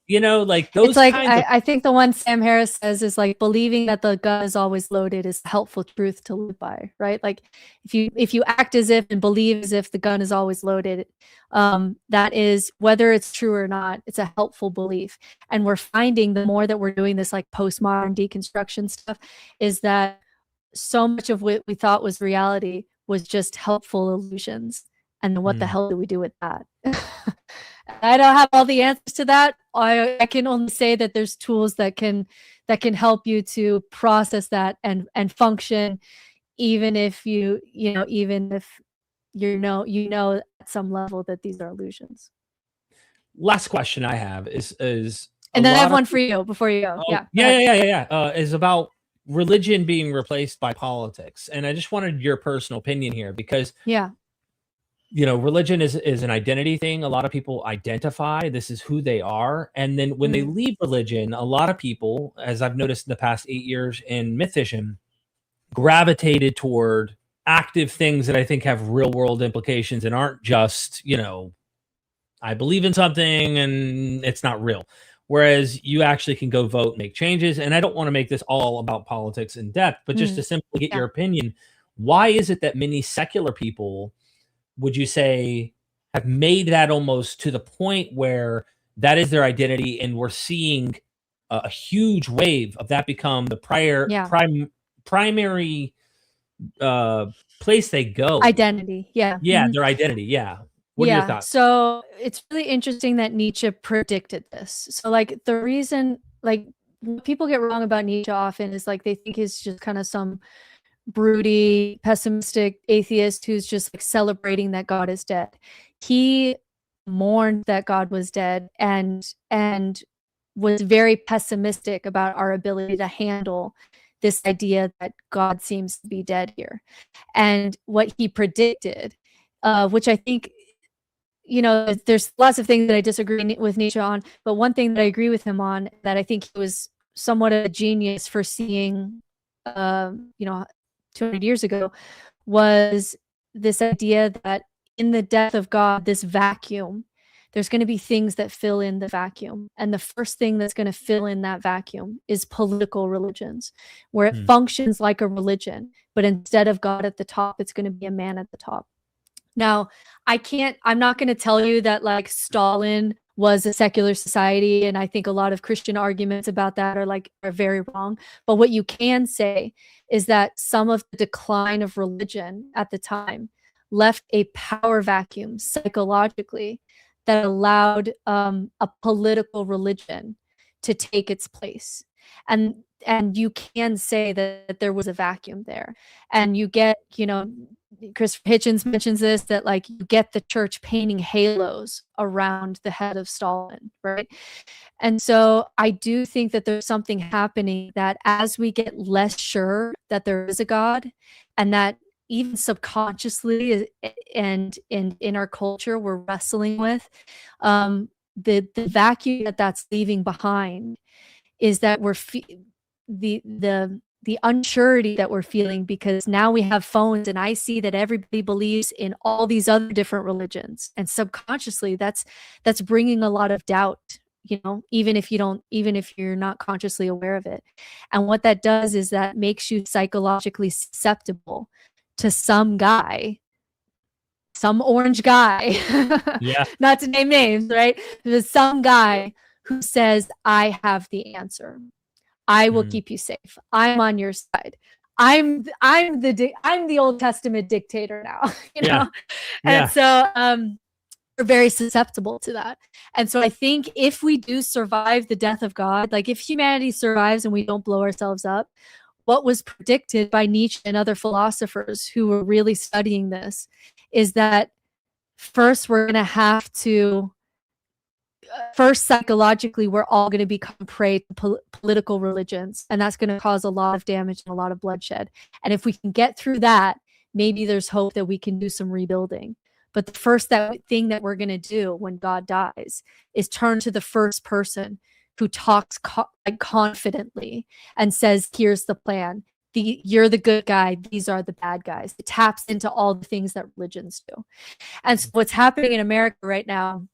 like It's those like kinds of, I think the one Sam Harris says is like believing that the gun is always loaded is a helpful truth to live by, right? Like if you act as if and believe as if the gun is always loaded, that is, whether it's true or not, it's a helpful belief. And we're finding the more that we're doing this like postmodern deconstruction stuff, is that so much of what we thought was reality was just helpful illusions. And then what the Hmm. hell do we do with that? I don't have all the answers to that. I can only say that there's tools that can help you to process that and function, even if even if at some level that these are illusions. last question I have is a And then I have lot of one for you before you go. Oh, Yeah, go yeah, ahead. yeah, yeah, yeah, yeah. Is about religion being replaced by politics. And I just wanted your personal opinion here because, Yeah. religion is an identity thing. A lot of people identify, this is who they are. And then when they Mm, leave religion, a lot of people, as I've noticed in the past 8 years in myth vision, gravitated toward active things that I think have real world implications and aren't just, I believe in something and it's not real. Whereas you actually can go vote, make changes. And I don't want to make this all about politics in depth, but just to mm, simply get yeah. your opinion, why is it that many secular people, would you say, have made that almost to the point where that is their identity, and we're seeing a huge wave of that become the Yeah. primary uh, place they go? Identity. Yeah. Yeah, Mhm. their identity. Yeah. What are your Yeah, thoughts? so it's really interesting that Nietzsche predicted this. So, like, the reason, like, what people get wrong about Nietzsche often is like they think he's just kind of some broody, pessimistic atheist who's just like celebrating that God is dead. He mourned that God was dead and was very pessimistic about our ability to handle this idea that God seems to be dead here. And what he predicted, which I think there's lots of things that I disagree with Nietzsche on, but one thing that I agree with him on, that I think he was somewhat of a genius for seeing, 200 years ago, was this idea that in the death of God, this vacuum, there's going to be things that fill in the vacuum. And the first thing that's going to fill in that vacuum is political religions, where it Hmm. functions like a religion, but instead of God at the top, it's going to be a man at the top. Now, I'm not gonna tell you that, like, Stalin was a secular society, and I think a lot of Christian arguments about that are very wrong, but what you can say is that some of the decline of religion at the time left a power vacuum psychologically that allowed, a political religion to take its place, and you can say that there was a vacuum there, and you get, Chris Hitchens mentions this, that like you get the church painting halos around the head of Stalin, right? And so I do think that there's something happening, that as we get less sure that there is a God, and that even subconsciously and in our culture we're wrestling with, the vacuum that's leaving behind is that the unsurety that we're feeling, because now we have phones and I see that everybody believes in all these other different religions, and subconsciously that's bringing a lot of doubt, even if you're not consciously aware of it. And what that does is that makes you psychologically susceptible to some orange guy, Yeah. not to name names, right? There's some guy who says, I have the answer. I will Mm. keep you safe. I'm on your side. I'm the Old Testament dictator now, Yeah. And Yeah. so we're very susceptible to that. And so I think if we do survive the death of God, like if humanity survives and we don't blow ourselves up, what was predicted by Nietzsche and other philosophers who were really studying this is that first we're going to have to first, psychologically, we're all going to become prey to political religions, and that's going to cause a lot of damage and a lot of bloodshed. And if we can get through that, maybe there's hope that we can do some rebuilding. But the first thing that we're going to do when God dies is turn to the first person who talks confidently and says, here's the plan. You're the good guy. These are the bad guys. It taps into all the things that religions do. And so what's happening in America right now,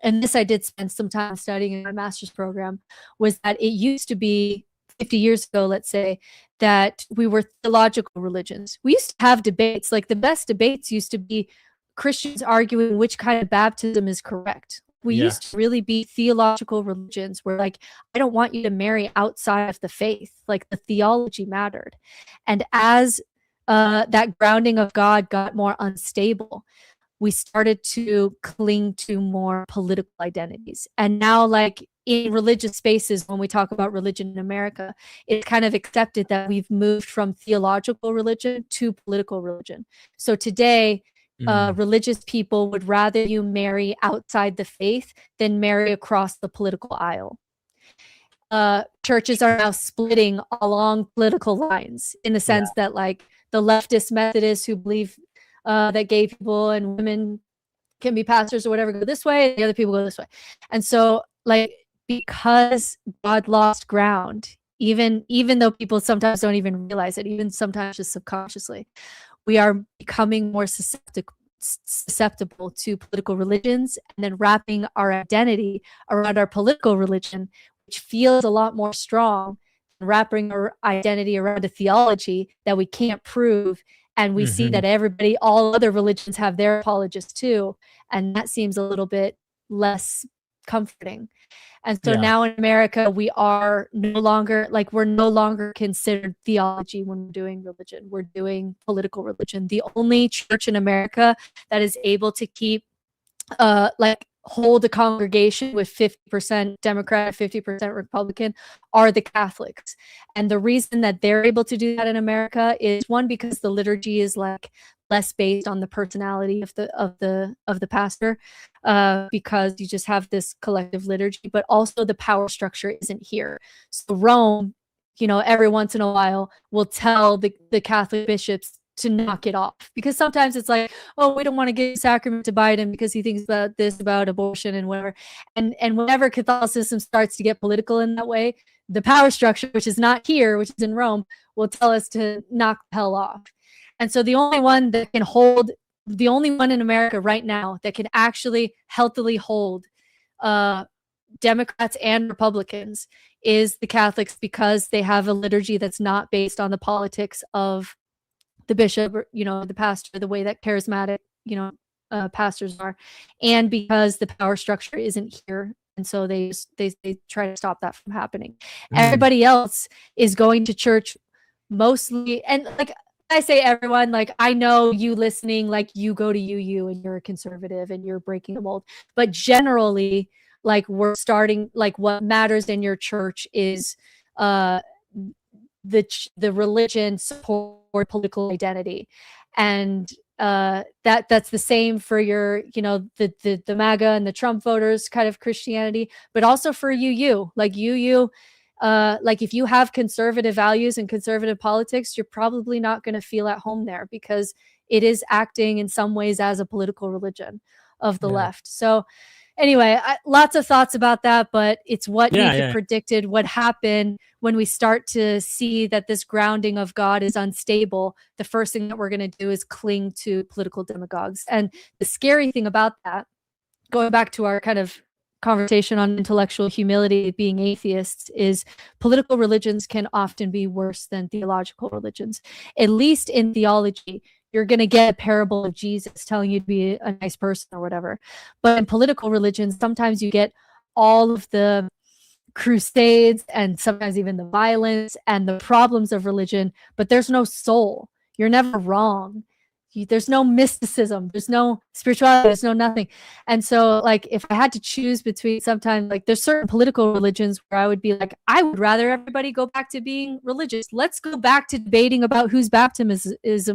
and this I did spend some time studying in my master's program, was that it used to be 50 years ago, let's say, that we were theological religions. We used to have debates. Like the best debates used to be Christians arguing which kind of baptism is correct. We used to really be theological religions where, like, I don't want you to marry outside of the faith. Like, the theology mattered. And as that grounding of God got more unstable, we started to cling to more political identities. And now, like, in religious spaces, when we talk about religion in America, it's kind of accepted that we've moved from theological religion to political religion. So today, religious people would rather you marry outside the faith than marry across the political aisle. Churches are now splitting along political lines, in the sense that, like, the leftist Methodists who believe that gay people and women can be pastors or whatever go this way, and the other people go this way. And so, like, because God lost ground, even though people sometimes don't even realize it, even sometimes just subconsciously, we are becoming more susceptible to political religions, and then wrapping our identity around our political religion, which feels a lot more strong than wrapping our identity around a theology that we can't prove. And we see that all other religions have their apologists too. And that seems a little bit less comforting. And so now in America, we're no longer considered theology when we're doing religion. We're doing political religion. The only church in America that is able to keep, hold a congregation with 50% Democrat, 50% Republican, are the Catholics. And the reason that they're able to do that in America is, one, because the liturgy is like less based on the personality of the pastor, because you just have this collective liturgy, but also the power structure isn't here. So Rome, every once in a while will tell the Catholic bishops to knock it off, because sometimes it's like, oh, we don't want to give a sacrament to Biden because he thinks about abortion and whatever. And whenever Catholicism starts to get political in that way, the power structure, which is not here, which is in Rome, will tell us to knock the hell off. And so the only one in America right now that can actually healthily hold Democrats and Republicans is the Catholics, because they have a liturgy that's not based on the politics of the bishop, or, the pastor, the way that charismatic, pastors are, and because the power structure isn't here. And so they try to stop that from happening. Everybody else is going to church mostly, and like I say, everyone, like, I know you listening, like, you go to UU and you're a conservative and you're breaking the mold, but generally, like, we're starting, like, what matters in your church is the religion support political identity. And that's the same for your, the MAGA and the Trump voters kind of Christianity, but also for UU. Like, UU, like, if you have conservative values and conservative politics, you're probably not going to feel at home there, because it is acting in some ways as a political religion of the left. So anyway, lots of thoughts about that, but it's what predicted what happened when we start to see that this grounding of God is unstable. The first thing that we're going to do is cling to political demagogues. And the scary thing about that, going back to our kind of conversation on intellectual humility, being atheists, is political religions can often be worse than theological religions. At least in theology, you're going to get a parable of Jesus telling you to be a nice person or whatever. But in political religions, sometimes you get all of the crusades and sometimes even the violence and the problems of religion, but there's no soul. You're never wrong. There's no mysticism. There's no spirituality. There's no nothing. And so, like, if I had to choose between, sometimes, like, there's certain political religions where I would be like, I would rather everybody go back to being religious. Let's go back to debating about whose baptism is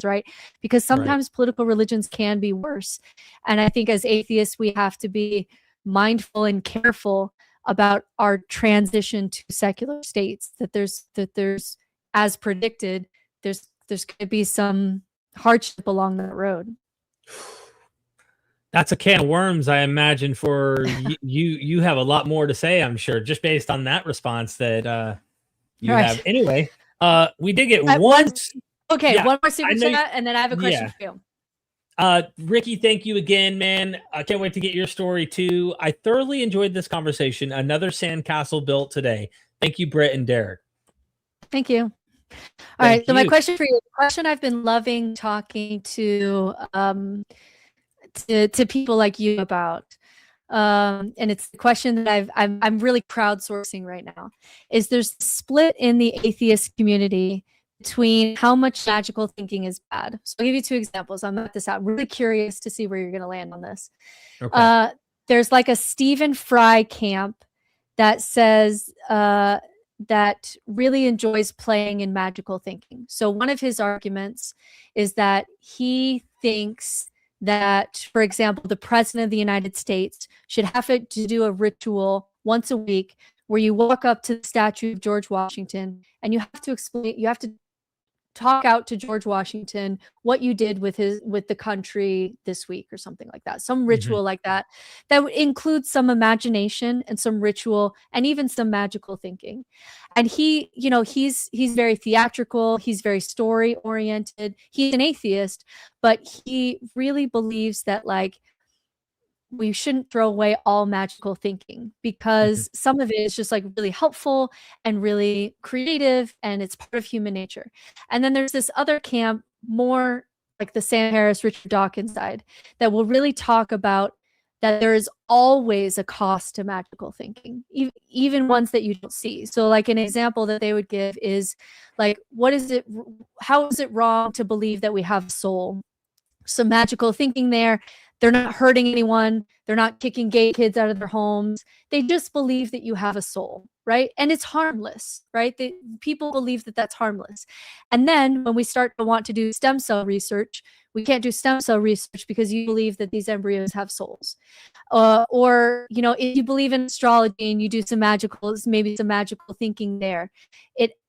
right, because sometimes political religions can be worse. And I think as atheists, we have to be mindful and careful about our transition to secular states, that there's as predicted, there's going to be some hardship along that road. That's a can of worms, I imagine, for you have a lot more to say, I'm sure, just based on that response that you have. Anyway, we did get one. Okay, yeah, one more super chat, and then I have a question for you. Ricky, thank you again, man. I can't wait to get your story too. I thoroughly enjoyed this conversation. Another sandcastle built today. Thank you, Britt and Derek. Thank you. All right. So my question for you, the question I've been loving talking to people like you about, and it's the question that I'm really crowdsourcing right now, is there's a split in the atheist community between how much magical thinking is bad. So I'll give you 2 examples. I'll map this out. I'm really curious to see where you're going to land on this. Okay. There's like a Stephen Fry camp that says that really enjoys playing in magical thinking. So one of his arguments is that he thinks that, for example, the president of the United States should have to do a ritual once a week where you walk up to the statue of George Washington and you have to explain, you have to talk out to George Washington what you did with the country this week or something like that. Some ritual like that would include some imagination and some ritual and even some magical thinking. And he, you know, he's very theatrical. He's very story oriented. He's an atheist, but he really believes that like we shouldn't throw away all magical thinking because some of it is just like really helpful and really creative and it's part of human nature. And then there's this other camp, more like the Sam Harris, Richard Dawkins side, that will really talk about that there is always a cost to magical thinking, even ones that you don't see. So like an example that they would give is like, how is it wrong to believe that we have a soul? Some magical thinking there. They're not hurting anyone. They're not kicking gay kids out of their homes. They just believe that you have a soul, right? And it's harmless, right? People believe that that's harmless. And then when we start to want to do stem cell research, we can't do stem cell research because you believe that these embryos have souls. Or, you know, if you believe in astrology and you do maybe some magical thinking there.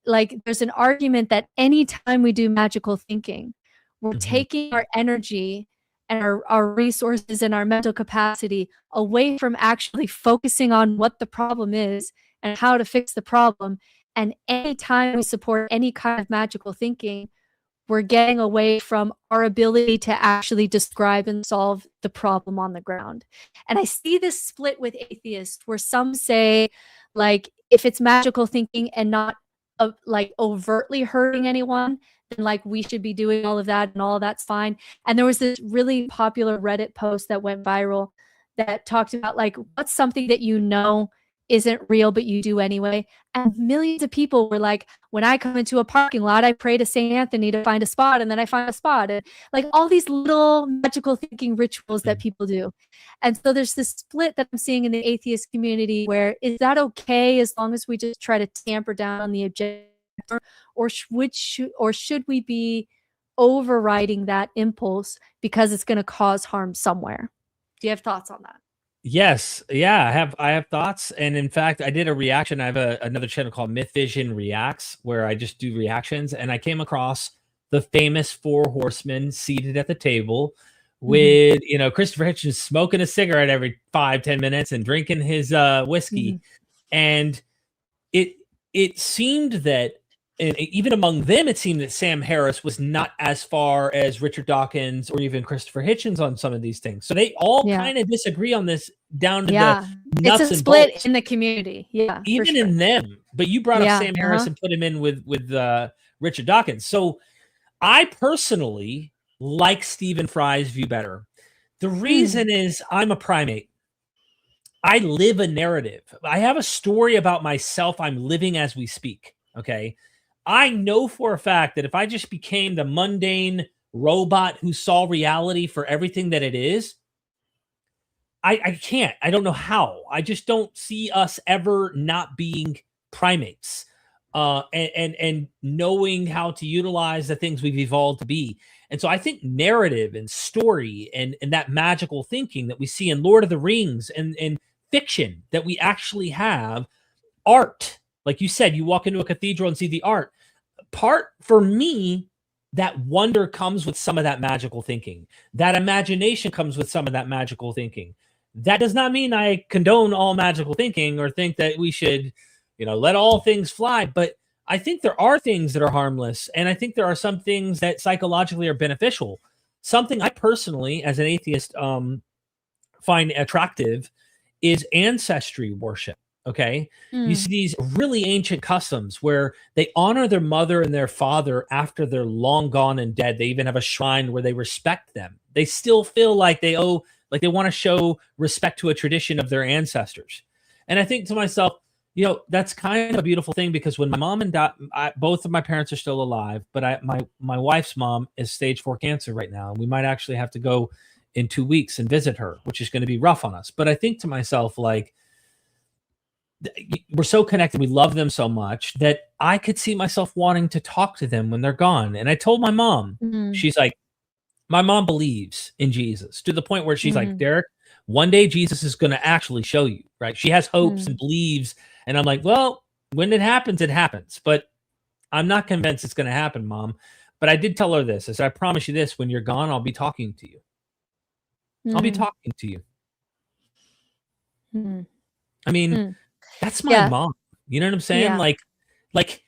There's an argument that anytime we do magical thinking, we're taking our energy and our resources and our mental capacity away from actually focusing on what the problem is and how to fix the problem. And anytime we support any kind of magical thinking, we're getting away from our ability to actually describe and solve the problem on the ground. And I see this split with atheists where some say, like, if it's magical thinking and not like overtly hurting anyone, then like we should be doing all of that and all of that's fine. And there was this really popular Reddit post that went viral that talked about like, what's something that you know isn't real, but you do anyway. And millions of people were like, when I come into a parking lot, I pray to St. Anthony to find a spot, and then I find a spot. And like all these little magical thinking rituals that people do. And so there's this split that I'm seeing in the atheist community where, is that okay as long as we just try to tamper down on the objective? Or should we be overriding that impulse because it's going to cause harm somewhere? Do you have thoughts on that? Yes. Yeah, I have thoughts. And in fact, I did a reaction. I have another channel called Myth Vision Reacts, where I just do reactions. And I came across the famous 4 horsemen seated at the table with, you know, Christopher Hitchens smoking a cigarette every 5-10 minutes and drinking his whiskey. And it seemed that, and even among them, it seemed that Sam Harris was not as far as Richard Dawkins or even Christopher Hitchens on some of these things. So they all kind of disagree on this down to the nuts and bolts. It's a split in the community. Yeah, even in them. But you brought up Sam Harris and put him in with Richard Dawkins. So I personally like Stephen Fry's view better. The reason is I'm a primate. I live a narrative. I have a story about myself I'm living as we speak. Okay. I know for a fact that if I just became the mundane robot who saw reality for everything that it is, I can't. I don't know how. I just don't see us ever not being primates. and knowing how to utilize the things we've evolved to be. And so I think narrative and story and that magical thinking that we see in Lord of the Rings and fiction that we actually have, art, like you said, you walk into a cathedral and see the art. Part for me, that wonder comes with some of that magical thinking. That imagination comes with some of that magical thinking. That does not mean I condone all magical thinking or think that we should, let all things fly. But I think there are things that are harmless. And I think there are some things that psychologically are beneficial. Something I personally, as an atheist, find attractive is ancestry worship. Okay. You see these really ancient customs where they honor their mother and their father after they're long gone and dead. They even have a shrine where they respect them. They still feel like they owe, like they want to show respect to a tradition of their ancestors. And I think to myself, that's kind of a beautiful thing, because when my mom and dad, both of my parents are still alive, but my wife's mom is stage 4 cancer right now. And we might actually have to go in 2 weeks and visit her, which is going to be rough on us. But I think to myself, like, we're so connected. We love them so much that I could see myself wanting to talk to them when they're gone. And I told my mom, she's like, my mom believes in Jesus to the point where she's like, Derek, one day Jesus is going to actually show you, right? She has hopes and believes. And I'm like, well, when it happens, it happens. But I'm not convinced it's going to happen, Mom. But I did tell her this. I said, I promise you this, when you're gone, I'll be talking to you. I'll be talking to you. I mean, that's my mom. You know what I'm saying? Yeah. Like,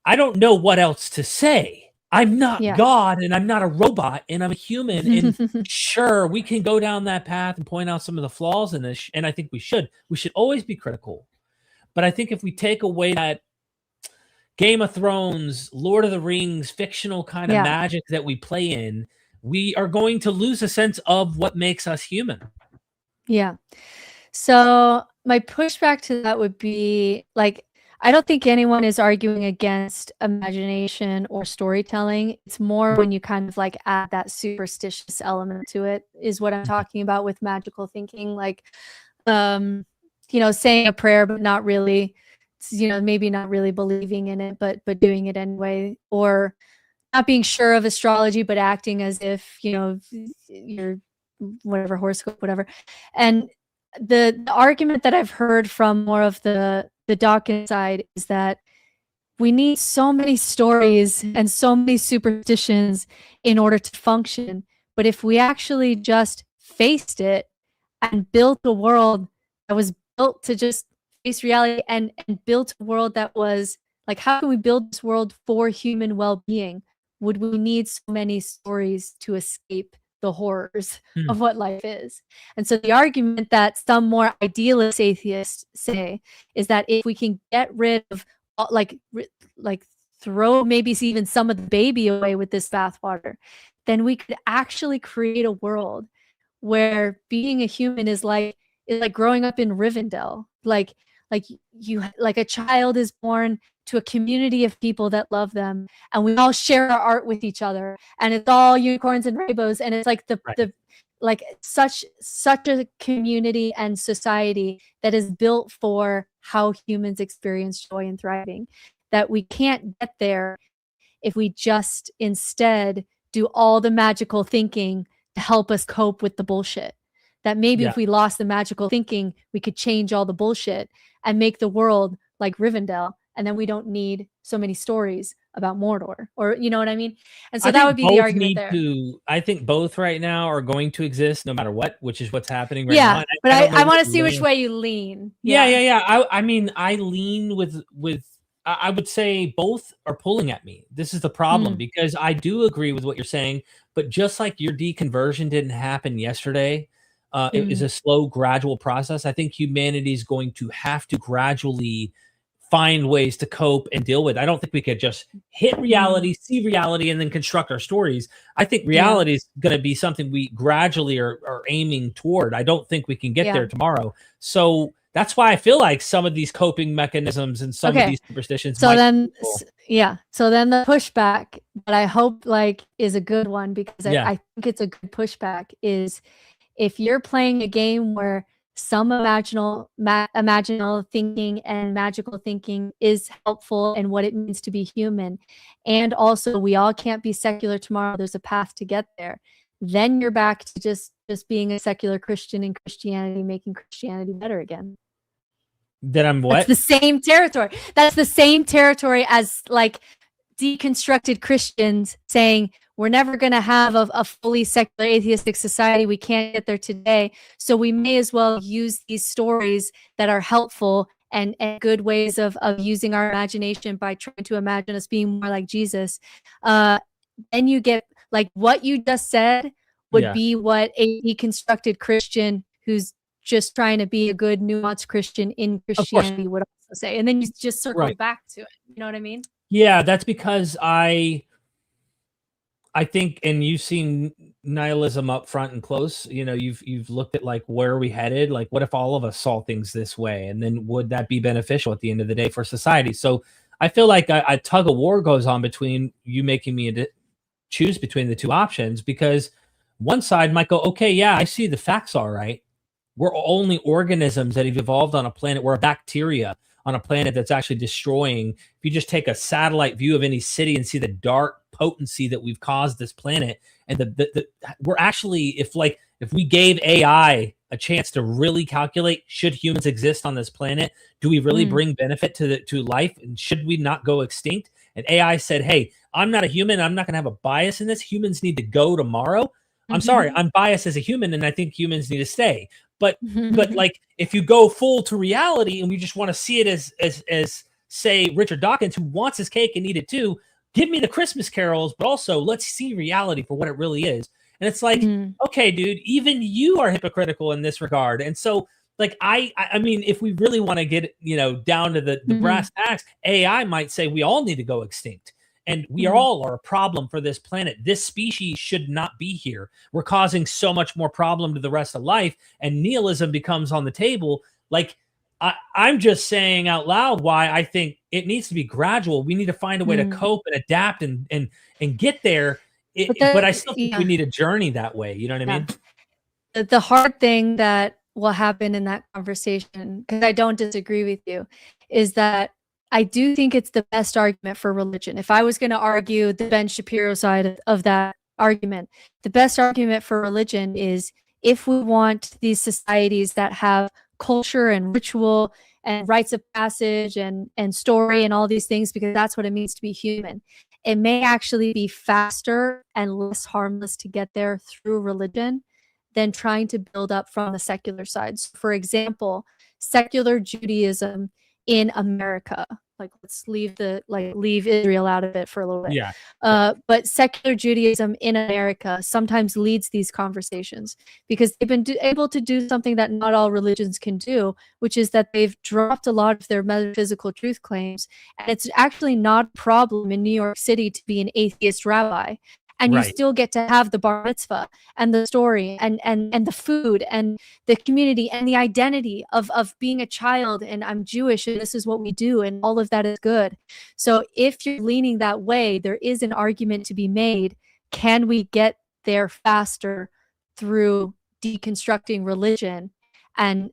I don't know what else to say. I'm not God, and I'm not a robot, and I'm a human. And sure, we can go down that path and point out some of the flaws in this. And I think we should. We should always be critical. But I think if we take away that Game of Thrones, Lord of the Rings, fictional kind of magic that we play in, we are going to lose a sense of what makes us human. Yeah. So my pushback to that would be, like, I don't think anyone is arguing against imagination or storytelling. It's more when you kind of like add that superstitious element to it, is what I'm talking about with magical thinking. Like, saying a prayer, but not really, maybe not really believing in it, but doing it anyway, or not being sure of astrology, but acting as if, you're whatever, horoscope, whatever. And the argument that I've heard from more of the Dawkins side is that we need so many stories and so many superstitions in order to function. But if we actually just faced it and built a world that was built to just face reality, and built a world that was like, how can we build this world for human well-being? Would we need so many stories to escape the horrors of what life is? And so the argument that some more idealist atheists say is that if we can get rid of like throw maybe even some of the baby away with this bathwater, then we could actually create a world where being a human is like growing up in Rivendell. Like a child is born to a community of people that love them, and we all share our art with each other, and it's all unicorns and rainbows, and it's like such a community and society that is built for how humans experience joy and thriving, that we can't get there if we just instead do all the magical thinking to help us cope with the bullshit. That maybe if we lost the magical thinking, we could change all the bullshit and make the world like Rivendell, and then we don't need so many stories about Mordor, or you know what I mean? And so that would be the argument there. I think both right now are going to exist no matter what, which is what's happening right now. Yeah, but I want to see which way you lean. Yeah. I mean, I lean with I would say both are pulling at me. This is the problem, because I do agree with what you're saying, but just like your deconversion didn't happen yesterday, it is a slow, gradual process. I think humanity is going to have to gradually find ways to cope and deal with. I don't think we could just hit reality, see reality, and then construct our stories. I think reality is going to be something we gradually are aiming toward. I don't think we can get there tomorrow. So that's why I feel like some of these coping mechanisms and some of these superstitions. So then the pushback that I hope is a good one, because I think it's a good pushback, is if you're playing a game where some imaginal thinking and magical thinking is helpful in what it means to be human. And also, we all can't be secular tomorrow. There's a path to get there. Then you're back to just being a secular Christian in Christianity, making Christianity better again. That I'm what? That's the same territory. That's the same territory as like deconstructed Christians saying we're never going to have a fully secular atheistic society. We can't get there today. So we may as well use these stories that are helpful and good ways of using our imagination by trying to imagine us being more like Jesus. Then you get like what you just said would be what a deconstructed Christian who's just trying to be a good nuanced Christian in Christianity would also say. And then you just circle back to it. You know what I mean? Yeah, that's because I think, and you've seen nihilism up front and close. You know, you've looked at like where are we headed? Like, what if all of us saw things this way? And then would that be beneficial at the end of the day for society? So I feel like a tug of war goes on between you making me choose between the two options, because one side might go, okay, yeah, I see the facts all right. We're only organisms that have evolved on a planet. We're a bacteria on a planet that's actually destroying. If you just take a satellite view of any city and see the dark potency that we've caused this planet, and we're actually, if we gave AI a chance to really calculate, should humans exist on this planet? Do we really bring benefit to life? And should we not go extinct? And AI said, hey, I'm not a human. I'm not going to have a bias in this. Humans need to go tomorrow. I'm sorry, I'm biased as a human, and I think humans need to stay. But like, if you go full to reality and we just want to see it as say Richard Dawkins, who wants his cake and eat it too, give me the Christmas carols, but also let's see reality for what it really is. And it's like, okay, dude, even you are hypocritical in this regard. And so, like, I mean, if we really want to get, you know, down to the brass tacks, AI might say we all need to go extinct. And we all are a problem for this planet. This species should not be here. We're causing so much more problem to the rest of life, and nihilism becomes on the table. Like, I'm just saying out loud why I think it needs to be gradual. We need to find a way to cope and adapt and get there. But I still think we need a journey that way. You know what I mean? The hard thing that will happen in that conversation, because I don't disagree with you, is that I do think it's the best argument for religion. If I was going to argue the Ben Shapiro side of that argument, the best argument for religion is if we want these societies that have culture and ritual and rites of passage and story and all these things, because that's what it means to be human, it may actually be faster and less harmless to get there through religion than trying to build up from the secular side. So for example, secular Judaism in America, like let's leave Israel out of it for a little bit. But secular Judaism in America sometimes leads these conversations because they've been able to do something that not all religions can do, which is that they've dropped a lot of their metaphysical truth claims. And it's actually not a problem in New York City to be an atheist rabbi. And you still get to have the bar mitzvah and the story and the food and the community and the identity of being a child, and I'm Jewish and this is what we do, and all of that is good. So if you're leaning that way, there is an argument to be made. Can we get there faster through deconstructing religion and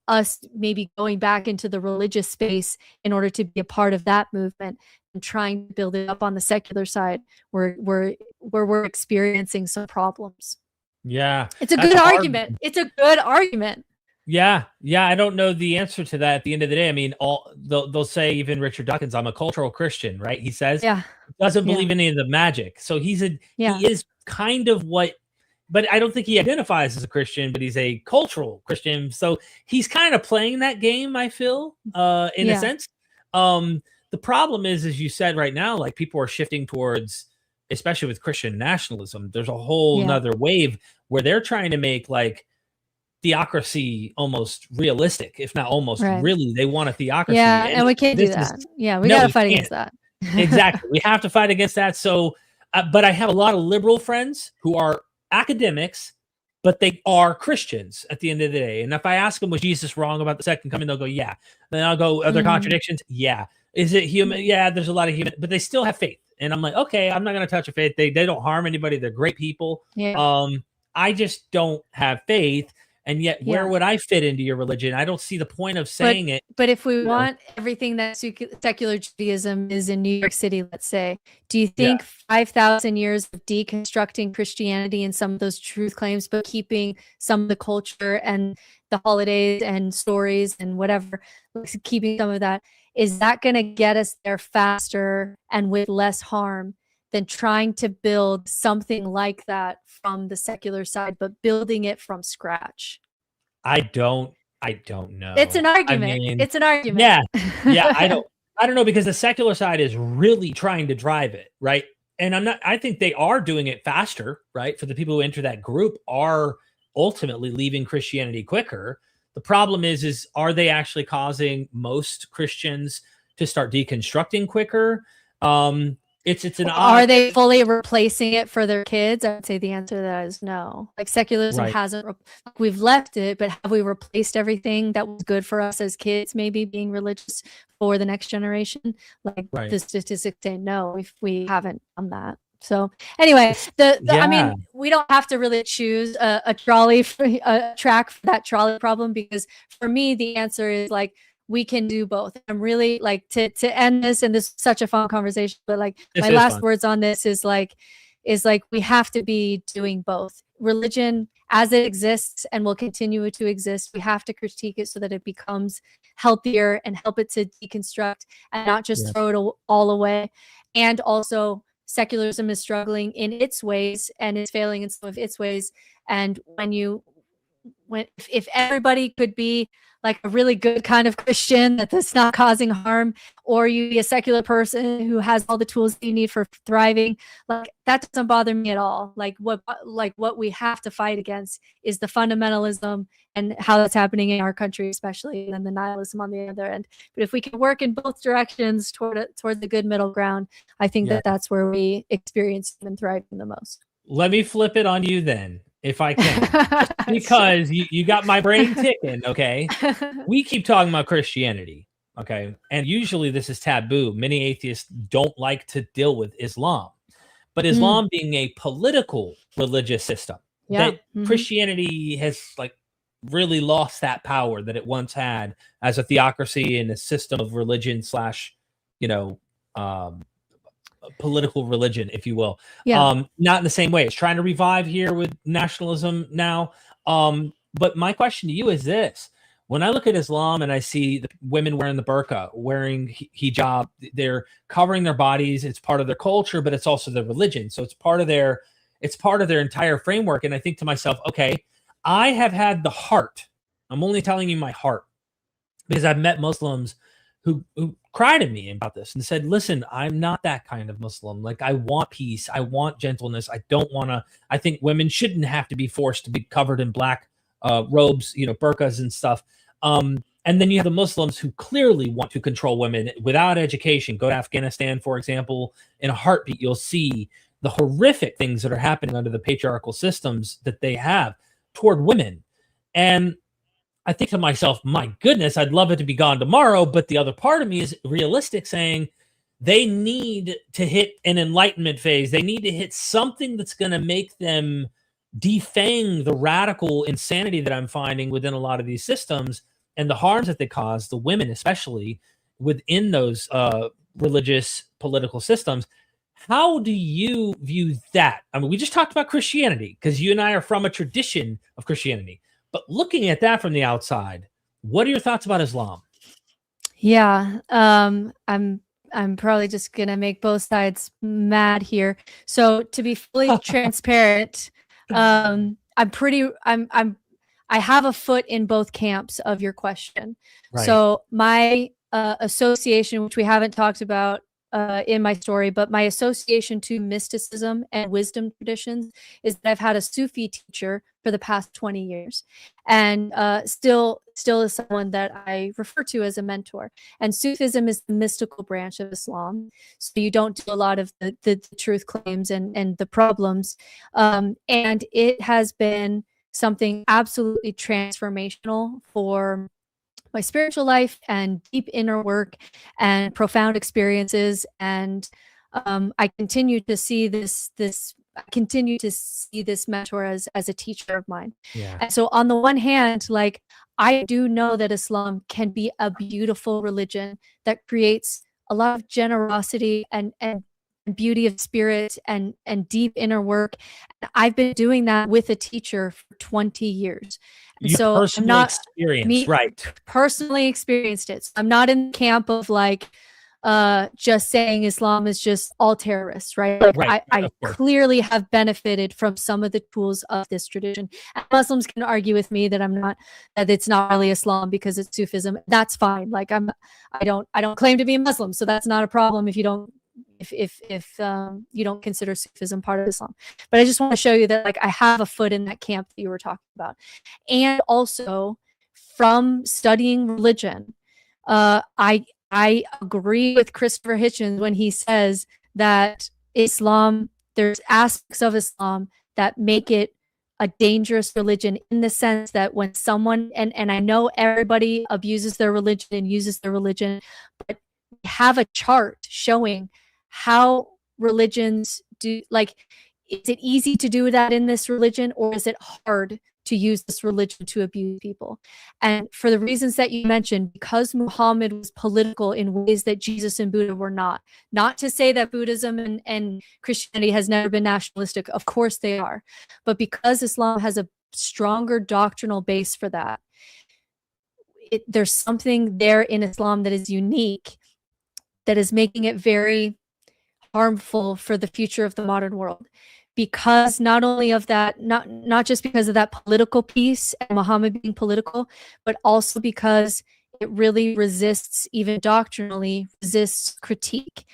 us maybe going back into the religious space in order to be a part of that movement and trying to build it up on the secular side where we're experiencing some problems? Yeah. It's a good argument. It's a good argument. Yeah. Yeah. I don't know the answer to that at the end of the day. I mean, they'll say, even Richard Dawkins, I'm a cultural Christian, right? He says, doesn't believe in any of the magic. So he is kind of what, but I don't think he identifies as a Christian, but he's a cultural Christian. So he's kind of playing that game, I feel, in a sense. The problem is, as you said right now, like people are shifting towards, especially with Christian nationalism, there's a whole nother wave where they're trying to make like theocracy almost realistic, if not almost really. They want a theocracy. Yeah, and we can't do that. We got to fight against that. Exactly. We have to fight against that. So, but I have a lot of liberal friends who are academics, but they are Christians at the end of the day. And if I ask them, was Jesus wrong about the second coming? They'll go, yeah. Then I'll go, are there contradictions? Yeah. Is it human? Yeah, there's a lot of human, but they still have faith. And I'm like, okay, I'm not going to touch a faith. They don't harm anybody. They're great people. I just don't have faith. And yet, where would I fit into your religion? I don't see the point of saying it. But if we want everything that secular Judaism is in New York City, let's say, do you think 5,000 years of deconstructing Christianity and some of those truth claims, but keeping some of the culture and the holidays and stories and whatever, keeping some of that, is that going to get us there faster and with less harm than trying to build something like that from the secular side, but building it from scratch? I don't know. It's an argument. I mean, it's an argument. Yeah. I don't know, because the secular side is really trying to drive it, right? And I think they are doing it faster, right? For the people who enter that group are ultimately leaving Christianity quicker. The problem is are they actually causing most Christians to start deconstructing quicker? Are they fully replacing it for their kids? I would say the answer to that is no. Like secularism hasn't, we've left it, but have we replaced everything that was good for us as kids, maybe being religious for the next generation? Like the statistics say no, we haven't done that. So anyway, I mean, we don't have to really choose a track for that trolley problem, because for me, the answer is like, we can do both. I'm really like to end this, and this is such a fun conversation, but like my last words on this is like we have to be doing both. Religion as it exists and will continue to exist, we have to critique it so that it becomes healthier and help it to deconstruct and not just throw it all away. And also secularism is struggling in its ways and is failing in some of its ways. And if everybody could be like a really good kind of Christian that's not causing harm, or you be a secular person who has all the tools you need for thriving, like that doesn't bother me at all. Like what we have to fight against is the fundamentalism and how that's happening in our country, especially, and then the nihilism on the other end. But if we can work in both directions toward the good middle ground, I think that's where we experience and thrive the most. Let me flip it on you then, if I can, because you got my brain ticking. Okay. We keep talking about Christianity. Okay. And usually this is taboo. Many atheists don't like to deal with Islam, but Islam being a political religious system, that Christianity has like really lost that power that it once had as a theocracy and a system of religion / political religion, if you will. Not in the same way. It's trying to revive here with nationalism now. But my question to you is this: when I look at Islam and I see the women wearing the burqa, wearing hijab, they're covering their bodies. It's part of their culture, but it's also their religion. So it's part of their entire framework. And I think to myself, okay, I have had the heart. I'm only telling you my heart, because I've met Muslims who cried at me about this and said, listen, I'm not that kind of Muslim. Like, I want peace. I want gentleness. I think women shouldn't have to be forced to be covered in black robes, burqas and stuff. And then you have the Muslims who clearly want to control women without education. Go to Afghanistan, for example. In a heartbeat, you'll see the horrific things that are happening under the patriarchal systems that they have toward women. And I think to myself, my goodness, I'd love it to be gone tomorrow. But the other part of me is realistic, saying they need to hit an enlightenment phase. They need to hit something that's going to make them defang the radical insanity that I'm finding within a lot of these systems and the harms that they cause, the women especially, within those religious political systems. How do you view that? I mean, we just talked about Christianity because you and I are from a tradition of Christianity. But looking at that from the outside, what are your thoughts about Islam? Yeah, I'm probably just gonna make both sides mad here. So to be fully transparent, I have a foot in both camps of your question. Right. So my association, which we haven't talked about in my story, but my association to mysticism and wisdom traditions is that I've had a Sufi teacher for the past 20 years, and still is someone that I refer to as a mentor. And Sufism is the mystical branch of Islam, so you don't do a lot of the truth claims and the problems. And it has been something absolutely transformational for my spiritual life and deep inner work and profound experiences. And I continue to see this continue to see this mentor as a teacher of mine. Yeah. And so on the one hand, like, I do know that Islam can be a beautiful religion that creates a lot of generosity and beauty of spirit and deep inner work. And I've been doing that with a teacher for 20 years. And You so I'm personally not experienced, right? personally experienced it. So I'm not in the camp of like just saying Islam is just all terrorists, right? Like, Right, I of course. clearly have benefited from some of the tools of this tradition. And Muslims can argue with me that that it's not really Islam because it's Sufism. That's fine. Like, I don't claim to be a Muslim, so that's not a problem if you don't you don't consider Sufism part of Islam. But I just want to show you that, like, I have a foot in that camp that you were talking about. And also from studying religion, I agree with Christopher Hitchens when he says that Islam, there's aspects of Islam that make it a dangerous religion, in the sense that when someone, and I know everybody abuses their religion and uses their religion, but we have a chart showing how religions do, like, is it easy to do that in this religion, or is it hard to use this religion to abuse people? And for the reasons that you mentioned, because Muhammad was political in ways that Jesus and Buddha were not. Not to say that Buddhism and Christianity has never been nationalistic. Of course they are. But because Islam has a stronger doctrinal base for that, there's something there in Islam that is unique, that is making it very harmful for the future of the modern world. Because not only of that, not just because of that political piece and Muhammad being political, but also because it really resists, even doctrinally, resists critique.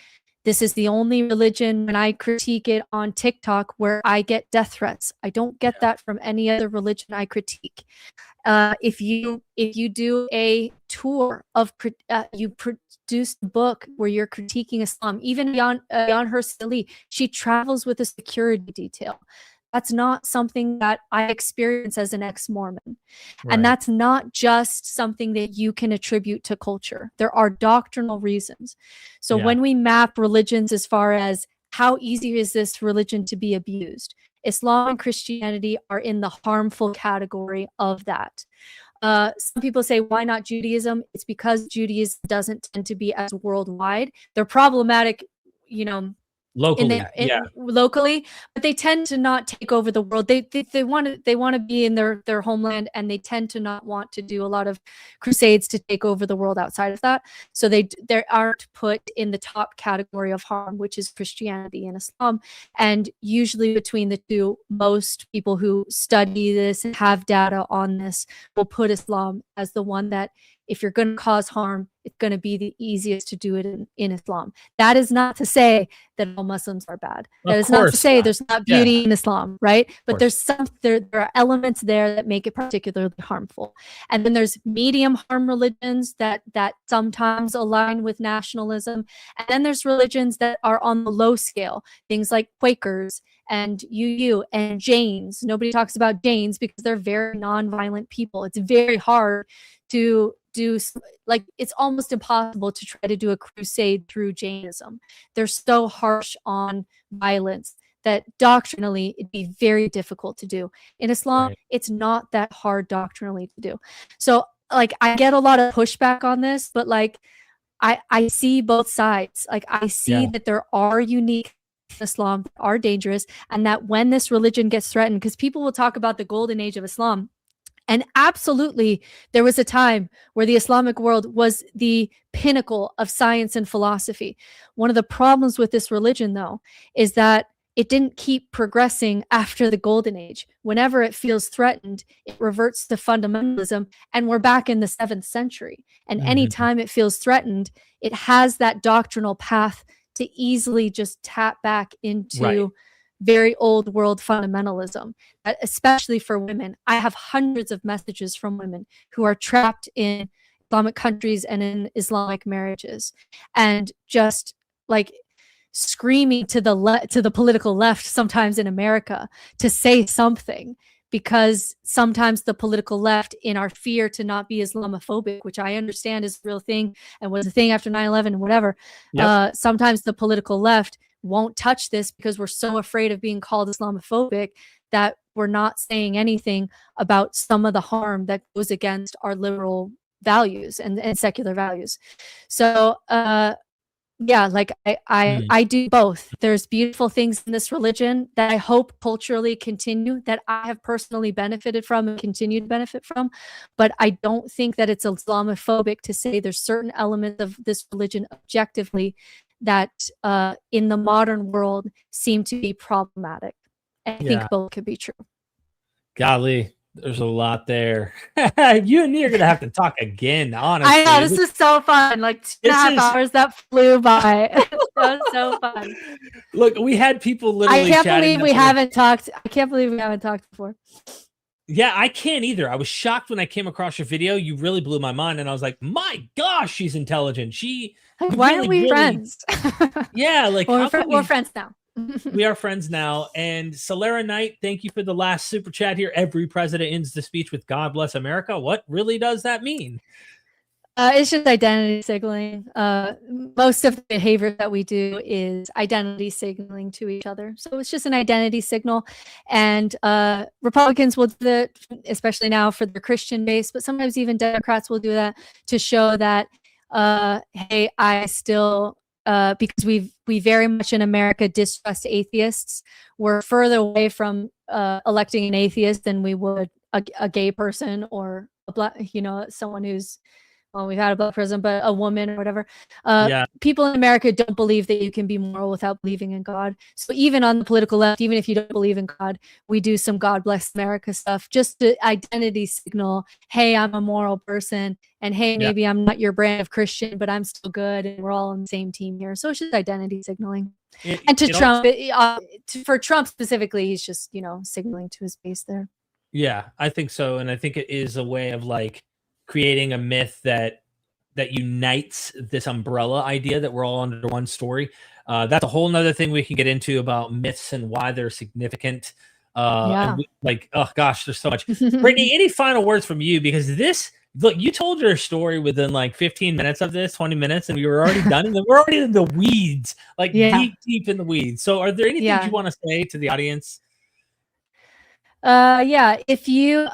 This is the only religion, when I critique it on TikTok, where I get death threats. I don't get that from any other religion I critique. If you do a tour of, you produce a book where you're critiquing Islam, even beyond her Sali, she travels with a security detail. That's not something that I experience as an ex-Mormon. Right. And that's not just something that you can attribute to culture. There are doctrinal reasons. So when we map religions as far as how easy is this religion to be abused, Islam and Christianity are in the harmful category of that. Some people say, why not Judaism? It's because Judaism doesn't tend to be as worldwide. They're problematic, locally, locally, but they tend to not take over the world. They want to be in their homeland, and they tend to not want to do a lot of crusades to take over the world outside of that. So they aren't put in the top category of harm, which is Christianity and Islam. And usually between the two, most people who study this and have data on this will put Islam as the one that, if you're going to cause harm, it's going to be the easiest to do it in Islam. That is not to say that all Muslims are bad. That is not to say there's not beauty in Islam, right? But there are elements there that make it particularly harmful. And then there's medium harm religions that sometimes align with nationalism. And then there's religions that are on the low scale, things like Quakers and UU and Jains. Nobody talks about Jains because they're very nonviolent people. It's very hard to do, like, it's almost impossible to try to do a crusade through Jainism. They're so harsh on violence that doctrinally it'd be very difficult to do. In Islam, it's not that hard doctrinally to do. So, like, I get a lot of pushback on this, but like, I see both sides. Like, I see that there are unique Islam that are dangerous, and that when this religion gets threatened, because people will talk about the golden age of Islam, and absolutely, there was a time where the Islamic world was the pinnacle of science and philosophy. One of the problems with this religion, though, is that it didn't keep progressing after the golden age. Whenever it feels threatened, it reverts to fundamentalism, and we're back in the 7th century. And anytime it feels threatened, it has that doctrinal path to easily just tap back into very old world fundamentalism, especially for women. I have hundreds of messages from women who are trapped in Islamic countries and in Islamic marriages, and just like screaming to the political left sometimes in America to say something, because sometimes the political left, in our fear to not be Islamophobic, which I understand is a real thing and was a thing after 9/11 and whatever, sometimes the political left won't touch this because we're so afraid of being called Islamophobic that we're not saying anything about some of the harm that goes against our liberal values and secular values. So yeah, like I do both. There's beautiful things in this religion that I hope culturally continue, that I have personally benefited from and continue to benefit from. But I don't think that it's Islamophobic to say there's certain elements of this religion objectively that in the modern world seem to be problematic. And I think both could be true. Golly, there's a lot there. You and me are gonna have to talk again, honestly. I know, this is so fun. Like 2.5 hours that flew by. It was so fun. Look, we had people literally. I can't believe we haven't talked. I can't believe we haven't talked before. Yeah, I can't either. I was shocked when I came across your video. You really blew my mind, and I was like, "My gosh, she's intelligent." Why aren't we friends? Yeah, like we're friends now. We are friends now. And Solera Knight, thank you for the last super chat here. Every president ends the speech with "God bless America." What really does that mean? It's just identity signaling. Most of the behavior that we do is identity signaling to each other. So it's just an identity signal. And Republicans will do that, especially now for their Christian base, but sometimes even Democrats will do that to show that, hey, I still... because we very much in America distrust atheists. We're further away from electing an atheist than we would a gay person or a black, someone who's, well, we've had a black person, but a woman or whatever. People in America don't believe that you can be moral without believing in God. So even on the political left, even if you don't believe in God, we do some God bless America stuff just to identity signal, hey, I'm a moral person. And hey, maybe I'm not your brand of Christian, but I'm still good. And we're all on the same team here. So it's just identity signaling. And to Trump, for Trump specifically, he's just, signaling to his base there. Yeah, I think so. And I think it is a way of like creating a myth that unites this umbrella idea that we're all under one story. That's a whole nother thing we can get into about myths and why they're significant. Oh gosh, there's so much. Brittney, any final words from you? Because look, you told your story within like 15 minutes of this, 20 minutes, and we were already done. We're already in the weeds, like deep in the weeds. So are there anything you want to say to the audience? If you,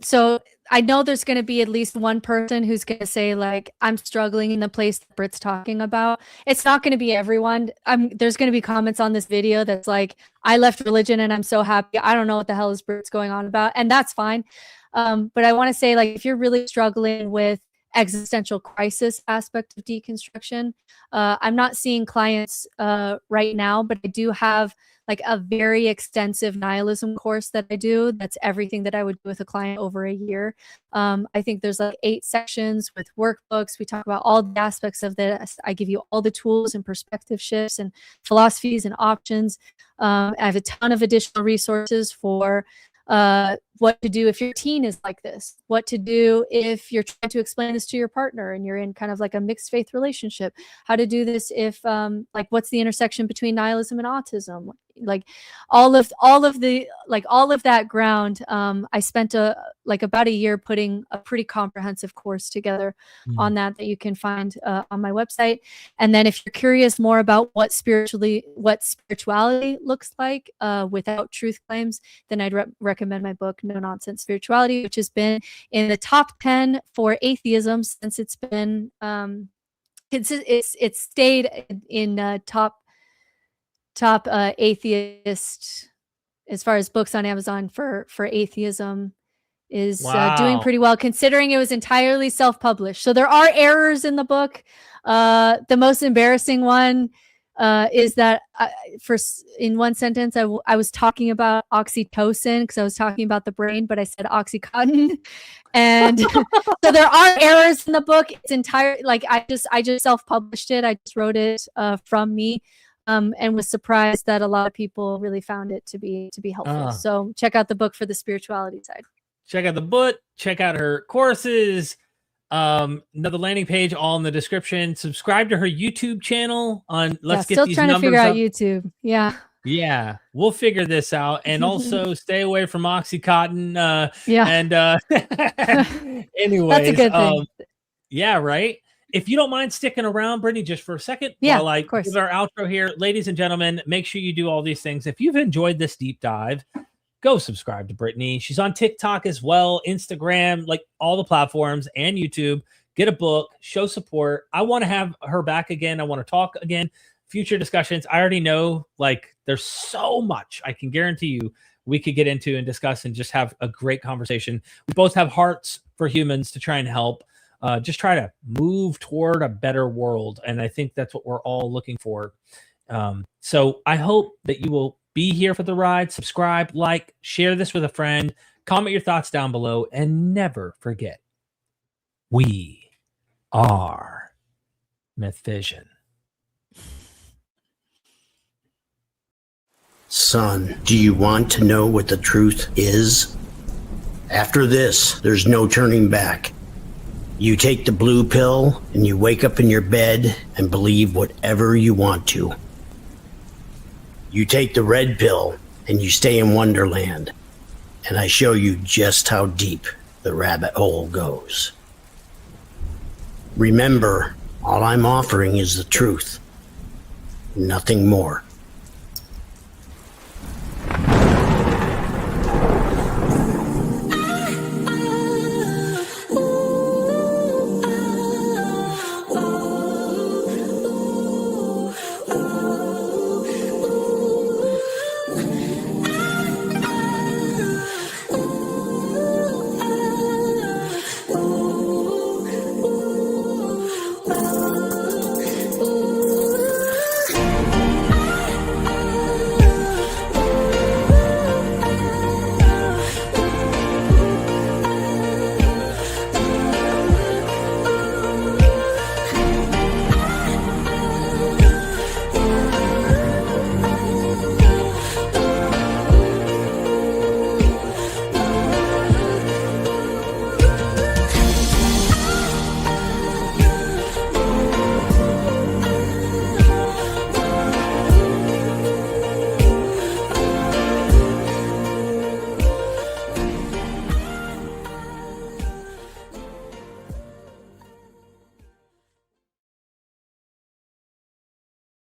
so I know there's going to be at least one person who's going to say like, I'm struggling in the place that Britt's talking about. It's not going to be everyone. There's going to be comments on this video that's like, I left religion and I'm so happy. I don't know what the hell is Britt's going on about. And that's fine. But I want to say, like, if you're really struggling with existential crisis aspect of deconstruction, I'm not seeing clients right now, but I do have like a very extensive nihilism course that I do. That's everything that I would do with a client over a year. I think there's like 8 sections with workbooks. We talk about all the aspects of this. I give you all the tools and perspective shifts and philosophies and options. I have a ton of additional resources for what to do if your teen is like this, what to do if you're trying to explain this to your partner and you're in kind of like a mixed faith relationship, how to do this if like what's the intersection between nihilism and autism, like all of that ground. I spent about a year putting a pretty comprehensive course together on that you can find on my website. And then if you're curious more about what spirituality looks like without truth claims, then I'd recommend my book No Nonsense Spirituality, which has been in the top 10 for atheism since it's been it's stayed in top atheist as far as books on Amazon for atheism is doing pretty well, considering it was entirely self-published. So there are errors in the book. The most embarrassing one is that in one sentence, I was talking about oxytocin because I was talking about the brain, but I said Oxycontin. And so there are errors in the book. It's I just self-published it. I just wrote it from me. And was surprised that a lot of people really found it to be helpful. So check out the book for the spirituality side. Check out the book. Check out her courses. Another landing page, all in the description. Subscribe to her YouTube channel on Let's Get These Numbers Still trying to figure out YouTube. Yeah, we'll figure this out. And also stay away from Oxycontin. And anyway, that's a good thing. Yeah, right. if you don't mind sticking around, Brittney, just for a second, Yeah, while I of course. give our outro here, ladies and gentlemen, make sure you do all these things. If you've enjoyed this deep dive, go subscribe to Brittney. She's on TikTok as well, Instagram, like all the platforms, and YouTube. Get a book, show support. I want to have her back again. I want to talk again. Future discussions. I already know, like, there's so much I can guarantee you we could get into and discuss and just have a great conversation. We both have hearts for humans to try and help. Just try to move toward a better world. And I think that's what we're all looking for. So I hope that you will be here for the ride. Subscribe, like, share this with a friend, comment your thoughts down below, and never forget, we are Myth Vision. Son, do you want to know what the truth is? After this, there's no turning back. You take the blue pill and you wake up in your bed and believe whatever you want to. You take the red pill and you stay in Wonderland, and I show you just how deep the rabbit hole goes. Remember, all I'm offering is the truth, nothing more.